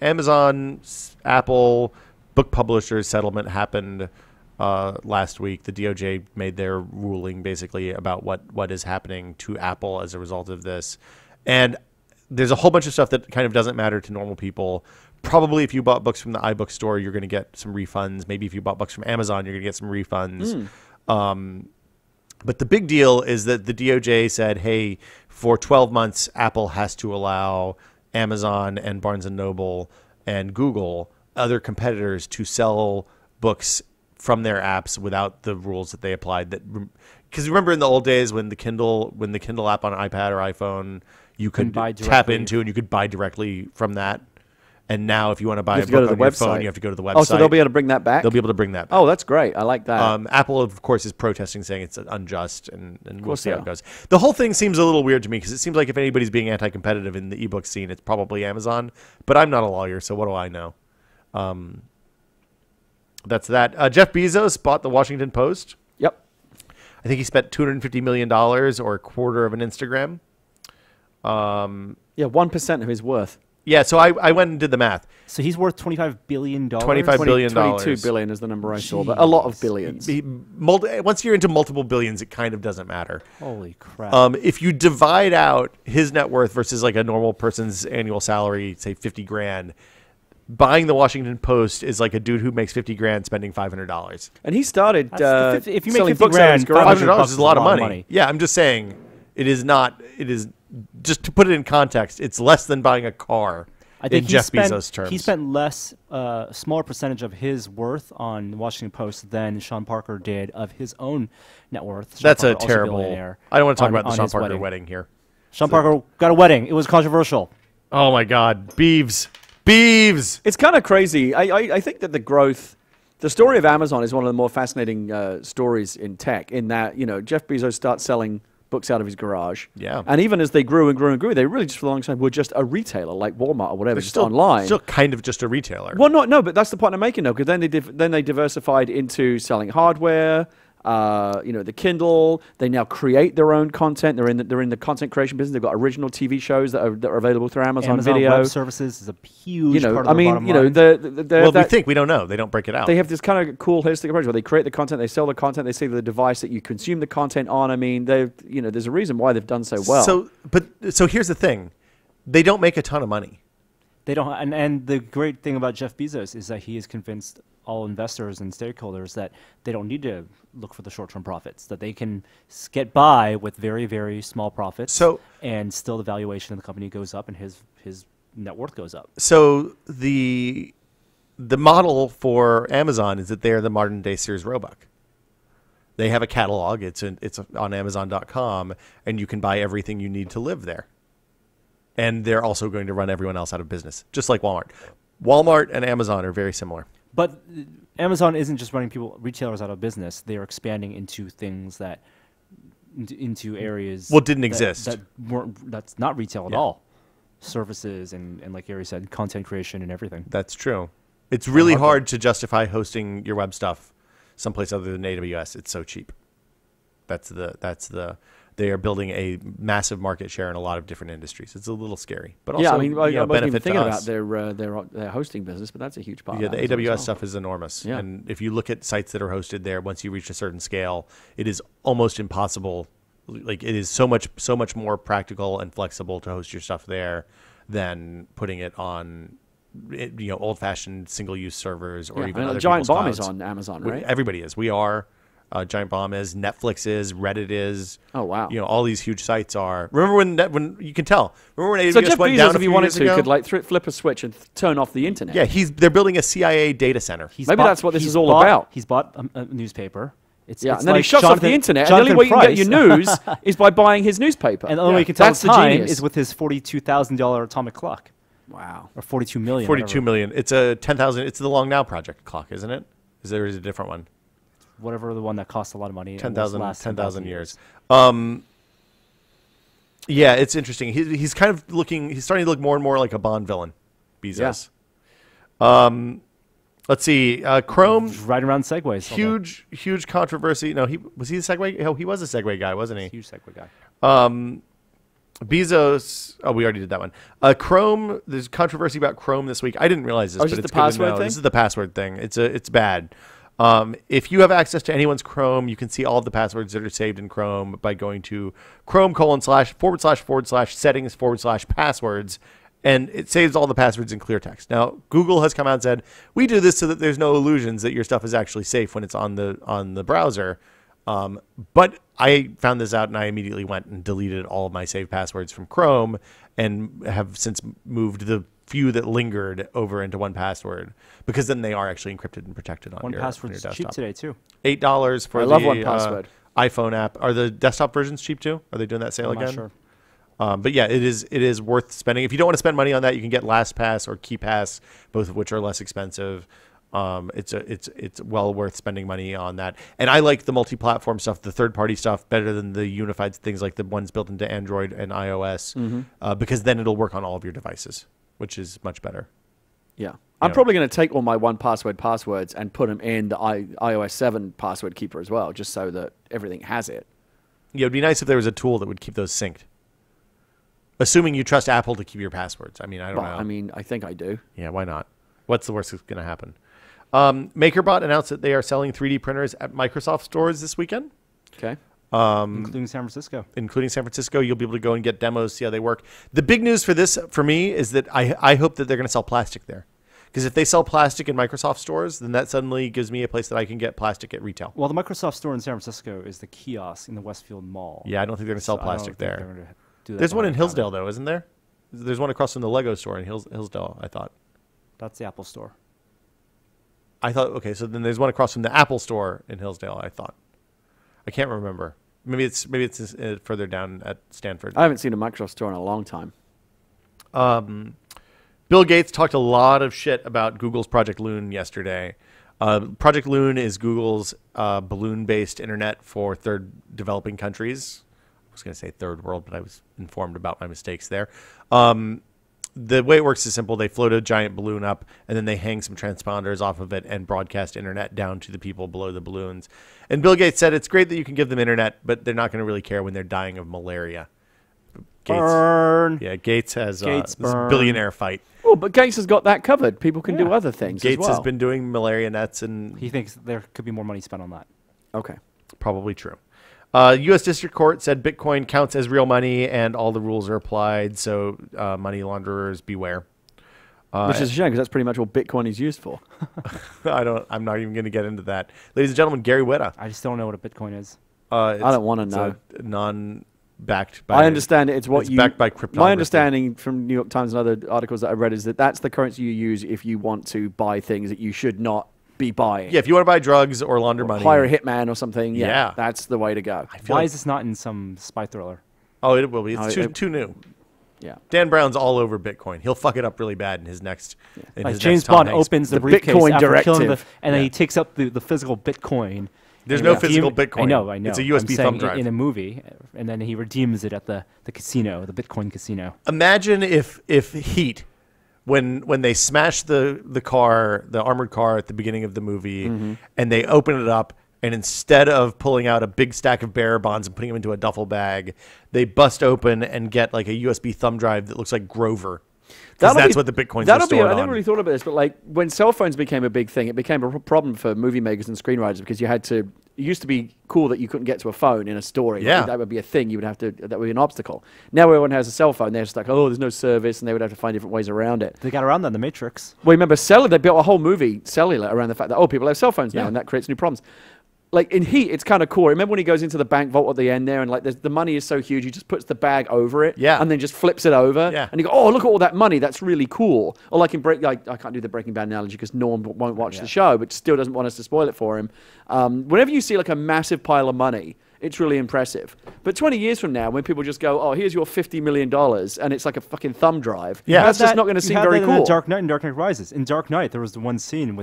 Amazon Apple book publishers settlement happened last week. The DOJ made their ruling basically about what is happening to Apple as a result of this. And there's a whole bunch of stuff that kind of doesn't matter to normal people. Probably if you bought books from the iBook store, you're going to get some refunds. Maybe if you bought books from Amazon, you're going to get some refunds. But the big deal is that the DOJ said, hey, for 12 months, Apple has to allow Amazon and Barnes & Noble and Google, other competitors, to sell books from their apps without the rules that they applied. Because remember in the old days when the Kindle app on iPad or iPhone, you could tap into and you could buy directly from that. And now, if you want to buy a book on your phone, you have to go to the website. Oh, so they'll be able to bring that back? They'll be able to bring that back. Oh, that's great. I like that. Apple, of course, is protesting, saying it's unjust, and we'll see how so. it goes. The whole thing seems a little weird to me, because it seems like if anybody's being anti-competitive in the ebook scene, it's probably Amazon. But I'm not a lawyer, so what do I know? That's that. Jeff Bezos bought the Washington Post. Yep. I think he spent $250 million, or a quarter of an Instagram. Yeah, 1% of his worth. Yeah, so I went and did the math. So he's worth $25 billion? $25 billion. 22 billion is the number I saw, but a lot of billions. Once you're into multiple billions, it kind of doesn't matter. Holy crap. If you divide out his net worth versus like a normal person's annual salary, say 50 grand, buying the Washington Post is like a dude who makes 50 grand spending $500. And he started if you make selling 50 books out of his grand, garage. $500 is a lot of money. Yeah, I'm just saying it is just to put it in context, it's less than buying a car. I think Bezos terms. He spent less, smaller percentage of his worth on the Washington Post than Sean Parker did of his own net worth. That's a terrible. I don't want to talk about the Sean Parker wedding here. Sean Parker got a wedding. It was controversial. Oh my God, Beeves. It's kind of crazy. I think that the story of Amazon is one of the more fascinating stories in tech. In that, Jeff Bezos starts selling books out of his garage. Yeah. And even as they grew and grew and grew, they really just for a long time were just a retailer like Walmart or whatever, They're just online. Still kind of just a retailer. Well, no, but that's the point I'm making though, because then they diversified into selling hardware. The Kindle. They now create their own content. They're in the content creation business. They've got original TV shows that are available through Amazon Video. Web Services is a huge part of the bottom line. We don't know. They don't break it out. They have this kind of cool holistic approach where they create the content, they sell the content, they sell the device that you consume the content on. I mean, there's a reason why they've done so well. So here's the thing, they don't make a ton of money. They don't, and the great thing about Jeff Bezos is that he has convinced all investors and stakeholders that they don't need to look for the short-term profits, that they can get by with very, very small profits, and still the valuation of the company goes up and his net worth goes up. So the model for Amazon is that they are the modern-day Sears Roebuck. They have a catalog. It's on Amazon.com, and you can buy everything you need to live there. And they're also going to run everyone else out of business, just like Walmart. Walmart and Amazon are very similar. But Amazon isn't just running retailers out of business. They are expanding into things into areas didn't exist. That's not retail at all. Services and like Gary said, content creation and everything. That's true. It's really hard to justify hosting your web stuff someplace other than AWS. It's so cheap. That's the they are building a massive market share in a lot of different industries. It's a little scary, but also Yeah, I mean, I wasn't even benefit thinking to about us. their hosting business, but that's a huge part. Yeah, of the Amazon as AWS well. stuff is enormous. Yeah. And if you look at sites that are hosted there, once you reach a certain scale, it is almost impossible. Like it is so much more practical and flexible to host your stuff there than putting it on, old-fashioned single-use servers or Yeah, even and other Giant people's Bomb is clouds. on Amazon, right? Everybody is. We are. Giant Bomb is. Netflix is. Reddit is. Oh, wow. All these huge sites are. Remember when you can tell? Remember when AWS So Jeff went Bezos, down a if he few wanted years to, ago? could like flip a switch and turn off the internet. Yeah, they're building a CIA data center. Maybe that's what this is all about. He's bought a newspaper. It's Yeah, it's and then he like shuts off the Jonathan- internet, and the only Jonathan way you can get your Price. news is by buying his newspaper. And the only way you can tell That's the the time genius. is with his $42,000 atomic clock, Wow. or 42 million. 42 million. It's a 10,000. It's the Long Now Project clock, isn't it? Is there a different one? Whatever the one that costs a lot of money. and 10,000 lasts 10,000 years. Yeah, it's interesting. He's kind of looking. He's starting to look more and more like a Bond villain, Bezos. Let's see. Chrome. Riding around segways. all day. Huge controversy. No, was he a Segway? Oh, he was a Segway guy, wasn't he? Huge segway guy. Bezos. Oh, we already did that one. Chrome. There's controversy about Chrome this week. I didn't realize this, Oh, is but this it's the good to password know. thing? This is the password thing. It's bad. If you have access to anyone's Chrome, you can see all of the passwords that are saved in Chrome by going to Chrome//settings/passwords, and it saves all the passwords in clear text. Now, Google has come out and said, we do this so that there's no illusions that your stuff is actually safe when it's on the browser. But I found this out and I immediately went and deleted all of my saved passwords from Chrome and have since moved the few that lingered over into 1Password, because then they are actually encrypted and protected on your Password's desktop. cheap today too. $8 for I the love 1Password. iPhone app. Are the desktop versions cheap too? Are they doing that sale I'm again? not sure. But yeah, it is worth spending. If you don't want to spend money on that, you can get LastPass or KeyPass, both of which are less expensive. It's well worth spending money on that. And I like the multi-platform stuff, the third-party stuff, better than the unified things like the ones built into Android and iOS, because then it'll work on all of your devices, which is much better. Yeah. I'm probably going to take all my 1Password passwords and put them in the iOS 7 password keeper as well, just so that everything has it. Yeah, it'd be nice if there was a tool that would keep those synced. Assuming you trust Apple to keep your passwords. I mean, I don't know. I mean, I think I do. Yeah, why not? What's the worst that's going to happen? MakerBot announced that they are selling 3D printers at Microsoft stores this weekend. Okay. Including San Francisco. Including San Francisco. You'll be able to go and get demos, see how they work. The big news for this, for me, is that I hope that they're going to sell plastic there. Because if they sell plastic in Microsoft stores, then that suddenly gives me a place that I can get plastic at retail. Well, the Microsoft store in San Francisco is the kiosk in the Westfield Mall. Yeah, I don't think they're going to sell So I don't plastic think they're there. gonna do that There's one in behind the Hillsdale, counter. though, isn't there? There's one across from the Lego store in Hillsdale, I thought. That's the Apple store. Okay, so then there's one across from the Apple store in Hillsdale, I thought. I can't remember. Maybe it's further down at Stanford. I haven't seen a Microsoft store in a long time. Bill Gates talked a lot of shit about Google's Project Loon yesterday. Project Loon is Google's balloon-based internet for third developing countries. I was going to say third world, but I was informed about my mistakes there. The way it works is simple. They float a giant balloon up, and then they hang some transponders off of it and broadcast internet down to the people below the balloons. And Bill Gates said it's great that you can give them internet, but they're not going to really care when they're dying of malaria. Burn. Yeah, Gates has Gates this burn. billionaire fight. Oh, but Gates has got that covered. People can do Yeah. other things Gates as well. has been doing malaria nets, and He thinks there could be more money spent on that. Okay. probably true. U.S. District Court said Bitcoin counts as real money, and all the rules are applied. So money launderers beware. Which is a shame because that's pretty much what Bitcoin is used for. I'm not even going to get into that, ladies and gentlemen. Gary Whitta. I just don't know what a Bitcoin is. I don't want to know. Non-backed. By I understand it's what it's you. backed by cryptography. My understanding from New York Times and other articles that I read is that that's the currency you use if you want to buy things that you should not be buying. Yeah, if you want to buy drugs or launder money, Hire a hitman or something. Yeah, Yeah. that's the way to go. I feel Why like- is this not in some spy thriller? Oh, it will be. It's Oh, too new. Yeah. Dan Brown's all over Bitcoin. He'll fuck it up really bad in his next. in Like his James next Tom Bond Hanks. opens the The briefcase Bitcoin after killing the, directive. and then Yeah. he takes up the physical Bitcoin. There's and no he physical redeem- Bitcoin. I know. It's a I'm USB saying thumb drive. in a movie, and then he redeems it at the casino, the Bitcoin casino. Imagine if Heat, when they smash the car, the armored car at the beginning of the movie, and they open it up, And instead of pulling out a big stack of bearer bonds and putting them into a duffel bag, they bust open and get like a USB thumb drive that looks like Grover. Because that's what the Bitcoins are stored on. I never really thought about this, but like when cell phones became a big thing, it became a problem for movie makers and screenwriters because you had to. It used to be cool that you couldn't get to a phone in a story. Yeah. Like, that would be a thing. You would have to. That would be an obstacle. Now everyone has a cell phone. They're just like, oh, there's no service, and they would have to find different ways around it. They got around that in The Matrix. Well, remember, they built a whole movie, Cellular, around the fact that people have cell phones now, and that creates new problems. Like in Heat, it's kind of cool. Remember when he goes into the bank vault at the end there, and like the money is so huge, he just puts the bag over it, and then just flips it over, and you go, oh, look at all that money. That's really cool. Or like in I can't do the Breaking Bad analogy because Norm won't watch the show, but still doesn't want us to spoil it for him. Whenever you see like a massive pile of money, it's really impressive. But 20 years from now, when people just go, oh, here's your $50 million, and it's like a fucking thumb drive, that's just not going to seem very cool. In Dark Knight and Dark Knight Rises. In Dark Knight, there was the one scene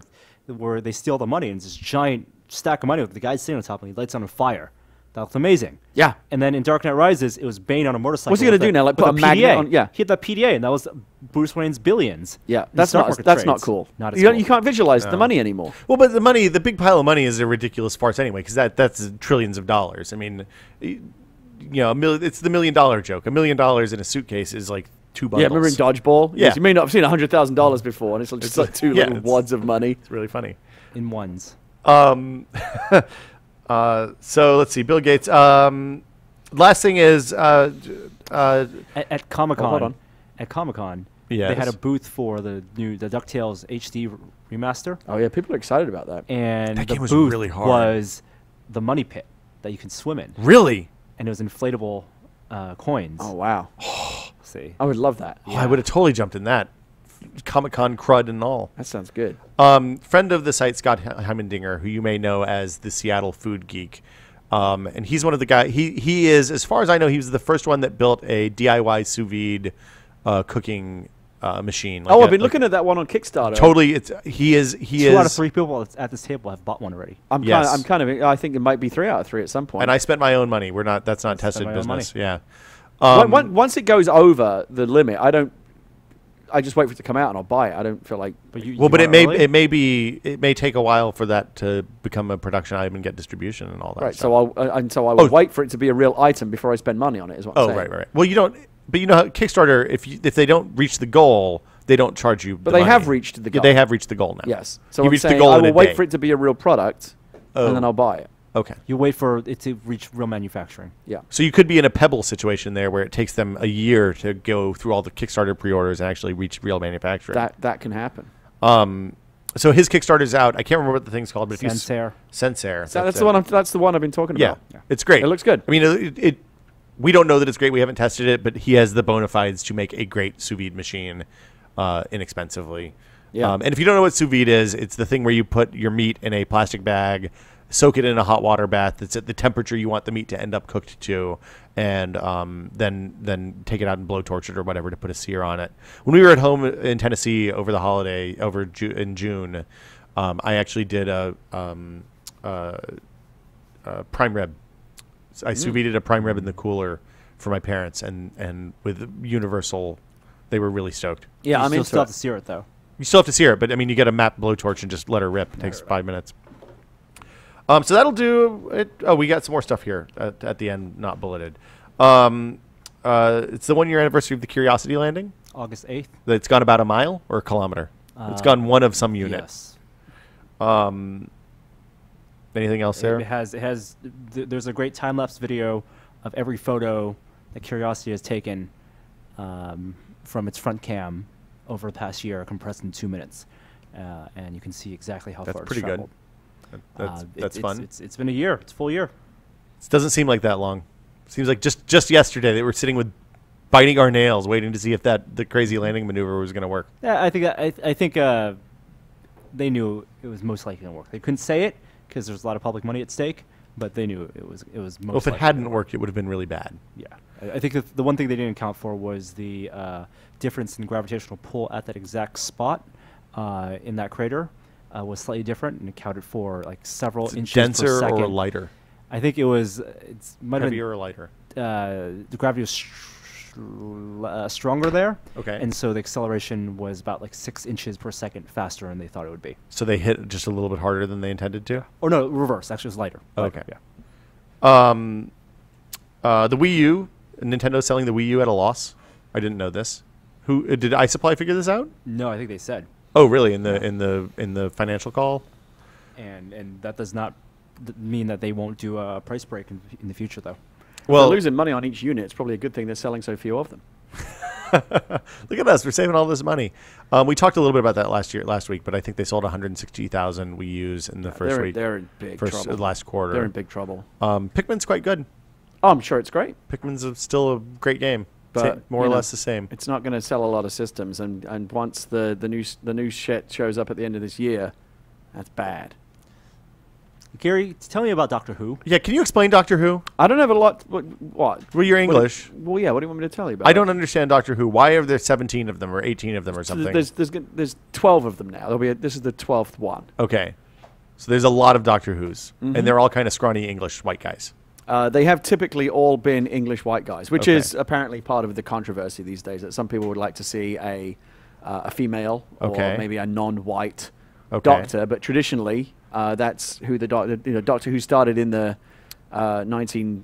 where they steal the money, and it's this giant stack of money with the guy sitting on top, and he lights on a fire. That looked amazing. Yeah. And then in Dark Knight Rises, it was Bane on a motorcycle. What's he going to do now? Like put a magnet on? Yeah. He had that PDA, and that was Bruce Wayne's billions. Yeah. That's not cool. Not as cool. You can't visualize the money anymore. Well, but the big pile of money is a ridiculous farce anyway, because that's trillions of dollars. I mean, it's the $1 million joke. $1 million in a suitcase is like 2 bundles. Yeah, remember in Dodgeball? Yeah. You may not have seen $100,000 before, and it's just like two little wads of money. It's really funny. In ones. So let's see, Bill Gates. Last thing is at Comic-Con. Hold on. At Comic-Con, yes, they had a booth for the DuckTales HD remaster. Oh yeah, people are excited about that. And that the game was booth really hard. was the money pit that you can swim in. Really? And it was inflatable coins. Oh wow. See, I would love that. Oh, I would have totally jumped in that. Comic-Con crud and all. That sounds good. Friend of the site, Scott Heimendinger, who you may know as the Seattle Food Geek. And he's one of the guys. He is, as far as I know, he was the first one that built a DIY sous vide cooking machine. I've been looking at that one on Kickstarter. Totally, he is. 2 out of 3 people at this table have bought one already. I think it might be 3 out of 3 at some point. And I spent my own money. That's not tested business. Yeah. Once it goes over the limit, I just wait for it to come out and I'll buy it. I don't feel like. But it may take a while for that to become a production item and get distribution and all that. Right. Stuff. So I will wait for it to be a real item before I spend money on it. Is what I'm saying. Right. Well, you don't. But you know how Kickstarter, if they don't reach the goal, they don't charge you. But they have reached the goal. Yeah, they have reached the goal now. Yes. So I'm saying I will wait for it to be a real product, and then I'll buy it. Okay. You wait for it to reach real manufacturing. Yeah. So you could be in a Pebble situation there where it takes them a year to go through all the Kickstarter pre-orders and actually reach real manufacturing. That can happen. So his Kickstarter's out. I can't remember what the thing's called, but Sensair. Sensair. So that's the one I've been talking about. Yeah. It's great. It looks good. I mean, we don't know that it's great. We haven't tested it, but he has the bona fides to make a great sous vide machine inexpensively. Yeah. And if you don't know what sous vide is, it's the thing where you put your meat in a plastic bag, soak it in a hot water bath that's at the temperature you want the meat to end up cooked to, and then take it out and blowtorch it or whatever to put a sear on it. When we were at home in Tennessee over the holiday, in June, I actually did a prime rib. I sous vide'd a prime rib in the cooler for my parents, and with Universal, they were really stoked. Yeah, you still have to sear it though. You still have to sear it, but I mean, you get a map blowtorch and just let her rip. It takes 5 minutes. So that'll do it. Oh, we got some more stuff here at the end, not bulleted. It's the 1-year anniversary of the Curiosity landing. August 8th. It's gone about a mile or a kilometer. It's gone one of some unit. Yes. Anything else there? It has. There's a great time-lapse video of every photo that Curiosity has taken from its front cam over the past year, compressed in 2 minutes, and you can see exactly how far it's traveled. That's fun. It's been a year. It's a full year. It doesn't seem like that long. Seems like just yesterday they were sitting with biting our nails, waiting to see if the crazy landing maneuver was going to work. Yeah, I think they knew it was most likely going to work. They couldn't say it because there's a lot of public money at stake, but they knew it was most. Well, if it hadn't worked, it would have been really bad. Yeah, I think the one thing they didn't account for was the difference in gravitational pull at that exact spot in that crater. Was slightly different and accounted for like several inches denser per second. Or lighter? I think it was. Might heavier have or lighter. The gravity was stronger there. Okay. And so the acceleration was about like 6 inches per second faster than they thought it would be. So they hit just a little bit harder than they intended to? Or no, reverse. Actually, it was lighter. Okay. Yeah. The Wii U, Nintendo's selling the Wii U at a loss. I didn't know this. Who did iSupply figure this out? No, I think they said. Oh, really? In the financial call? And that does not mean that they won't do a price break in the future, though. Well, they're losing money on each unit. It's probably a good thing they're selling so few of them. Look at us. We're saving all this money. We talked a little bit about that last week, but I think they sold 160,000 Wii U's in the first week. They're in big trouble. Last quarter. They're in big trouble. Pikmin's quite good. Oh, I'm sure it's great. Pikmin's still a great game. But more or less the same. It's not going to sell a lot of systems, and once the new shit shows up at the end of this year, that's bad. Gary, tell me about Doctor Who. Yeah, can you explain Doctor Who? I don't have a lot. What? Well, you're English. Well, yeah. What do you want me to tell you about? I don't understand Doctor Who. Why are there 17 of them or 18 of them or something? There's 12 of them now. This is the 12th one. Okay, so there's a lot of Doctor Who's, and they're all kind of scrawny English white guys. They have typically all been English white guys, which is apparently part of the controversy these days. That some people would like to see a female or maybe a non-white doctor, but traditionally that's who the Doctor Who started in the 1950s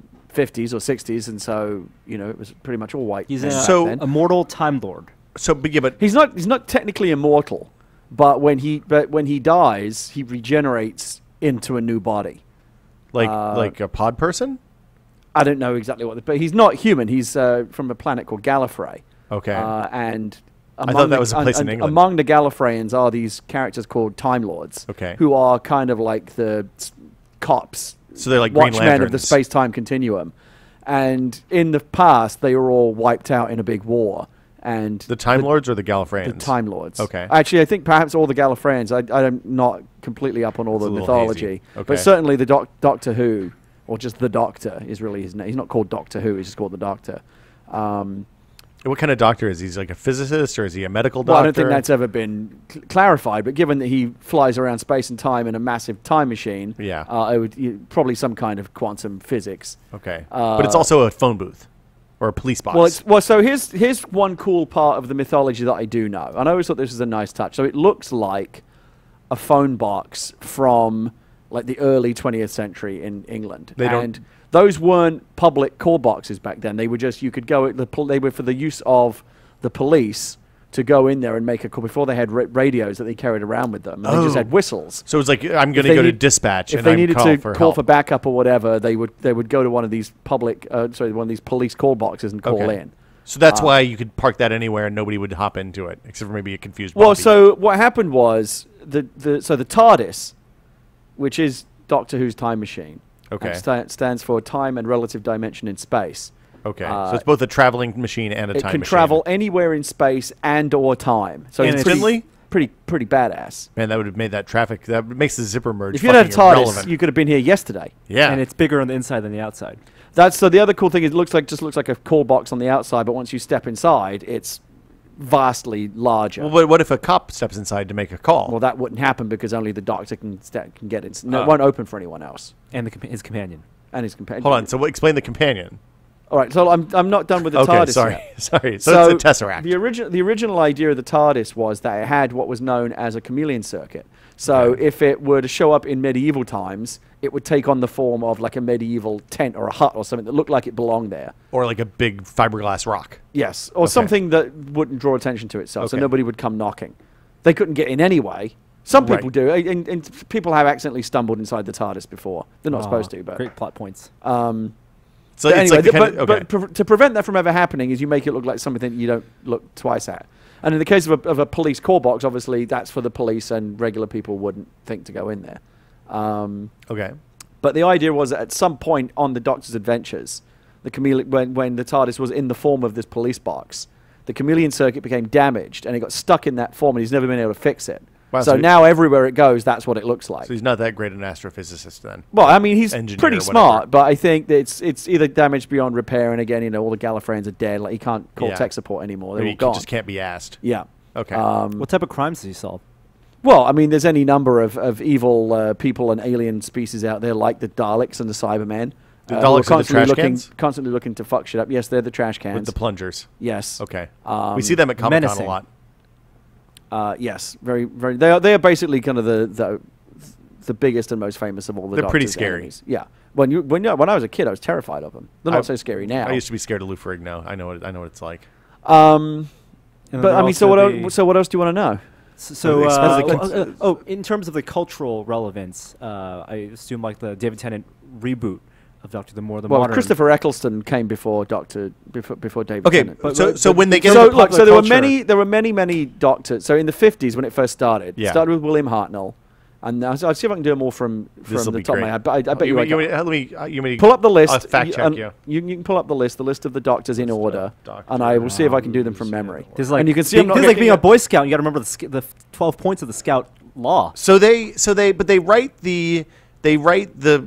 or 60s, and so it was pretty much all white. He's a immortal Time Lord. So, but he's not technically immortal, but when he dies, he regenerates into a new body. Like a pod person? I don't know exactly but he's not human. He's from a planet called Gallifrey. Okay. And I thought that was a place in England. Among the Gallifreyans are these characters called Time Lords. Okay. Who are kind of like the cops. So they're like Green Watchmen Lanterns of the space-time continuum. And in the past, they were all wiped out in a big war. And the Time Lords or the Gallifreyans? The Time Lords. Okay. Actually, I think perhaps all the Gallifreyans. I'm not completely up on all the mythology. Okay. But certainly the Doctor Who, or just the Doctor, is really his name. He's not called Doctor Who. He's just called the Doctor. What kind of doctor is he? Is he like a physicist or is he a medical doctor? Well, I don't think that's ever been clarified. But given that he flies around space and time in a massive time machine, probably some kind of quantum physics. Okay. But it's also a phone booth. Or a police box. So here's one cool part of the mythology that I do know. And I always thought this was a nice touch. So it looks like a phone box from like the early 20th century in England. Those weren't public call boxes back then. They were just, you could go, they were for the use of the police to go in there and make a call before they had radios that they carried around with them. And they just had whistles. So it was like, I'm going to go to dispatch if and they needed to call for backup or whatever, they would go to one of these one of these police call boxes and call in. So that's why you could park that anywhere and nobody would hop into it, except for maybe a confused Bobby. Well, so what happened was the TARDIS, which is Doctor Who's time machine, stands for time and relative dimension in space. Okay, so it's both a traveling machine and a time machine. It can travel anywhere in space and or time. So it's pretty badass. Man, that would have made that traffic. That makes the zipper merge. If you had a TARDIS, you could have been here yesterday. Yeah, and it's bigger on the inside than the outside. So the other cool thing is it just looks like a call box on the outside, but once you step inside, it's vastly larger. Well, but what if a cop steps inside to make a call? Well, that wouldn't happen because only the Doctor can get in. No, it won't open for anyone else. And his companion. And his companion. Hold on. So explain the companion. All right, so I'm not done with the TARDIS yet. Sorry. So it's a Tesseract. The original idea of the TARDIS was that it had what was known as a chameleon circuit. So if it were to show up in medieval times, it would take on the form of like a medieval tent or a hut or something that looked like it belonged there. Or like a big fiberglass rock. Yes, or something that wouldn't draw attention to itself, so nobody would come knocking. They couldn't get in anyway. Some people do, and people have accidentally stumbled inside the TARDIS before. They're not supposed to, but... Great plot points. So anyway, but to prevent that from ever happening is you make it look like something that you don't look twice at. And in the case of a police call box, obviously that's for the police and regular people wouldn't think to go in there. But the idea was that at some point on the Doctor's adventures, the chameleon, when the TARDIS was in the form of this police box, the chameleon circuit became damaged and it got stuck in that form and he's never been able to fix it. Wow, so now everywhere it goes, that's what it looks like. So he's not that great an astrophysicist then. Well, I mean, he's pretty smart, but I think that it's either damaged beyond repair, and again, all the Gallifreyans are dead. Like he can't call tech support anymore. They're all gone. Just can't be asked. Yeah. Okay. What type of crimes does he solve? Well, I mean, there's any number of evil people and alien species out there, like the Daleks and the Cybermen. The Daleks are the trash cans? Constantly looking to fuck shit up. Yes, they're the trash cans. With the plungers. Yes. Okay. We see them at Comic-Con a lot. Yes, very, very. They are basically kind of the biggest and most famous of all the. They're pretty Doctor's scary. enemies. Yeah. When I was a kid, I was terrified of them. They're not so scary now. I used to be scared of Lou Ferrigno. I know what it's like. But I mean, so what else do you want to know? In terms of the cultural relevance, I assume like the David Tennant reboot of Doctor the modern. Christopher Eccleston came before before David Tennant. Okay, so when they get there were many Doctors. So in the 50s when it first started, it started with William Hartnell. And I'll see if I can do them all from the top of my head. But I bet you can. Pull up the list. I'll fact check you. You can pull up the list of the Doctors in order, and I will see if I can do them from memory. And you can see, it's like being a Boy Scout. You got to remember the 12 points of the Scout law. So they write the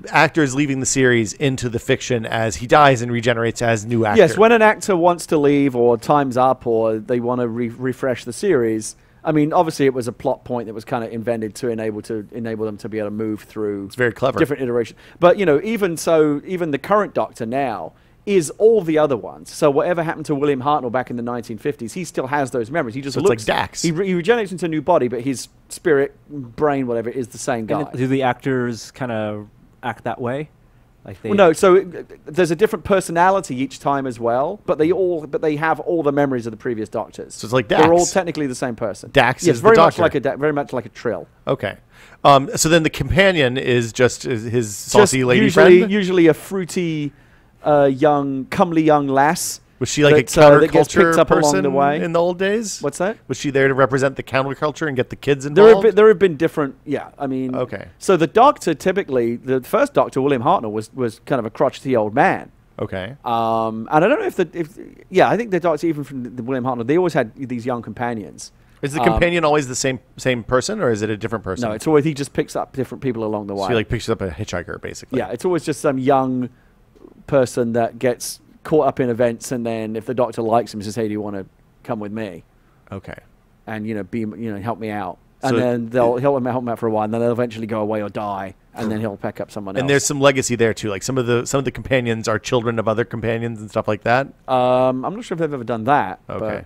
actors leaving the series into the fiction as he dies and regenerates as new actor. Yes, when an actor wants to leave or time's up or they want to refresh the series. I mean, obviously, it was a plot point that was kind of invented to enable them to be able to move through. It's very clever. Different iterations. But even the current Doctor now is all the other ones. So whatever happened to William Hartnell back in the 1950s, he still has those memories. He just looks like Dax. He regenerates into a new body, but his spirit, brain, whatever, is the same guy. And do the actors kind of act that way? Like there's a different personality each time as well, but they have all the memories of the previous Doctors. So it's like Dax. They're all technically the same person. Dax is very the much Doctor. very much like a Trill. Okay. So then the companion is just his saucy lady friend? Usually a fruity, comely young lass. Was she like a counterculture person along the way in the old days? What's that? Was she there to represent the counterculture and get the kids involved? There have been different. Yeah, I mean. Okay. So the Doctor typically, the first Doctor, William Hartnell, was kind of a crotchety old man. Okay. And I don't know I think the Doctor, even from the William Hartnell, they always had these young companions. Is the companion always the same person, or is it a different person? No, it's always he just picks up different people along the way. So he picks up a hitchhiker, basically. Yeah, it's always just some young person that gets caught up in events, and then if the Doctor likes him, he says, "Hey, do you want to come with me?" Okay. And help me out, and then they'll help him out for a while, and then they'll eventually go away or die, and then he'll pick up someone else. And there's some legacy there too, like some of the companions are children of other companions and stuff like that. I'm not sure if they've ever done that. Okay. But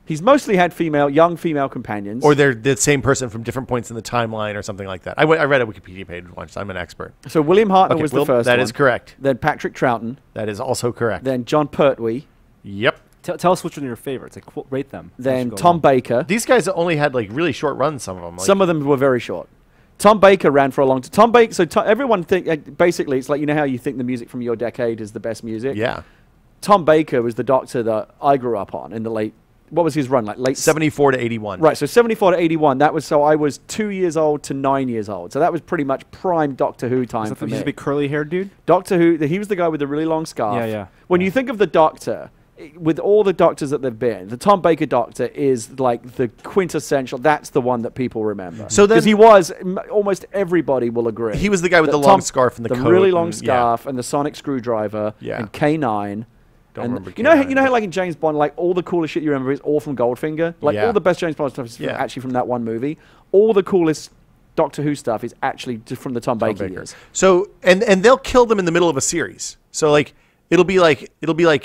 he's mostly had young female companions, or they're the same person from different points in the timeline or something like that. I read a Wikipedia page once. I'm an expert. So William Hartnell was the first. That is correct. Then Patrick Troughton. That is also correct. Then John Pertwee. Yep. Tell us which one are your favorites. Rate them. Then Tom Baker. These guys only had really short runs. Some of them. Some of them were very short. Tom Baker ran for a long time. Tom Baker. So everyone basically it's like how you think the music from your decade is the best music. Yeah. Tom Baker was the Doctor that I grew up on in the late. What was his run like? Late 74 to 81. Right. So 74 to 81. That was I was 2 years old to 9 years old. So that was pretty much prime Doctor Who time for me. He's a big curly haired dude. Doctor Who. He was the guy with the really long scarf. Yeah. When you think of the Doctor, with all the Doctors that they've been, the Tom Baker Doctor is like the quintessential. That's the one that people remember. So because he was, almost everybody will agree. He was the guy with the long scarf and the coat, really long scarf and the sonic screwdriver and K9. Don't remember. You know how like in James Bond, like all the coolest shit you remember is all from Goldfinger. Like all the best James Bond stuff is actually from that one movie. All the coolest Doctor Who stuff is actually just from the Tom Baker years. So and they'll kill them in the middle of a series. So like it'll be like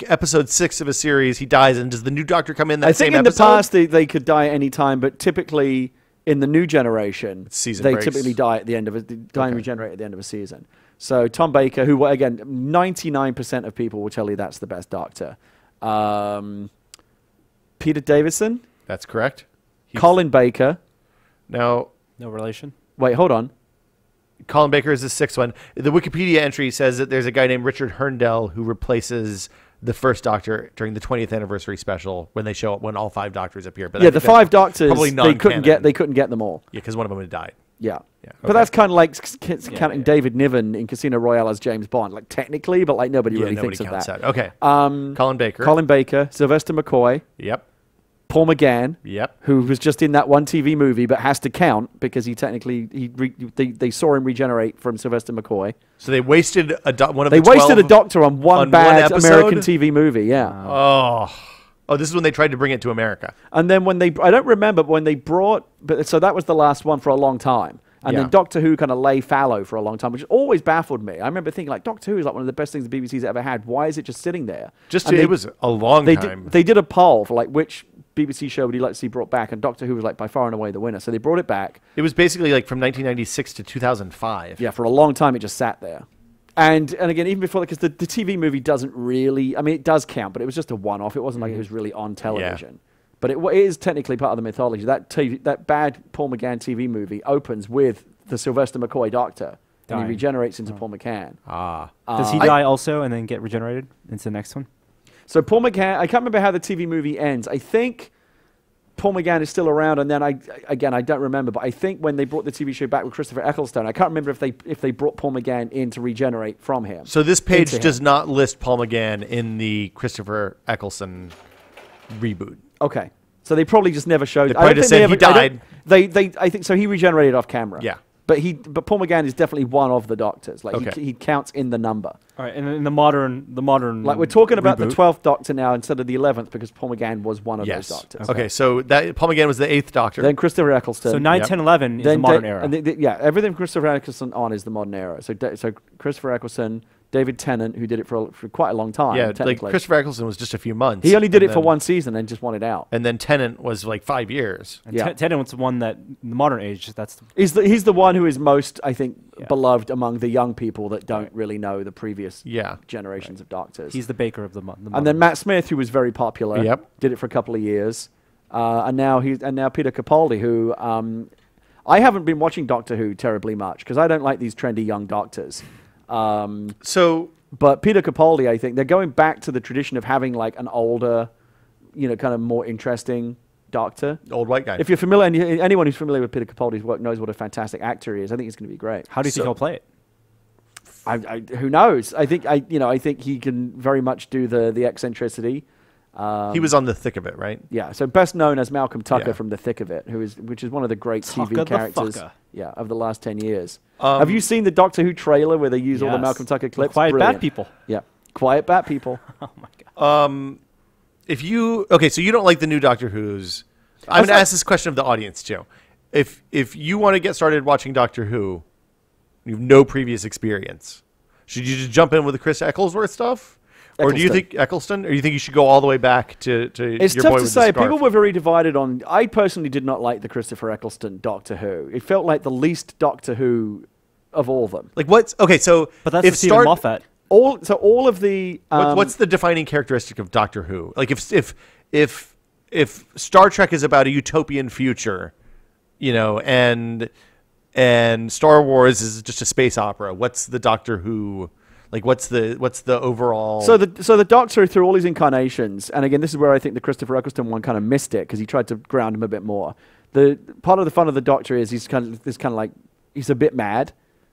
episode 6 of a series. He dies, and does the new Doctor come in that same episode? I think in the past they could die at any time, but typically in the new generation, they typically die at the end of and regenerate at the end of a season. So Tom Baker, who again 99% of people will tell you that's the best Doctor. Peter Davison. That's correct. Colin Baker. Now, no relation. Wait, hold on. Colin Baker is the 6th one. The Wikipedia entry says that there's a guy named Richard Herndell who replaces the first Doctor during the 20th anniversary special when they show up, when all 5 Doctors appear. But the 5 Doctors, they couldn't get them all. Yeah, because one of them had died. Yeah. But that's kind of like counting David Niven in Casino Royale as James Bond. Like technically, but like nobody really thinks of that. Okay. Colin Baker, Sylvester McCoy. Yep. Paul McGann. Yep. Who was just in that one TV movie, but has to count because they saw him regenerate from Sylvester McCoy. So they wasted one of the 12. They wasted a Doctor on one bad American TV movie. Yeah. Oh, this is when they tried to bring it to America. And then I don't remember, but when they brought, so that was the last one for a long time. And then Doctor Who kind of lay fallow for a long time, which always baffled me. I remember thinking, like, Doctor Who is like one of the best things the BBC's ever had. Why is it just sitting there? It was a long time. They did a poll for, like, which BBC show would you like to see brought back, and Doctor Who was, like, by far and away the winner. So they brought it back. It was basically, like, from 1996 to 2005. Yeah, for a long time it just sat there. And again, even before that, because the TV movie doesn't really, I mean, it does count, but it was just a one-off. It wasn't like it was really on television. But it is technically part of the mythology. That bad Paul McGann TV movie opens with the Sylvester McCoy Doctor, and he regenerates into Paul McCann. Does he die also and then get regenerated into the next one? So Paul McGann, I can't remember how the TV movie ends. I think Paul McGann is still around, and then I don't remember, but I think when they brought the TV show back with Christopher Eccleston, I can't remember if they brought Paul McGann in to regenerate from him. So this page does not list Paul McGann in the Christopher Eccleston reboot. Okay, so they probably just never showed. They probably just said he died. I think so. He regenerated off camera. Yeah, but Paul McGann is definitely one of the Doctors. Like he counts in the number. All right, and in the modern, like we're talking about the reboot. 12th Doctor now instead of the 11th because Paul McGann was one of those Doctors. Okay, so that Paul McGann was the 8th Doctor. Then Christopher Eccleston. So 9, 10, 11 is the modern era. And everything Christopher Eccleston on is the modern era. So Christopher Eccleston, David Tennant, who did it for quite a long time. Yeah, like Christopher Eccleston was just a few months. He only did it for one season and just wanted out. And then Tennant was like 5 years. And Tennant was the one that, in the modern age, he's the one who is most, I think, beloved among the young people that don't really know the previous generations of Doctors. He's the baker of the modern. And then Matt Smith, who was very popular, did it for a couple of years. And now Peter Capaldi, who I haven't been watching Doctor Who terribly much because I don't like these trendy young Doctors. But Peter Capaldi, I think they're going back to the tradition of having like an older, kind of more interesting Doctor. Old white guy. If you're familiar, anyone who's familiar with Peter Capaldi's work knows what a fantastic actor he is. I think he's going to be great. How do you think he'll play it? Who knows? I think he can very much do the eccentricity. He was on The Thick of It, right? Yeah. So best known as Malcolm Tucker from The Thick of It, which is one of the great TV characters of the last 10 years. Have you seen the Doctor Who trailer where they use all the Malcolm Tucker clips? Quiet Bat People. Yeah. Quiet Bat People. Oh my god. So you don't like the new Doctor Who's. I'm going to ask this question of the audience too. If you want to get started watching Doctor Who, you have no previous experience, should you just jump in with the Chris Ecclesworth stuff? Or do you think Eccleston? Or do you think you should go all the way back to it's your tough boy to with say. the scarf? People were very divided on. I personally did not like the Christopher Eccleston Doctor Who. It felt like the least Doctor Who of all of them. Like what's okay? So but that's Stephen Moffat. All of the what's the defining characteristic of Doctor Who? Like if Star Trek is about a utopian future, and Star Wars is just a space opera, what's the Doctor Who? Like what's the overall? So the Doctor through all his incarnations, and again, this is where I think the Christopher Eccleston one kind of missed it because he tried to ground him a bit more. The part of the fun of the Doctor is he's a bit mad,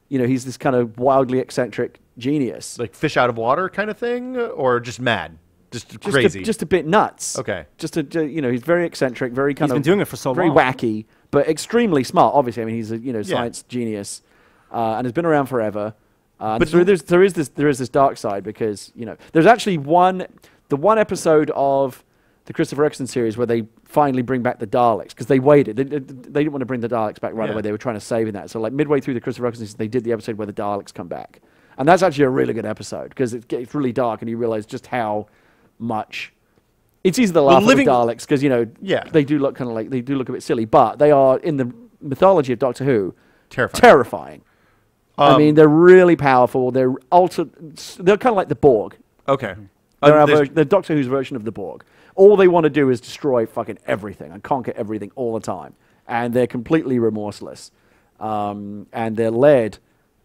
he's this kind of wildly eccentric genius, like fish out of water kind of thing, or just mad, just crazy, just a bit nuts. Okay, he's very eccentric, very kind of. He's been doing it for so very long. Very wacky, but extremely smart. Obviously, I mean he's a science genius, and has been around forever. But there is this dark side because there's actually the one episode of the Christopher Eccleston series where they finally bring back the Daleks because they waited. They didn't want to bring the Daleks back right away. They were trying to save in that. So like midway through the Christopher Eccleston series, they did the episode where the Daleks come back, and that's actually a really good episode because it gets really dark and you realize just how much. It's easy to laugh at the Daleks because they do look kind of like they do look a bit silly, but they are in the mythology of Doctor Who terrifying. I mean, they're really powerful. They're kind of like the Borg. Okay. They're Doctor Who's version of the Borg. All they want to do is destroy fucking everything and conquer everything all the time. And they're completely remorseless. And they're led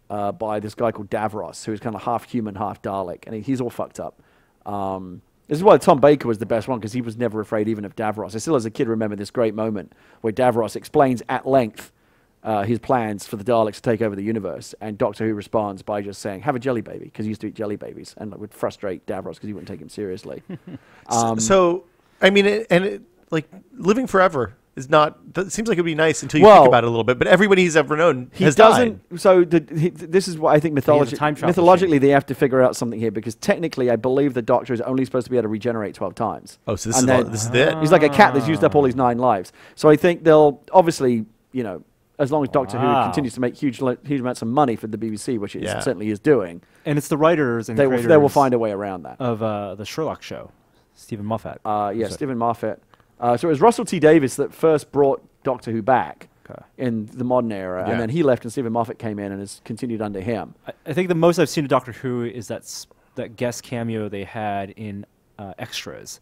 by this guy called Davros, who is kind of half human, half Dalek. And he's all fucked up. This is why Tom Baker was the best one, because he was never afraid even of Davros. I still, as a kid, remember this great moment where Davros explains at length his plans for the Daleks to take over the universe, and Doctor Who responds by just saying, have a jelly baby, because he used to eat jelly babies, and would frustrate Davros because he wouldn't take him seriously. I mean, like, living forever is not, it seems like it would be nice until you think about it a little bit, but everybody he's ever known has died. So this is what I think mythologically they have to figure out something here, because technically I believe the Doctor is only supposed to be able to regenerate 12 times. Oh, so this is it? He's like a cat that's used up all his 9 lives. So I think they'll obviously, as long as Doctor Who Wow. continues to make huge amounts of money for the BBC, which it Yeah. certainly is doing. And it's the writers and They creators will find a way around that. of the Sherlock show, Stephen Moffat. Yeah, Stephen Moffat. So it was Russell T Davies that first brought Doctor Who back in the modern era, and then he left, and Stephen Moffat came in and has continued under him. I think the most I've seen of Doctor Who is that guest cameo they had in Extras,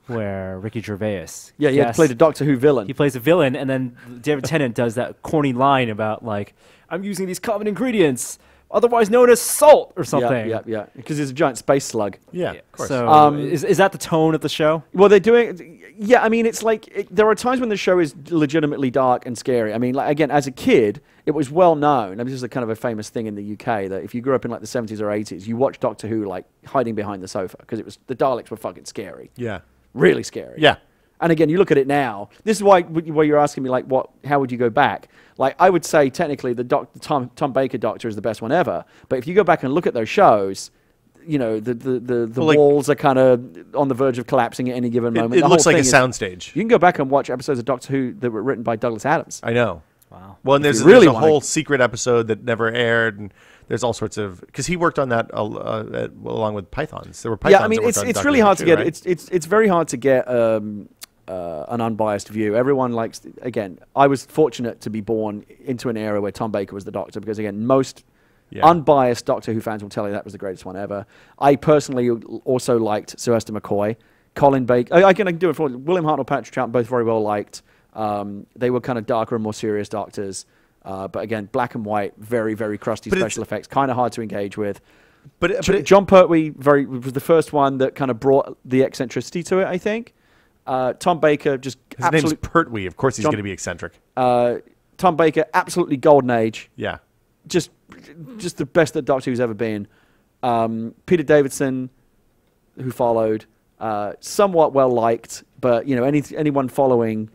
where Ricky Gervais. He played a Doctor Who villain. He plays a villain, and then David Tennant does that corny line about like, "I'm using these common ingredients, otherwise known as salt," or something. Yeah. Because he's a giant space slug. Yeah, of course. So is that the tone of the show? Well, they're doing. Yeah, I mean, it's like there are times when the show is legitimately dark and scary. I mean, like again, as a kid, it was well known. I mean, this is a kind of a famous thing in the UK that if you grew up in like the 70s or 80s, you watched Doctor Who like hiding behind the sofa because the Daleks were fucking scary. Yeah. Really scary. Yeah. And again, you look at it now. This is why you're asking me like, how would you go back? Like, I would say technically the Tom Baker Doctor is the best one ever. But if you go back and look at those shows, you know, the walls are kind of on the verge of collapsing at any given moment. It looks like a soundstage. You can go back and watch episodes of Doctor Who that were written by Douglas Adams. I know. Wow. Well, and there's a whole secret episode that never aired, and there's all sorts of because he worked on that along with Pythons. There were Pythons. Yeah, I mean, it's really hard to get. Right? It's very hard to get an unbiased view. Everyone likes. Again, I was fortunate to be born into an era where Tom Baker was the Doctor because again, most unbiased Doctor Who fans will tell you that was the greatest one ever. I personally also liked Sylvester McCoy, Colin Baker. I can do it for William Hartnell, Patrick Troughton, both very well liked. They were kind of darker and more serious Doctors. But again, black and white, very, very crusty special effects, kind of hard to engage with. But John Pertwee was the first one that kind of brought the eccentricity to it, I think. Tom Baker just his name's Pertwee. Of course, he's going to be eccentric. Tom Baker, absolutely golden age. Yeah, just the best that Doctor Who's ever been. Peter Davison, who followed, somewhat well liked, but you know anyone following,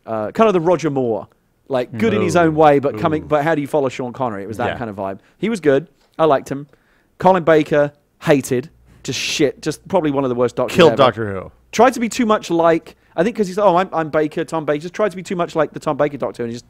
kind of the Roger Moore. Like good in his own way, but But how do you follow Sean Connery? It was that kind of vibe. He was good. I liked him. Colin Baker hated, just shit. Just probably one of the worst Doctors. Killed ever. Doctor Who. Tried to be too much like. I think because he's I'm Baker, Tom Baker. Just tried to be too much like the Tom Baker Doctor, and he just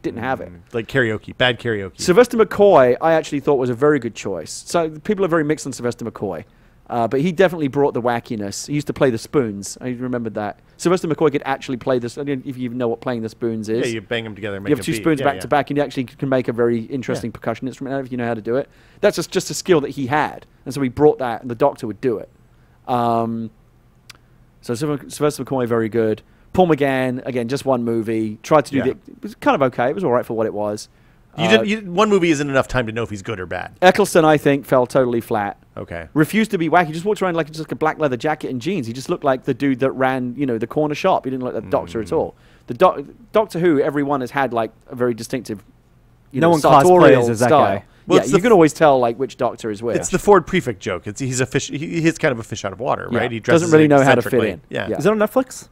didn't have it. Like karaoke, bad karaoke. Sylvester McCoy, I actually thought was a very good choice. So people are very mixed on Sylvester McCoy. But he definitely brought the wackiness. He used to play the spoons. I remembered that. Sylvester McCoy could actually play this. I don't know if you even know what playing the spoons is. Yeah, you bang them together. Make you have two spoons back to back, and you actually can make a very interesting percussion instrument if you know how to do it. That's just a skill that he had, and so he brought that, and the Doctor would do it. So Sylvester McCoy, very good. Paul McGann, again, just one movie. Tried to do it was kind of okay. It was all right for what it was. One movie isn't enough time to know if he's good or bad. Eccleston, I think, fell totally flat. Okay. Refused to be wacky. He just walked around like just a black leather jacket and jeans. He just looked like the dude that ran, the corner shop. He didn't look like the Doctor at all. The Doctor Who, everyone has had like a very distinctive, no one sartorial cosplays as that style. guy. Well, you can always tell like which Doctor is which. It's the Ford Prefect joke. He's a fish. He's kind of a fish out of water, right? He doesn't really know how to fit in. Yeah. Is it on Netflix?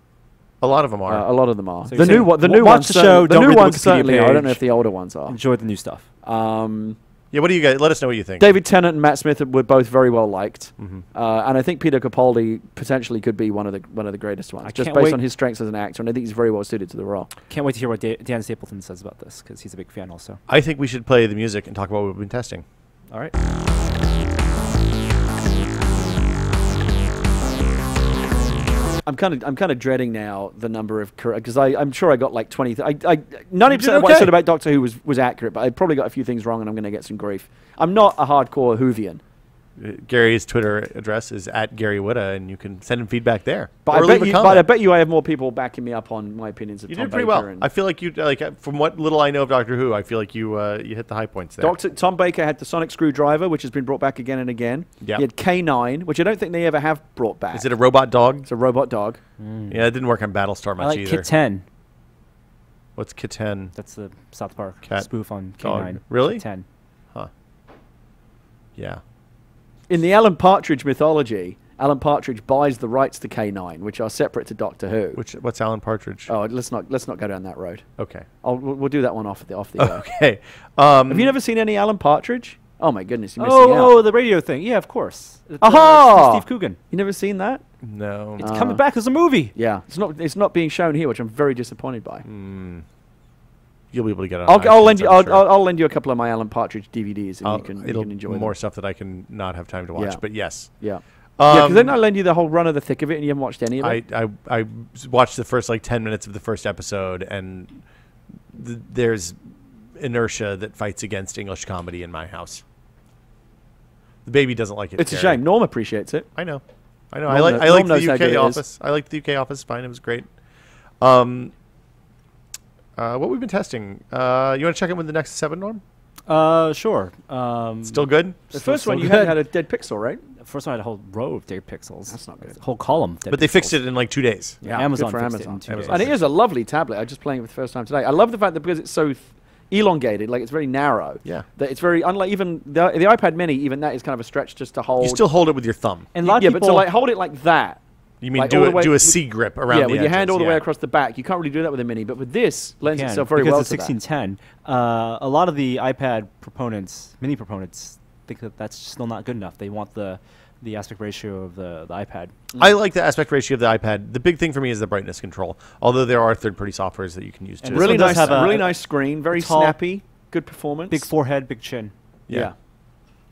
A lot of them are. A lot of them are. So the new ones. watch the show. The Don't new read the ones Wikipedia certainly are. I don't know page. if the older ones are. Enjoy the new stuff. Yeah, what do you guys? Let us know what you think. David Tennant and Matt Smith were both very well liked, and I think Peter Capaldi potentially could be one of the greatest ones, just based on his strengths as an actor, and I think he's very well suited to the role. Can't wait to hear what Dan Stapleton says about this because he's a big fan also. I think we should play the music and talk about what we've been testing. All right. I'm kind of dreading now the number of because I'm sure I got like 20. 90% of what I said about Doctor Who was accurate, but I probably got a few things wrong, and I'm going to get some grief. I'm not a hardcore Whovian. Gary's Twitter address is @GaryWitta, and you can send him feedback there. But I bet you I have more people backing me up on my opinions of You Tom did pretty Baker well. I feel like you from what little I know of Doctor Who, I feel like you hit the high points there. Tom Baker had the sonic screwdriver, which has been brought back again and again. Yep. He had K9, which I don't think they ever have brought back. Is it a robot dog? It's a robot dog. Yeah, it didn't work on Battlestar much I like either. Kit 10. What's Kit 10? That's the South Park Cat spoof on dog. K9. Really? Kit 10. Huh. Yeah. In the Alan Partridge mythology, Alan Partridge buys the rights to K9, which are separate to Doctor Who. What's Alan Partridge? Oh, let's not go down that road. Okay. We'll do that one off the air. Okay. Have you never seen any Alan Partridge? Oh my goodness, you're missing out. Oh, the radio thing. Yeah, of course. Aha! Steve Coogan. You never seen that? No. It's coming back as a movie. Yeah, it's not being shown here, which I'm very disappointed by. You you'll be able to get it. I'll lend you. I'll lend you a couple of my Alan Partridge DVDs, and you can enjoy more them. stuff that I can not have time to watch. Yeah. But yes, Yeah. Because then I lend you the whole run of the thick of it, and you haven't watched any of it. I watched the first like 10 minutes of the first episode, and there's inertia that fights against English comedy in my house. The baby doesn't like it. It's a shame. Norm appreciates it. I know. I Norm like knows the how good UK it Office. I like the UK Office. Fine, it was great. What we've been testing? You want to check in with the Nexus 7, Norm? Sure. Still good? The first one so you good. had a dead pixel, right? The first one had a whole row of dead pixels. That's not good. A whole column. Of dead But they pixels. fixed it in like 2 days. Yeah, Amazon good for fixed it Amazon. in 2 days. Amazon. And it is a lovely tablet. I was just playing it for the first time today. I love the fact that because it's so elongated, like it's very narrow. Yeah. That it's very unlike even the iPad Mini. Even that is kind of a stretch just to hold. You still hold it with your thumb. And a lot of yeah, people, but to like hold it like that. You mean like all the way do a with- C grip around yeah, the with your hand edges, all the way yeah. across the back. You can't really do that with a Mini, but with this lends can, itself very because well it's to that. 1610. A lot of the iPad proponents, mini proponents, think that that's still not good enough. They want the aspect ratio of the iPad. I like the aspect ratio of the iPad. The big thing for me is the brightness control. Although there are third-party softwares that you can use And too. this Really one does nice, have a- really nice screen, very tall- snappy, good performance. Big forehead, big chin. Yeah.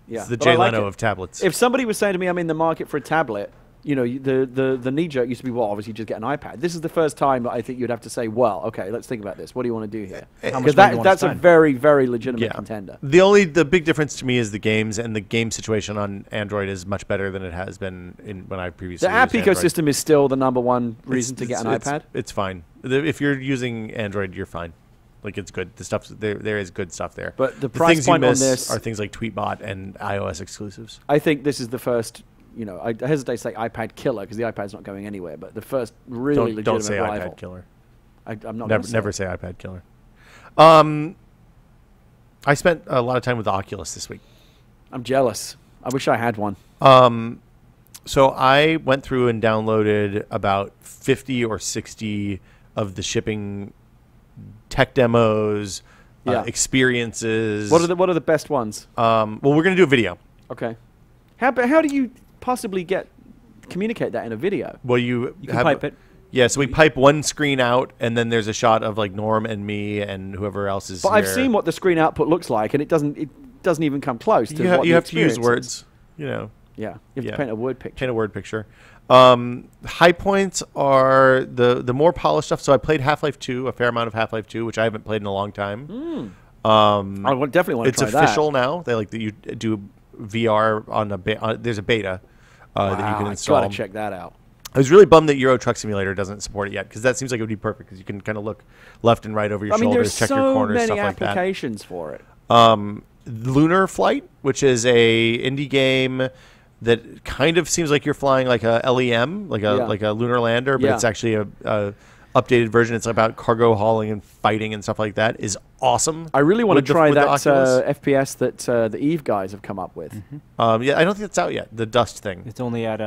Yeah. It's the But I Jay like Leno it. of tablets. If somebody was saying to me, I'm in the market for a tablet, you know, the knee jerk used to be, well, obviously just get an iPad. This is the first time that I think you'd have to say, well, okay, let's think about this. What do you want to do here? How much Because money do you wanna that's a spend? very, very legitimate Yeah. contender. The big difference to me is the games, and the game situation on Android is much better than it has been when I previously The app used Android. ecosystem is still the number one reason to It's- get an it's- iPad. It's fine. If you're using Android, you're fine. Like, it's good. The stuff there is good stuff there. But the things price you point on miss this, are things like Tweetbot and iOS exclusives. I think this is the first, you know, I hesitate to say iPad killer because the iPad's not going anywhere, but the first really legitimate Don't say rival. iPad killer. I'm not Never say iPad killer. I spent a lot of time with the Oculus this week. I'm jealous. I wish I had one. So I went through and downloaded about 50 or 60 of the shipping tech demos, Yeah. experiences. What are the best ones? Well, we're going to do a video. Okay. How do you possibly communicate that in a video? Well, you You can have pipe it. Yeah, so we pipe one screen out, and then there's a shot of like Norm and me and whoever else is But here. I've seen what the screen output looks like, and it doesn't even come close to what You the have to use experience is. words. You know, Yeah, you have Yeah. to paint a word picture. paint a word picture. High points are the more polished stuff. So I played Half-Life 2, a fair amount of Half-Life 2, which I haven't played in a long time. I definitely want to It's try that. official now. They like that you do VR on there's a beta that you can Wow, install. I gotta check that out. I was really bummed that Euro Truck Simulator doesn't support it yet, because that seems like it would be perfect, because you can kind of look left and right over your I mean, shoulders, there's check your so corners, many stuff like that. applications for it. Lunar Flight, which is a indie game that kind of seems like you're flying like a LEM, like a lunar lander, but Yeah. it's actually a updated version. It's about cargo hauling and fighting and stuff like that. Is awesome. I really want to with the- try with the that Oculus. FPS that the Eve guys have come up with. Yeah, I don't think it's out yet. The Dust thing. It's only at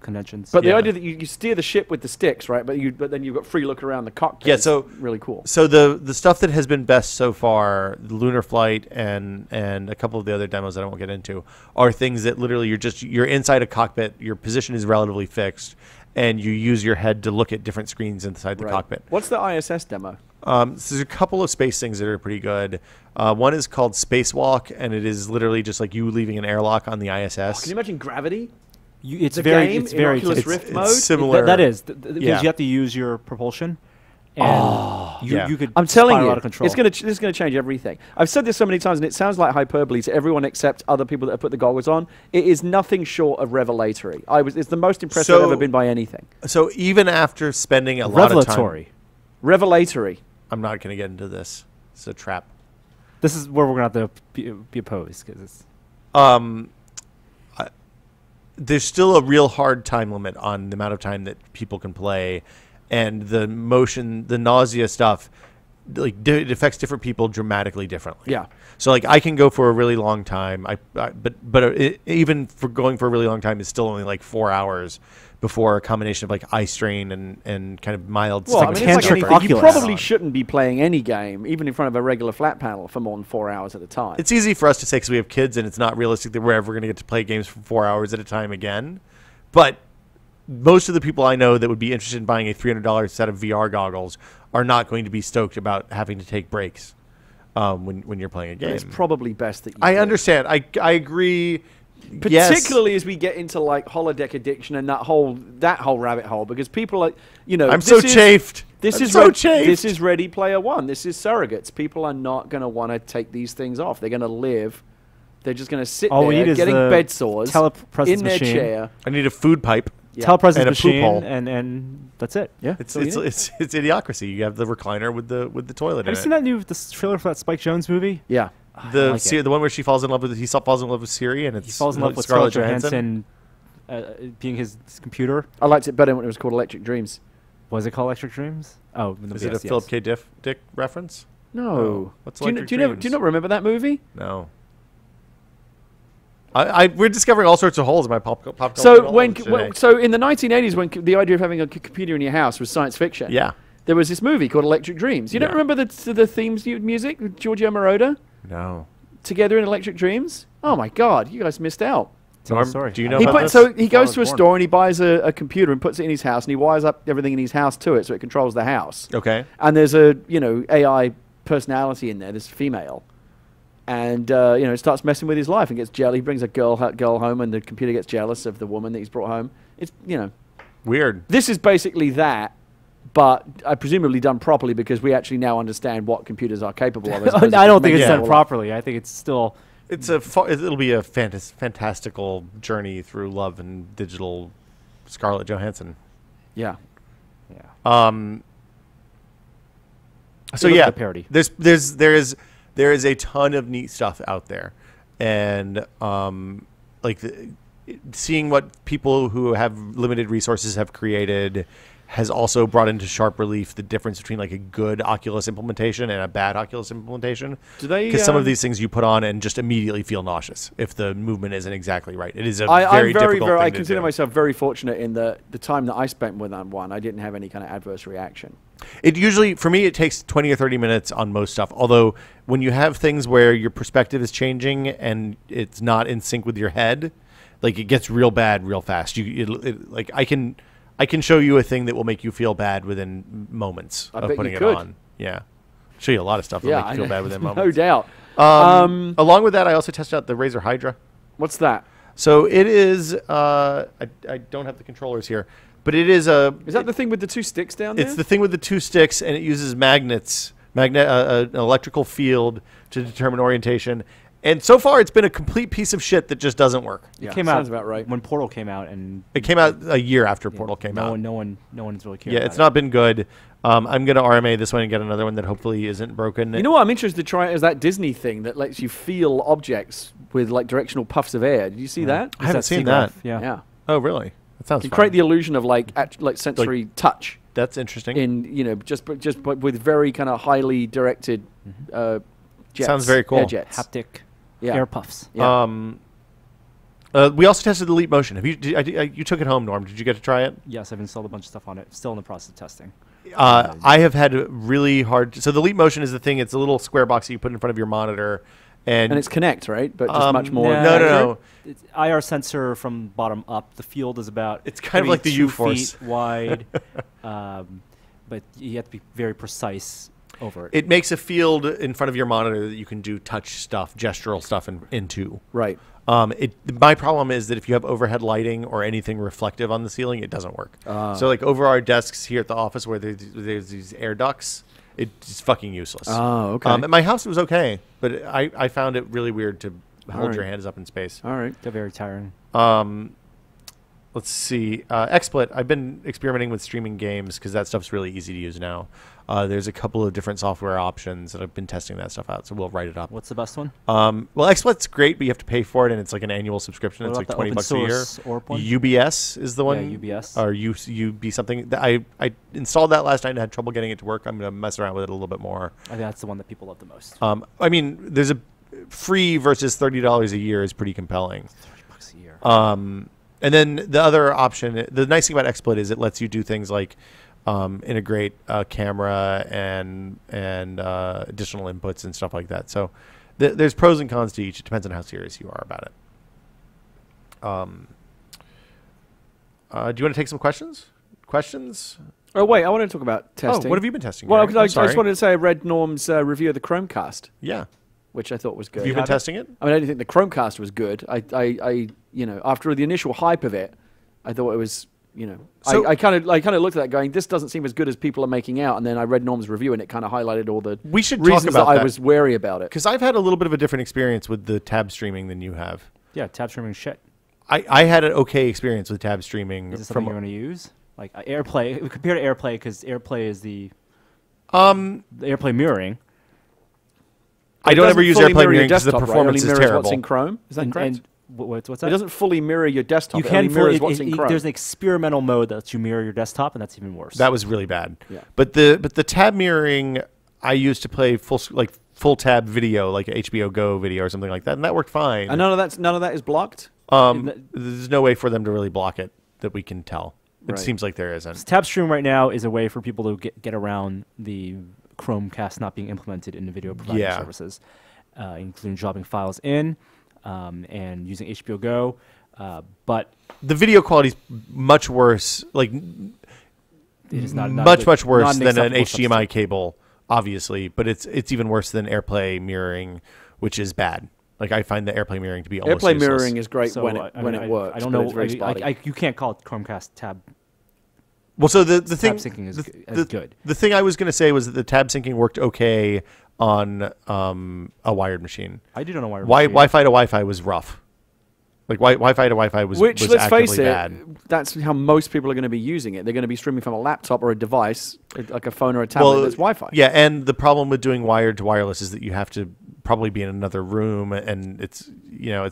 conventions. But the Yeah. idea that you steer the ship with the sticks, right? But then you've got free look around the cockpit. Yeah, is so- really cool. So the stuff that has been best so far, the Lunar Flight and a couple of the other demos that I won't get into, are things that literally you're inside a cockpit. Your position is relatively fixed, and you use your head to look at different screens inside the Right. cockpit. What's the ISS demo? So there's a couple of space things that are pretty good. One is called Spacewalk, and it is literally just like you leaving an airlock on the ISS. Can you imagine Gravity? It's The very, game it's in very Oculus it's- Rift it's mode? similar. That is because Yeah. you have to use your propulsion, and Yeah. you could. I'm telling spiral you, out of control. this is gonna change everything. I've said this so many times, and it sounds like hyperbole to everyone except other people that have put the goggles on. It is nothing short of revelatory. It's the most impressed I've So- ever been by anything. So even after spending a lot of time, revelatory. Revelatory. I'm not going to get into this. It's a trap. This is where we're gonna have to be opposed because it's. There's still a real hard time limit on the amount of time that people can play, and the motion, the nausea stuff, like it affects different people dramatically differently. Yeah. So like I can go for a really long time. Even for going for a really long time is still only like 4 hours before a combination of like eye strain and kind of mild. Well, I mean, like it's like tantric anything. You Oculus. probably shouldn't be playing any game, even in front of a regular flat panel, for more than 4 hours at a time. It's easy for us to say because we have kids, and it's not realistic that we're ever going to get to play games for 4 hours at a time again. But most of the people I know that would be interested in buying a $300 set of VR goggles are not going to be stoked about having to take breaks. when you're playing a game. It's probably best that you I do. understand. I agree. Particularly as we get into like holodeck addiction and that whole rabbit hole, because people are, I'm so chafed. This I'm is so chafed. This is Ready Player One. This is surrogates. People are not going to want to take these things off. They're going to live. They're just going to sit there getting bed sores in their chair. I need a food pipe. Yeah. Telepresence and a machine, poop hole. and that's it. Yeah, it's idiocracy. You have the recliner with the toilet. Have you seen that this trailer for that Spike Jonze movie? Yeah. The one where he falls in love with Siri, and he falls in love with Scarlett Johansson being his computer. I liked it better when it was called Electric Dreams. Was it called Electric Dreams? Oh, is it a Philip K. Dick reference? No. Oh, what's Electric Dreams? Do you not remember that movie? No. We're discovering all sorts of holes in my pop culture. So in the 1980s, when the idea of having a computer in your house was science fiction, yeah, there was this movie called Electric Dreams. You don't remember the themes music with Giorgio Moroder? No. Together in Electric Dreams? Oh my God, you guys missed out. Norm, sorry. Do you know about this? So he goes to a store and he buys a computer and puts it in his house, and he wires up everything in his house to it so it controls the house. Okay. And there's a AI personality in there, this female. And it starts messing with his life and gets jealous. He brings a girl home, and the computer gets jealous of the woman that he's brought home. It's weird. This is basically that, but presumably done properly, because we actually now understand what computers are capable of. I don't think it's done properly. I think it's still. It'll be a fantastical journey through love and digital Scarlett Johansson. Yeah. Yeah. So yeah, parody. There is a ton of neat stuff out there, and seeing what people who have limited resources have created has also brought into sharp relief the difference between like a good Oculus implementation and a bad Oculus implementation. Because some of these things you put on and just immediately feel nauseous if the movement isn't exactly right. It is a very difficult thing I to consider do. myself very fortunate in the time that I spent with that one. I didn't have any kind of adverse reaction. It usually, for me, it takes 20 or 30 minutes on most stuff. Although when you have things where your perspective is changing and it's not in sync with your head, like it gets real bad real fast. Like I can show you a thing that will make you feel bad within moments of putting it on. Yeah. Show you a lot of stuff that will make you feel bad within moments. No doubt. Along with that, I also tested out the Razer Hydra. What's that? So it is, I don't have the controllers here, but it is a... Is that the thing with the two sticks down there? It's the thing with the two sticks, and it uses magnets, an electrical field to determine orientation. And so far, it's been a complete piece of shit that just doesn't work. It came out about right when Portal came out, and it came out a year after Portal came out. No one's really cared. Yeah, it's not been good. I'm gonna RMA this one and get another one that hopefully isn't broken. You know what I'm interested to try is that Disney thing that lets you feel objects with like directional puffs of air. Did you see that? I haven't seen that. Yeah. Oh, really? That sounds. You create the illusion of like sensory touch. That's interesting. In just with very kind of highly directed jets. Sounds very cool. Air jets. Haptic. Air puffs. Yeah. We also tested the Leap Motion. Have you? You took it home, Norm? Did you get to try it? Yes, I've installed a bunch of stuff on it. Still in the process of testing. I have had really hard. So the Leap Motion is the thing. It's a little square box that you put in front of your monitor, and it's Kinect, right? But just much more. No. It's IR sensor from bottom up. The field is about. It's kind of like the U-Force. 2 feet wide, but you have to be very precise over it. It makes a field in front of your monitor that you can do touch stuff, gestural stuff into. Right. My problem is that if you have overhead lighting or anything reflective on the ceiling, it doesn't work. So like over our desks here at the office where there's these air ducts, it's fucking useless. Oh, okay. At my house it was okay, but I found it really weird to hold your hands up in space. All right. They're very tiring. Let's see. XSplit, I've been experimenting with streaming games because that stuff's really easy to use now. There's a couple of different software options, and I've been testing that stuff out, so we'll write it up. What's the best one? Well, XSplit's great, but you have to pay for it, and it's like an annual subscription. What it's like about the $20 a year. Orp one? UBS is the one. Yeah, UBS. Or UB something. I installed that last night and had trouble getting it to work. I'm going to mess around with it a little bit more. I think that's the one that people love the most. I mean, there's a free versus $30 a year is pretty compelling. $30 a year. And then the other option, the nice thing about XSplit is it lets you do things like integrate camera and additional inputs and stuff like that. So there's pros and cons to each. It depends on how serious you are about it. Do you want to take some questions? Oh, wait, I want to talk about testing. Oh, what have you been testing? Well, Gary? I just wanted to say I read Norm's review of the Chromecast, Yeah. which I thought was good. Have you been testing it? I mean, I didn't think the Chromecast was good. After the initial hype of it, I thought it was, So- I kind of looked at that going, this doesn't seem as good as people are making out. And then I read Norm's review and it kind of highlighted all the We should talk reasons about that I that. was wary about it. Because I've had a little bit of a different experience with the tab streaming than you have. Yeah, tab streaming shit. I had an okay experience with tab streaming. Is this something you're going to use? Like AirPlay, compared to AirPlay, because AirPlay is the AirPlay mirroring. I don't ever use fully AirPlay mirror your mirroring because the desktop, right? performance It is only mirrors terrible. what's in Chrome. Is that correct? What's It that? doesn't fully mirror your desktop. You it can only mirrors fully. what's in Chrome. There's an experimental mode that lets you mirror your desktop, and that's even worse. That was really bad. Yeah. But the tab mirroring I used to play full tab video, like HBO Go video or something like that, and that worked fine. And none of that is blocked. There's no way for them to really block it that we can tell. It Right. seems like there isn't. Tab stream right now is a way for people to get around the Chromecast not being implemented in the video provider Yeah. services, including dropping files in and using HBO Go. But The video quality is much worse. Like it is not much good- worse not an than an acceptable HDMI substitute. cable, obviously. But it's even worse than AirPlay mirroring, which is bad. Like I find the AirPlay mirroring to be almost AirPlay useless. mirroring is great So, when I mean, it works. I don't but know. It's very spotty. you can't call it Chromecast tab. Well, so the thing syncing is the, good. The thing I was going to say was that the tab syncing worked okay on a wired machine. I do not know why. Wi-Fi to Wi-Fi was rough. Like Wi-Fi to Wi-Fi was Which, was let's actively face it, bad. that's how most people are going to be using it. They're going to be streaming from a laptop or a device, like a phone or a tablet that's Wi-Fi. Yeah, and the problem with doing wired to wireless is that you have to probably be in another room, and it's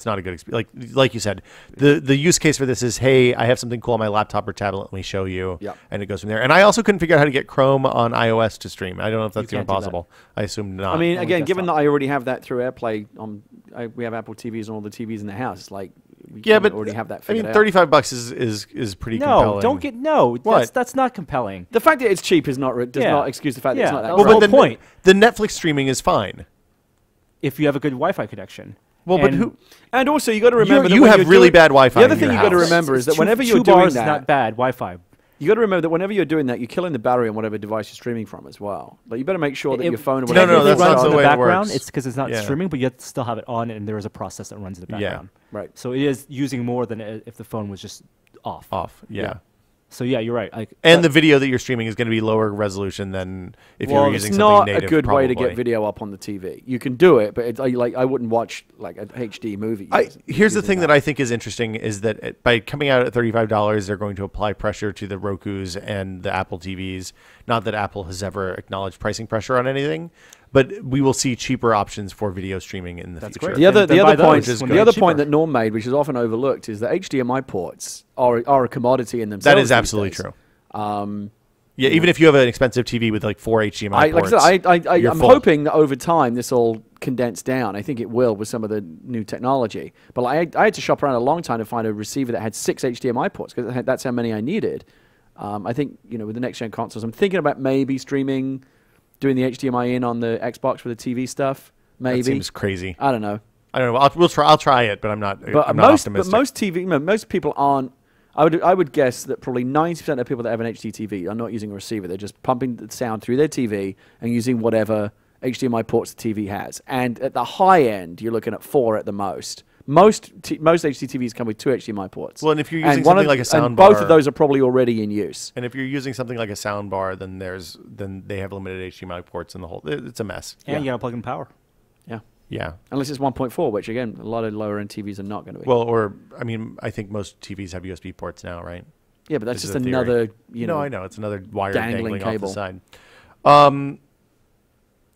not a good experience. Like you said, the use case for this is, hey, I have something cool on my laptop or tablet. Let me show you, Yeah. and it goes from there. And I also couldn't figure out how to get Chrome on iOS to stream. I don't know if that's You even can't do that. possible. I assume not. I mean, on again, the given that desktop. I already have that through AirPlay, we have Apple TVs on all the TVs in the house. It's like we yeah, kinda but already have that I figured mean, out. $35 is pretty compelling. No, don't get no. What? That's not compelling. The fact that it's cheap does not Yeah. not excuse the fact that Yeah, it's not that. that Well, was great. the but whole then point. the Netflix streaming is fine. If you have a good Wi-Fi connection. Well, but And who? And also, you got to remember that You when have you're really doing- bad Wi-Fi The other in thing your you got to house. remember is that Two- whenever two you're doing bars is that, not bad Wi-Fi. you got to remember that whenever you're doing that, you're killing the battery on whatever device you're streaming from as well. Like you better make sure that your phone or No, whatever. no, If that's it not runs the in the way it background. works. It's because it's not Yeah. streaming, but you have to still have it on, and there is a process that runs in the Yeah. background. Right. So it is using more than if the phone was just off. Off, yeah. So yeah, you're right. Like, And the video that you're streaming is going to be lower resolution than if Well, you're using it's something not native. a good way to probably. get video up on the TV. You can do it, but I wouldn't watch like an HD movie. Here's the thing that I think is interesting is that by coming out at $35, they're going to apply pressure to the Rokus and the Apple TVs. Not that Apple has ever acknowledged pricing pressure on anything, but we will see cheaper options for video streaming in the That's future. great. The other Then buy point those when the they're other cheaper. point that Norm made, which is often overlooked, is that HDMI ports are a commodity in themselves. That is these absolutely days. true. Yeah, even if you have an expensive TV with like 4 HDMI Like ports, I said, you're I'm full. hoping that over time this will condense down. I think it will with some of the new technology. But like, I had to shop around a long time to find a receiver that had 6 HDMI ports because that's how many I needed. I think with the next gen consoles, I'm thinking about maybe streaming, doing the HDMI in on the Xbox for the TV stuff. Maybe That seems crazy. I don't know. I don't know. I'll try it, but I'm not. But I'm not most optimistic. most TV most people aren't. I would guess that probably 90% of people that have an HD TV are not using a receiver. They're just pumping the sound through their TV and using whatever HDMI ports the TV has. And at the high end, you're looking at 4 at the most. Most HD TVs come with 2 HDMI ports. Well, and if you're using one something of- like a sound and both bar- of those are probably already in use. And if you're using something like a sound bar, then they have limited HDMI ports in the whole. It's a mess. and you got to plug in power. Yeah. Yeah. Unless it's 1.4, which again, a lot of lower end TVs are not going to be. Well, or I mean, I think most TVs have USB ports now, right? yeah, but that's this just is a theory. another, I know it's another wire dangling dangling off cable. the side.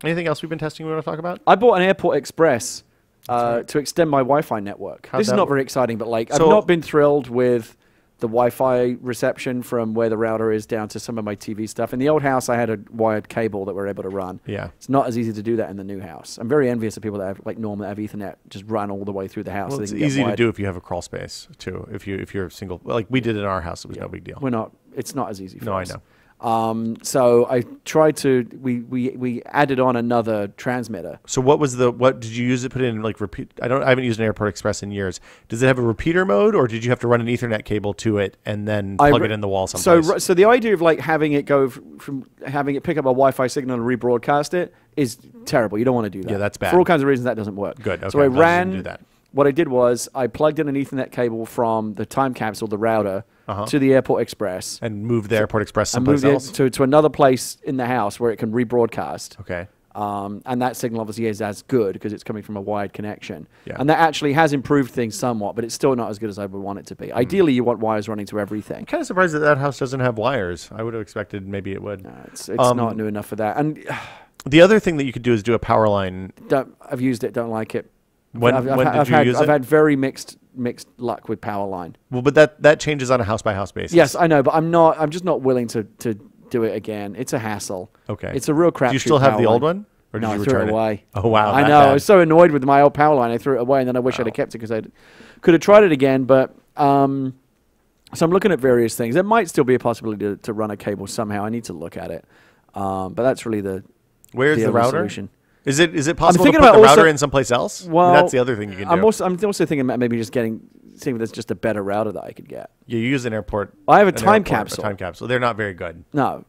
Anything else we've been testing we want to talk about? I bought an Airport Express to extend my Wi-Fi network. How'd This is that not work? very exciting, but like I've So- not been thrilled with the Wi-Fi reception from where the router is down to some of my TV stuff. In the old house, I had a wired cable that we're able to run. Yeah. It's not as easy to do that in the new house. I'm very envious of people that have, like Norm, that have Ethernet just run all the way through the house. Well, so it's they can get easy to wired. do if you have a crawl space too. If you're single, like we did in our house, it was no big deal. We're not. It's not as easy for No, I us. know. So I tried to, we added on another transmitter. So what did you use it? Put in like repeat? I haven't used an Airport Express in years. Does it have a repeater mode, or did you have to run an Ethernet cable to it and then plug it in the wall someplace? So the idea of like having it go from having it pick up a Wi-Fi signal and rebroadcast it is terrible. You don't want to do that. Yeah, that's bad. For all kinds of reasons, that doesn't work. Good. Okay. So I ran. Do that. What I did was I plugged in an Ethernet cable from the time capsule, the router, to the Airport Express. And moved the Airport Express someplace else? To another place in the house where it can rebroadcast. Okay. And that signal obviously is as good because it's coming from a wired connection. Yeah. And that actually has improved things somewhat, but it's still not as good as I would want it to be. Ideally, you want wires running to everything. I'm kind of surprised that house doesn't have wires. I would have expected maybe it would. It's not new enough for that. And the other thing that you could do is do a power line. I've used it, don't like it. When did you use it? I've had very mixed luck with power line. Well, but that changes on a house by house basis. Yes, I know, but I'm just not willing to do it again. It's a hassle. Okay. It's a real crap. Do you still have the old one? Or did No, you I threw return it away. Oh wow. I know. I was so annoyed with my old power line. I threw it away, and then I wish I'd have kept it because I could have tried it again. But so I'm looking at various things. There might still be a possibility to run a cable somehow. I need to look at it. But that's really Where's the only router? Solution. Is it possible to thinking put about the router also- in someplace else? Well, that's the other thing you can do. I'm also thinking about maybe just seeing if there's just a better router that I could get. You use an airport. I have a an time airport- capsule. A time capsule. They're not very good. No.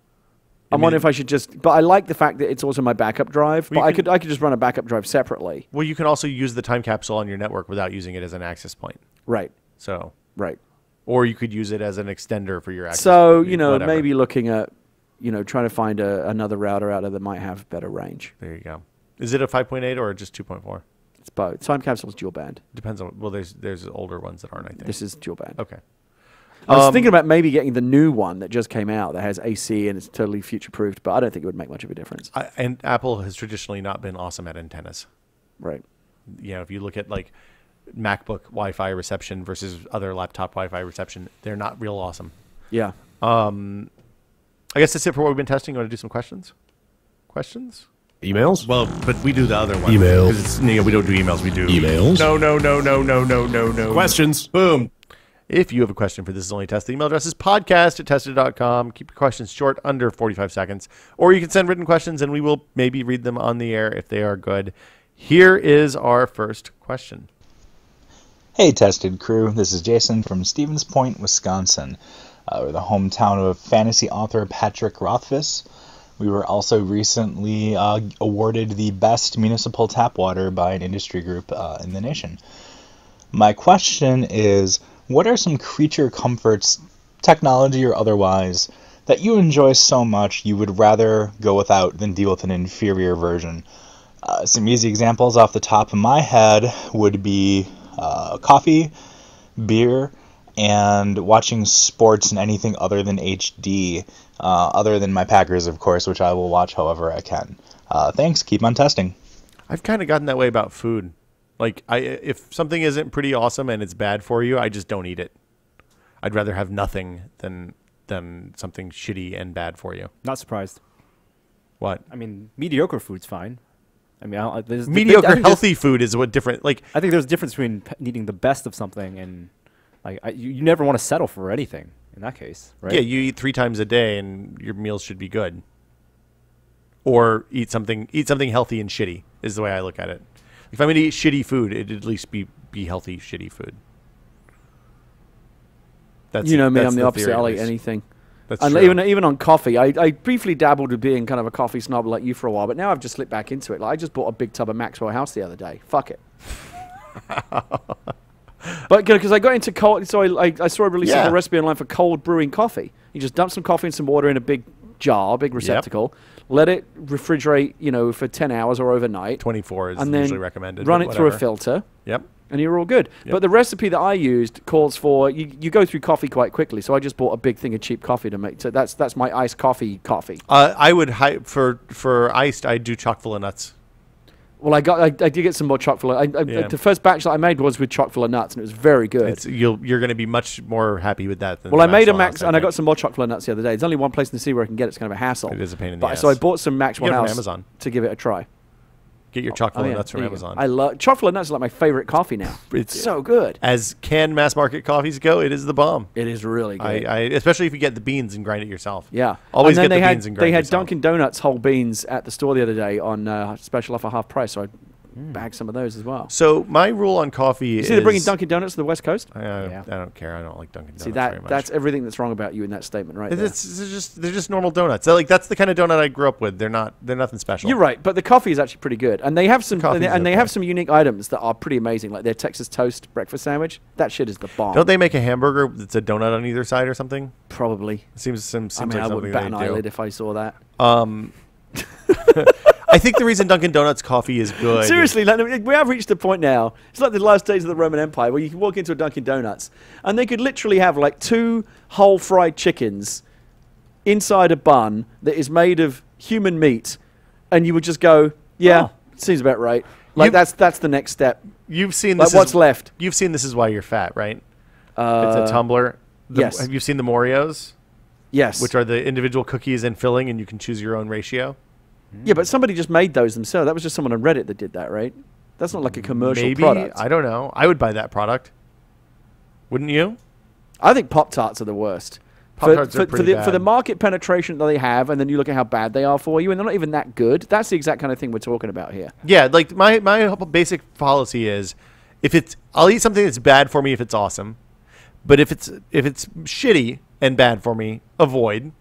I'm wondering if I should just, but I like the fact that it's also my backup drive. Well, But I could just run a backup drive separately. Well, you can also use the time capsule on your network without using it as an access point. Right. So, Right. or you could use it as an extender for your access. So point, whatever. maybe looking at trying to find another router out there that might have better range. There you go. Is it a 5.8 or just 2.4? It's both. Time capsule's dual band. Depends on. Well, there's older ones that aren't. I think This is dual band. Okay. I was thinking about maybe getting the new one that just came out that has AC and it's totally future-proofed, but I don't think it would make much of a difference. And Apple has traditionally not been awesome at antennas. Right. You know, if you look at like MacBook Wi-Fi reception versus other laptop Wi-Fi reception, they're not real awesome. Yeah. I guess that's it for what we've been testing. You want to do some questions? Questions? Emails? Well, but we do the other one. Emails. Because we don't do emails. We do Emails? No. Questions? Boom. If you have a question for This Is Only Test, the email address is podcast@tested.com. Keep your questions short, under 45 seconds. Or you can send written questions, and we will maybe read them on the air if they are good. Here is our first question. Hey, Tested crew. This is Jason from Stevens Point, Wisconsin. We're the hometown of fantasy author Patrick Rothfuss. We were also recently awarded the best municipal tap water by an industry group in the nation. My question is, what are some creature comforts, technology or otherwise, that you enjoy so much you would rather go without than deal with an inferior version? Some easy examples off the top of my head would be coffee, beer, and watching sports and anything other than HD, other than my Packers, of course, which I will watch however I can. Thanks. Keep on testing. I've kind of gotten that way about food. Like, if something isn't pretty awesome and it's bad for you, I just don't eat it. I'd rather have nothing than something shitty and bad for you. Not surprised. What? I mean, mediocre food's fine. I mean, there's Mediocre healthy food is what different. Like, I think there's a difference between needing the best of something and like you never want to settle for anything in that case, right? yeah, you eat 3 times a day and your meals should be good. Or eat something healthy and shitty is the way I look at it. If I'm going to eat shitty food, it'd at least be healthy, shitty food. That's me, that's I'm the opposite. theory, at I'll eat least. anything. That's And true. even on coffee, I briefly dabbled with being kind of a coffee snob like you for a while, but now I've just slipped back into it. Like I just bought a big tub of Maxwell House the other day. Fuck it. But because I got into cold, so I saw a really Yeah. simple recipe online for cold brewing coffee. You just dump some coffee and some water in a big jar, big receptacle, let it refrigerate, for 10 hours or overnight. 24 is and then usually recommended. run but it through a whatever. filter. Yep. And you're all good. Yep. But the recipe that I used calls for you go through coffee quite quickly. So I just bought a big thing of cheap coffee to make. So that's my iced coffee. I would for iced. I do chock full of nuts. Well, I did get some more chocolate. Yeah. The first batch that I made was with chocolate nuts, and it was very good. You're going to be much more happy with that than Well, the I made a Maxwell Max, House, and I think. got some more chocolate nuts the other day. There's only one place in the city where I can get it. It's kind of a hassle. It is a pain in the ass. So I bought some Maxwell You get it from House Amazon. to give it a try. Get your chocolate yeah, nuts from there you go. Amazon. I love chocolate nuts. Is like my favorite coffee now. It's so good. As canned mass market coffees go, it is the bomb. It is really good. Especially if you get the beans and grind it yourself. Yeah. Always and then get the beans and grind they had yourself. Dunkin' Donuts whole beans at the store the other day on special offer half price, so I bagged some of those as well. So my rule on coffee is... See, they're bringing Dunkin' Donuts to the West Coast? I don't care. I don't like Dunkin' Donuts See, very much. that's everything that's wrong about you in that statement right there. They're just normal donuts. That's the kind of donut I grew up with. They're nothing special. You're right, but the coffee is actually pretty good, and they have some They have some unique items that are pretty amazing, like their Texas toast breakfast sandwich. That shit is the bomb. Don't they make a hamburger that's a donut on either side or something? Probably. It seems I like mean, I something wouldn't bat an they do. eyelid if I saw that. I think the reason Dunkin' Donuts coffee is good. Seriously, like, we have reached a point now. It's like the last days of the Roman Empire, where you can walk into a Dunkin' Donuts and they could literally have like 2 whole fried chickens inside a bun that is made of human meat, and you would just go, "Yeah, seems about right." Like that's the next step. You've seen Like this. what's left? You've seen This Is Why You're Fat, right? It's a tumbler. Yes. Have you seen the Moreos? Yes. Which are the individual cookies and filling, and you can choose your own ratio. Yeah, but somebody just made those themselves. That was just someone on Reddit that did that, right? That's not like a commercial Maybe. product. I don't know. I would buy that product. Wouldn't you? I think Pop-Tarts are the worst. Pop-Tarts are pretty for the bad. market penetration that they have, and then you look at how bad they are for you, and they're not even that good. That's the exact kind of thing we're talking about here. Yeah, like my basic policy is, I'll eat something that's bad for me if it's awesome, but if it's shitty and bad for me, avoid,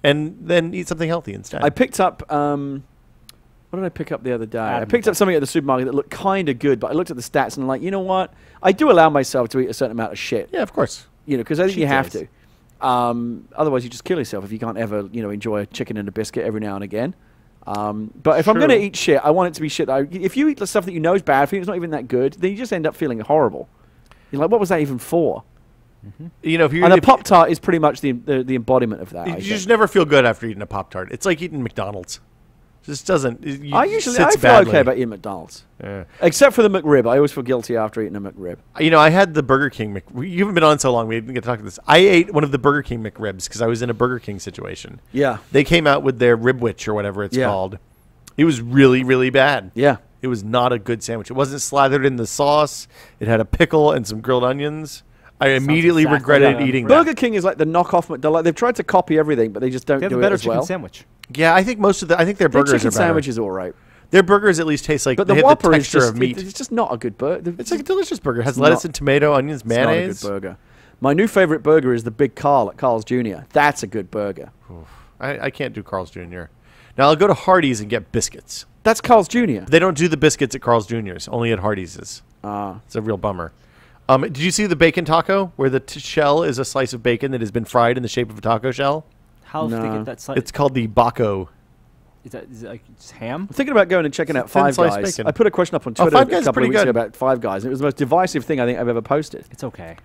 and then eat something healthy instead. I picked up what did I pick up the other day? I picked up something at the supermarket that looked kind of good, but I looked at the stats and I'm like, you know what? I do allow myself to eat a certain amount of shit. Yeah, of course. You know, because I think you Cheat have days. to. Otherwise, you just kill yourself if you can't ever, enjoy a chicken and a biscuit every now and again. But if I'm going to eat shit, I want it to be shit. If you eat the stuff that you know is bad for you, it's not even that good, then you just end up feeling horrible. You're like, what was that even for? You know, And a Pop-Tart is pretty much the embodiment of that. You I just think. never feel good after eating a Pop-Tart. It's like eating McDonald's. Just doesn't. I feel okay about eating McDonald's. Yeah. Except for the McRib. I always feel guilty after eating a McRib. You know, I had the Burger King You haven't been on so long. We didn't get to talk about this. I ate one of the Burger King McRibs because I was in a Burger King situation. Yeah. They came out with their Ribwich or whatever it's Yeah. called. It was really, really bad. Yeah. It was not a good sandwich. It wasn't slathered in the sauce. It had a pickle and some grilled onions. I immediately exactly regretted like eating Burger that. King is like the knockoff McDonald's. They've tried to copy everything, but they just don't They have do a it better as chicken well. sandwich. Yeah, I think I think their Their burgers chicken are better. sandwich is all right. Their burgers at least taste like But they the have Whopper the is texture just of meat. it's just not a good burger. It's like a delicious burger. It has It's lettuce not- and tomato, onions, mayonnaise. It's not a good burger. My new favorite burger is the Big Carl at Carl's Jr. That's a good burger. I can't do Carl's Jr. Now I'll go to Hardee's and get biscuits. That's Carl's Jr. They don't do the biscuits at Carl's Jr.'s, only at Hardee's. Ah. It's a real bummer. Did you see the bacon taco where the shell is a slice of bacon that has been fried in the shape of a taco shell? How do they No. get that slice? It's called the Baco. Is it like just ham? I'm thinking about going and checking out Thin Five sliced Guys. bacon. I put a question up on Oh, Twitter Five a Guys is couple of pretty weeks ago good. about Five Guys, and it was the most divisive thing I think I've ever posted. It's okay.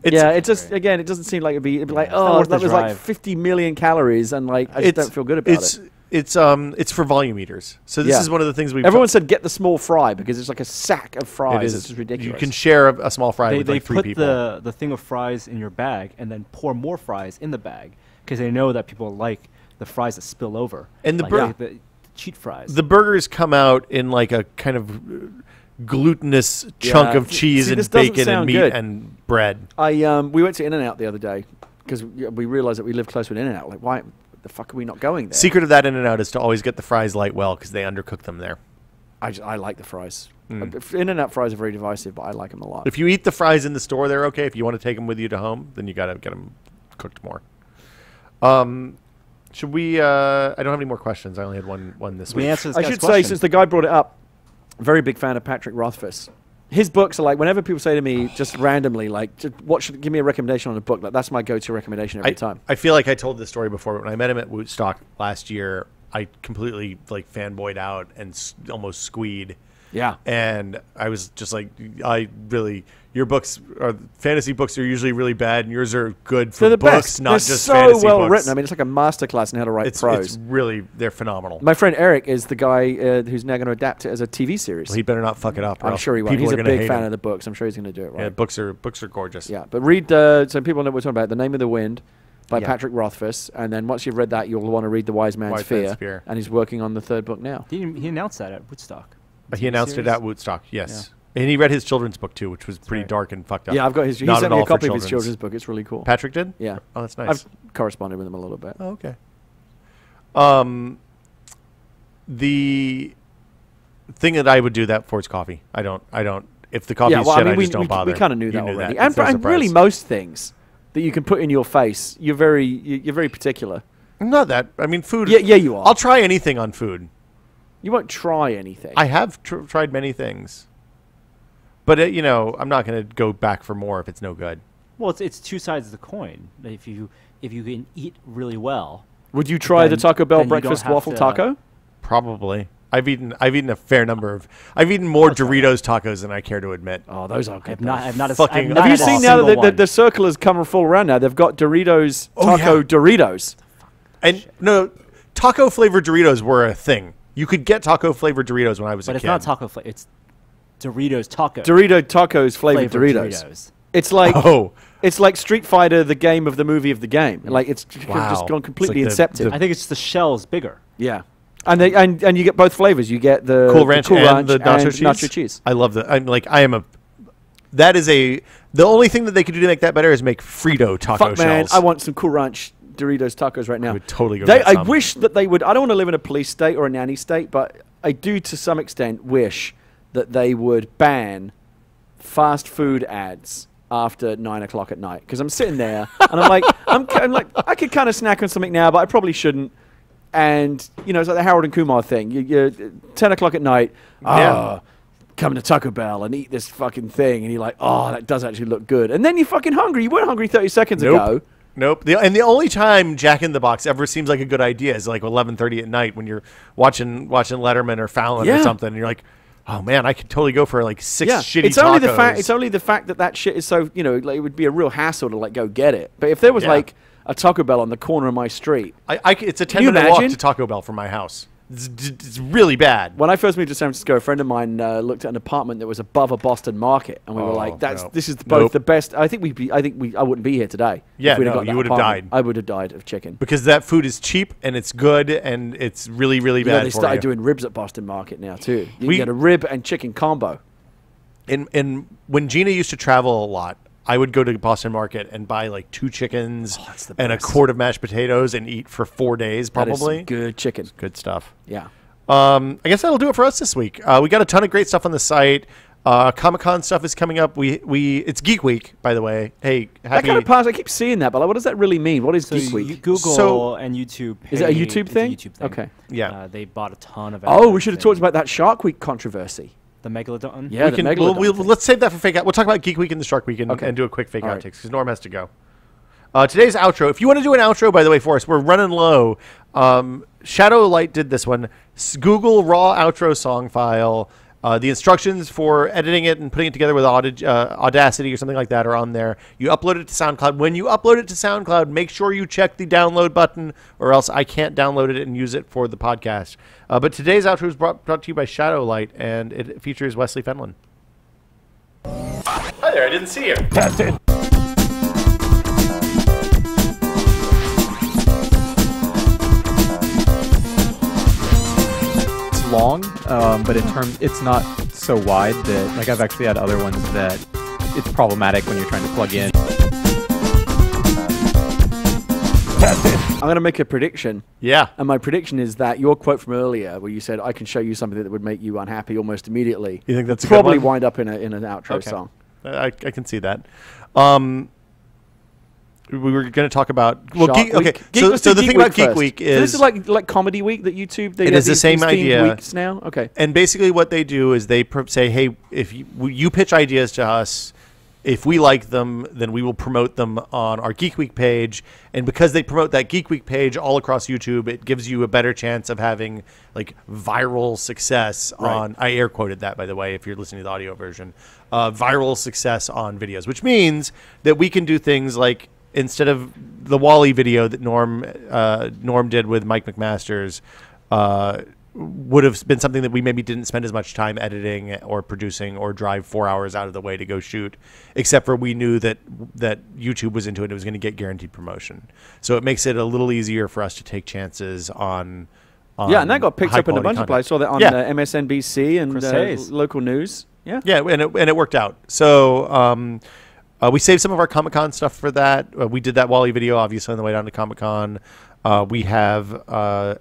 It's- Yeah, it just again, it doesn't seem like it'd be like, It's not oh, worth the that was like drive. 50 million calories, and like I just don't feel good about it. It's for volume eaters. So this Yeah. is one of the things we've. Everyone said get the small fry because it's like a sack of fries. It is It's just ridiculous. You can share a small fry They with like 3 put people. the thing of fries in your bag and then pour more fries in the bag because they know that people like the fries that spill over. And the like, bur- the cheat fries. The burgers come out in like a kind of glutinous chunk of cheese See, and this doesn't bacon and sound meat good. and bread. We went to In-N-Out the other day because we realized that we live close to an In-N-Out. Like, why the fuck are we not going there? Secret of that In-N-Out is to always get the fries light well because they undercook them there. I like the fries. In-N-Out fries are very divisive, but I like them a lot. If you eat the fries in the store, they're okay. If you want to take them with you to home, then you got to get them cooked more. Should we? I don't have any more questions. I only had one this We week. answered this I guy's should say, question. since the guy brought it up, very big fan of Patrick Rothfuss. His books are like, whenever people say to me just randomly, like, give me a recommendation on a book, like, that's my go-to recommendation every time. I feel like I told this story before, but when I met him at Woodstock last year, I completely like fanboyed out and almost squeed. Yeah. And I was just like, your books are fantasy books are usually really bad, and yours are good for They're the books, best. not They're just so fantasy well books. written. I mean, it's like a masterclass in how to write prose. They're phenomenal. My friend Eric is the guy who's now going to adapt it as a TV series. Well, he better not fuck it up. or I'm else sure he won't. people He's are a gonna big hate fan him. of the books. I'm sure he's going to do it right. Yeah, books are gorgeous. Yeah, but read, so people know what we're talking about, The Name of the Wind by Yeah. Patrick Rothfuss, and then once you've read that, you'll want to read The Wise Man's Wise Man's Fear, Fear. and he's working on the third book now. He announced that at Woodstock. He announced it at Woodstock. Yes. And he read his children's book too, which was pretty dark and fucked up. Yeah, I've got his. He sent me a copy of his children's book. It's really cool. Patrick did? Yeah. Oh, that's nice. I've corresponded with him a little bit. Oh, okay. The thing that I would do that for is coffee. I don't. If the coffee is shit, I just don't bother. We kind of knew that already. That. And really, most things that you can put in your face, you're very particular. Not that. I mean, food. Yeah, you are. I'll try anything on food. You won't try anything. I have tried many things. But, I'm not going to go back for more if it's no good. Well, it's two sides of the coin. If you can eat really well. Would you try the Taco Bell breakfast waffle taco? Probably. I've eaten a fair number of. I've eaten more Doritos tacos than I care to admit. Oh, those are good. Have you seen now that the circle has come full around now? They've got Doritos taco Doritos. And no, taco flavored Doritos were a thing. You could get taco flavored Doritos when I was a kid. But it's not taco flavor. It's Doritos taco. Dorito tacos flavored Doritos. It's like Street Fighter, the game of the movie of the game. Like it's just gone completely incepted. I think it's the shell's bigger. Yeah. And you get both flavors. You get the Cool Ranch and the nacho cheese. I love that. The only thing that they could do to make that better is make Frito taco shells. Man, I want some Cool Ranch Doritos tacos right now. I would totally go get I some. wish that they would. I don't want to live in a police state or a nanny state, but I do to some extent wish that they would ban fast food ads after 9 o'clock at night. Because I'm sitting there and I'm like, I could kind of snack on something now, but I probably shouldn't. And it's like the Harold and Kumar thing. You're 10 o'clock at night. Come to Taco Bell and eat this fucking thing, and you're like, oh, that does actually look good. And then you're fucking hungry. You weren't hungry 30 seconds ago. Nope. And the only time Jack in the Box ever seems like a good idea is like 11:30 at night when you're watching Letterman or Fallon or something, and you're like, oh man, I could totally go for like six shitty tacos. It's only the fact that shit is so like, it would be a real hassle to like go get it. But if there was like a Taco Bell on the corner of my street, it's a 10-minute walk to Taco Bell from my house. It's really bad. When I first moved to San Francisco, a friend of mine looked at an apartment that was above a Boston Market, and we were like, "This is both the best." I wouldn't be here today. Yeah, you would have died. I would have died of chicken because that food is cheap and it's good and it's really really bad. They started doing ribs at Boston Market now too. You can get a rib and chicken combo. And when Gina used to travel a lot, I would go to Boston Market and buy like 2 chickens and a quart of mashed potatoes and eat for 4 days probably. That is good chicken. It's good stuff. Yeah. I guess that'll do it for us this week. We got a ton of great stuff on the site. Comic-Con stuff is coming up. It's Geek Week, by the way. Hey, that kind of pass. I keep seeing that, but like, what does that really mean? What is Geek Week? Google and YouTube. Is it a YouTube thing? It's a YouTube thing. Okay. Yeah. They bought a ton of. Oh, we should have talked about that Shark Week controversy. The Megalodon? Yeah, let's save that for Fake Out. We'll talk about Geek Week and the Shark Week and do a quick Fake Outtakes because Norm has to go. Today's outro. If you want to do an outro, by the way, for us, we're running low. Shadow Light did this one. Google raw outro song file. The instructions for editing it and putting it together with Audacity or something like that are on there. You upload it to SoundCloud. When you upload it to SoundCloud, make sure you check the download button or else I can't download it and use it for the podcast. But today's outro is brought to you by Shadow Light, and it features Wesley Fenlon. Hi there, I didn't see you. That's it. Long, but it's not so wide that like I've actually had other ones that it's problematic when you're trying to plug in. I'm going to make a prediction. Yeah. And my prediction is that your quote from earlier, where you said I can show you something that would make you unhappy almost immediately. You think that's probably wind up in an outro song. I can see that. We were going to talk about so the thing about Geek Week is this is like Comedy Week that YouTube. It is the same idea. Weeks now, okay. And basically, what they do is they say, "Hey, if you pitch ideas to us, if we like them, then we will promote them on our Geek Week page." And because they promote that Geek Week page all across YouTube, it gives you a better chance of having like viral success on. I air quoted that, by the way, if you're listening to the audio version. Viral success on videos, which means that we can do things like, instead of the Wall-E video that Norm did with Mike McMasters, would have been something that we maybe didn't spend as much time editing or producing or drive 4 hours out of the way to go shoot, except for we knew that YouTube was into it and it was going to get guaranteed promotion. So it makes it a little easier for us to take chances on Yeah, and that got picked up in a bunch of places. I saw that on Yeah. MSNBC and Chris Hayes. local news. Yeah. Yeah, and it worked out. So we saved some of our Comic-Con stuff for that. We did that Wally video, obviously, on the way down to Comic-Con. We have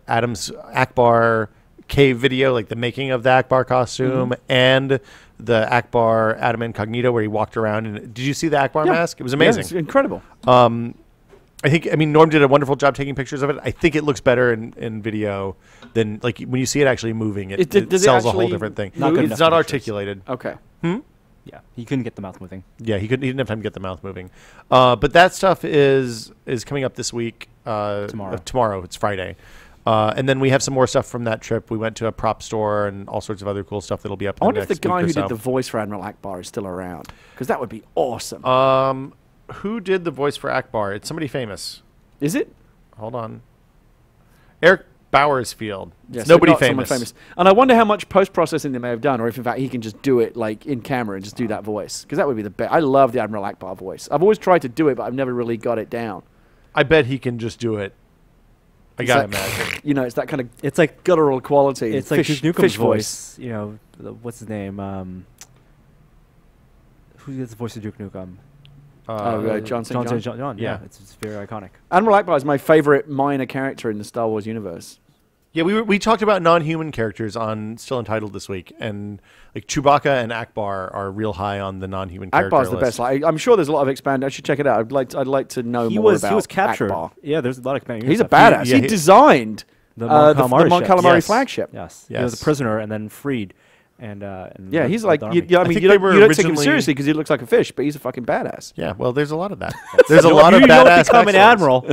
Adam's Akbar cave video, like the making of the Akbar costume, and the Akbar Adam Incognito, where he walked around. And did you see the Akbar mask? It was amazing. Yeah, it's incredible. I mean, Norm did a wonderful job taking pictures of it. I think it looks better in video than, like, when you see it actually moving. It Does it sells a actually whole different thing. Not good It's enough not for articulated. Okay. Yeah, he couldn't get the mouth moving. Yeah, he didn't have time to get the mouth moving. But that stuff is coming up this week. Tomorrow. It's Friday. And then we have some more stuff from that trip. We went to a prop store and all sorts of other cool stuff that'll be up in I wonder the if next the guy week or who so. did the voice for Admiral Akbar is still around, because that would be awesome. Who did the voice for Akbar? It's somebody famous. Is it? Hold on. Eric Bowersfield. Yes, It's nobody not someone famous. And I wonder how much post-processing they may have done, or if in fact he can just do it like in camera and just do that voice, because that would be the best. I love the Admiral Akbar voice. I've always tried to do it, but I've never really got it down. I bet he can just do it. I It's gotta like- imagine. You know, it's that kind of It's like guttural quality. it's like fish, Duke Nukem's fish voice. You know, what's his name? Who gets the voice of Duke Nukem? John St. John. Yeah. Yeah, it's very iconic. Admiral Akbar is my favorite minor character in the Star Wars universe. Yeah, we talked about non-human characters on Still Entitled this week, and like Chewbacca and Akbar are real high on the non-human character Akbar's the list. best. Like, I'm sure there's a lot of expand. I should check it out. I'd like to know more about He was captured. Akbar. Yeah, there's a lot of expanding. He's a stuff. badass. yeah, He designed The Mon Calamari Mon ship. Calamari Yes. flagship. Yes. He Yes. was a prisoner and then freed. And Yeah, he's like, the you, army. yeah, I I mean, think you they don't, were you don't take him originally- seriously because he looks like a fish, but he's a fucking badass. Yeah, well, there's a lot of that. There's a lot of you don't badass become an backstories. admiral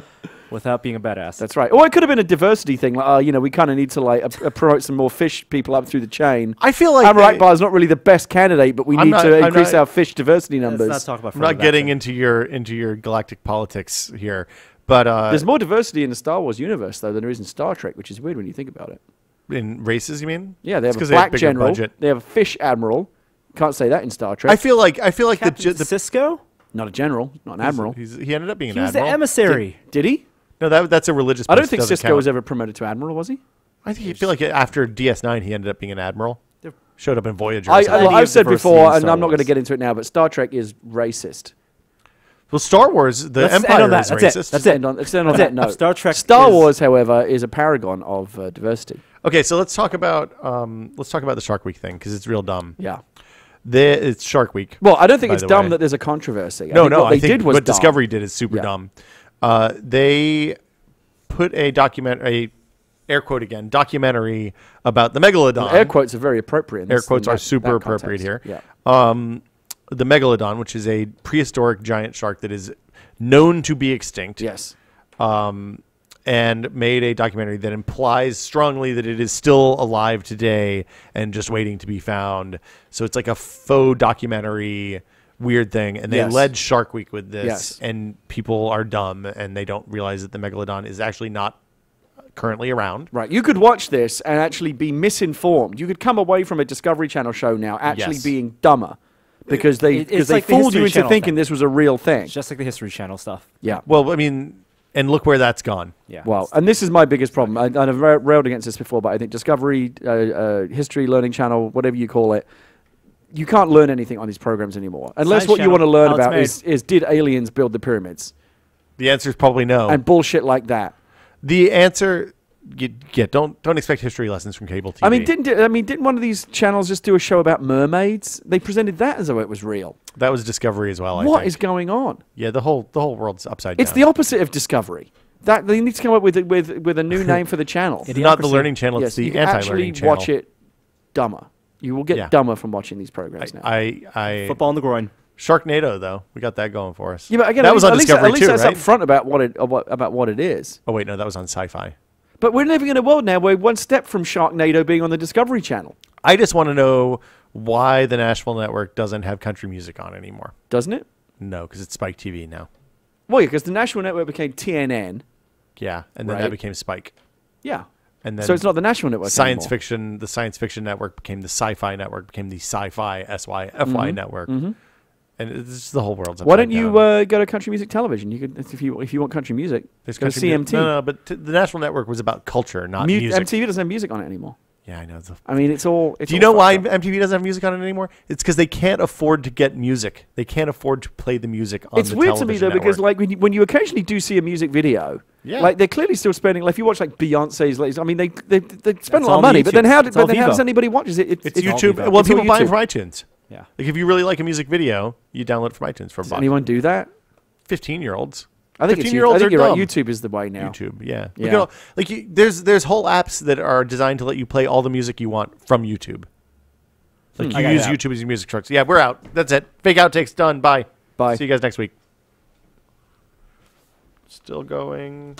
without being a badass. That's right. Or it could have been a diversity thing. Like, you know, we kind of need to like promote some more fish people up through the chain. I feel like Admiral Akbar is not really the best candidate, but we I'm need not- to I'm increase not- our fish diversity Let's numbers. not talk about I'm not further getting backstory. into your galactic politics here, but There's more diversity in the Star Wars universe though than there is in Star Trek, which is weird when you think about it. in races, you mean? Yeah, they It's have a 'cause they have black bigger general. budget. They have a fish admiral. Can't say that in Star Trek. I feel like Captain the Cisco? Not a general, not an admiral. he ended up being He an was the admiral. emissary. Did he? No, that's a religious. I don't post, think doesn't Cisco count. was ever promoted to admiral, was he? I feel like after DS9, he ended up being an admiral. Showed up in Voyager. I, or something. Plenty I've of said diversity before, in and Star I'm not going to Wars. get into it now, but Star Trek is racist. Well, Star Wars, the Let's end Empire on that. is That's it. racist. That's Let's end on That's that it. note. Star Wars, however, is a paragon of diversity. Okay, so let's talk about the Shark Week thing because it's real dumb. Yeah. It's Shark Week. Well, I don't think by it's the dumb way. that there's a controversy. No, what I they think did was what dumb. Discovery did is super Yeah. dumb. They put a air quote again, documentary about the megalodon. Air quotes are very appropriate. in Air this- quotes in are that- super that appropriate context. here. Yeah. The megalodon, which is a prehistoric giant shark that is known to be extinct. Yes. And made a documentary that implies strongly that it is still alive today and just waiting to be found. So it's like a faux documentary weird thing. And they Yes. led Shark Week with this. Yes. And people are dumb and they don't realize that the megalodon is actually not currently around. Right. You could watch this and actually be misinformed. You could come away from a Discovery Channel show now actually Yes. being dumber because they it's they like the fooled you History into Channel thinking thing. this was a real thing. It's just like the History Channel stuff. Yeah. Well, I mean, and look where that's gone. Yeah. Well, and this is my biggest problem. I've railed against this before, but I think Discovery, History Learning Channel, whatever you call it, you can't learn anything on these programs ananymore. Unless Science what you Channel, want to learn how it's about made. is did aliens build the pyramids? The answer is probably no. And bullshit like that. The answer, don't expect history lessons from cable TV. I mean, didn't one of these channels just do a show about mermaids? They presented that as though it was real. that was Discovery as well. I What think. is going on? Yeah, the whole world's upside It's down. the opposite of Discovery. That they need to come up with a new name for the channel. It's not the Idiocracy. learning channel. Yes, It's the you can anti-learning actually channel. watch it dumber. You will get Yeah. dumber from watching these programs now. I Football in the groin. Sharknado though, we got that going for us. Yeah, but again, that was on at least, Discovery at least too, that's right? upfront about what it is. Oh wait, no, that was on Sci-Fi. But we're living in a world now where one step from Sharknado being on the Discovery Channel, I just want to know why the Nashville Network doesn't have country music on anymore. doesn't it? No, because it's Spike TV now. Well, yeah, because the National Network became TNN. Yeah, and then Right. that became Spike. Yeah. And then So it's not the National Network science anymore. fiction. The Science Fiction Network became the Sci-Fi Network, became the Sci-Fi SYFY Network, And it's just the whole world's upside Why don't you down. go to country music television? You could, if you want country music, There's go to country mu- CMT. No, but the National Network was about culture, not music. MTV doesn't have music on it anymore. Yeah, I know. I mean, it's all. It's Do you all know why fucked up. MTV doesn't have music on it anymore? It's because they can't afford to get music. They can't afford to play the music on It's the weird to me television though because network. like when you occasionally do see a music video, Yeah. like they're clearly still spending. Like if you watch like Beyonce's latest, I mean they spend a lot all of money, YouTube. but then It's all how does Vivo. anybody watch it? it's all YouTube. Vivo. Well, It's all people buy it YouTube. from iTunes. Yeah. Like if you really like a music video, you download it from iTunes for a Does buck. anyone do that? 15-year-olds. I think it's. 15-year-olds I think are you're right. dumb. YouTube is the way now. YouTube, yeah. Yeah. Look at all- like there's whole apps that are designed to let you play all the music you want from YouTube. Like I you got use it. YouTube as your music trucks. Yeah, we're out. That's it. Fake outtakes done. Bye. Bye. See you guys next week. Still going.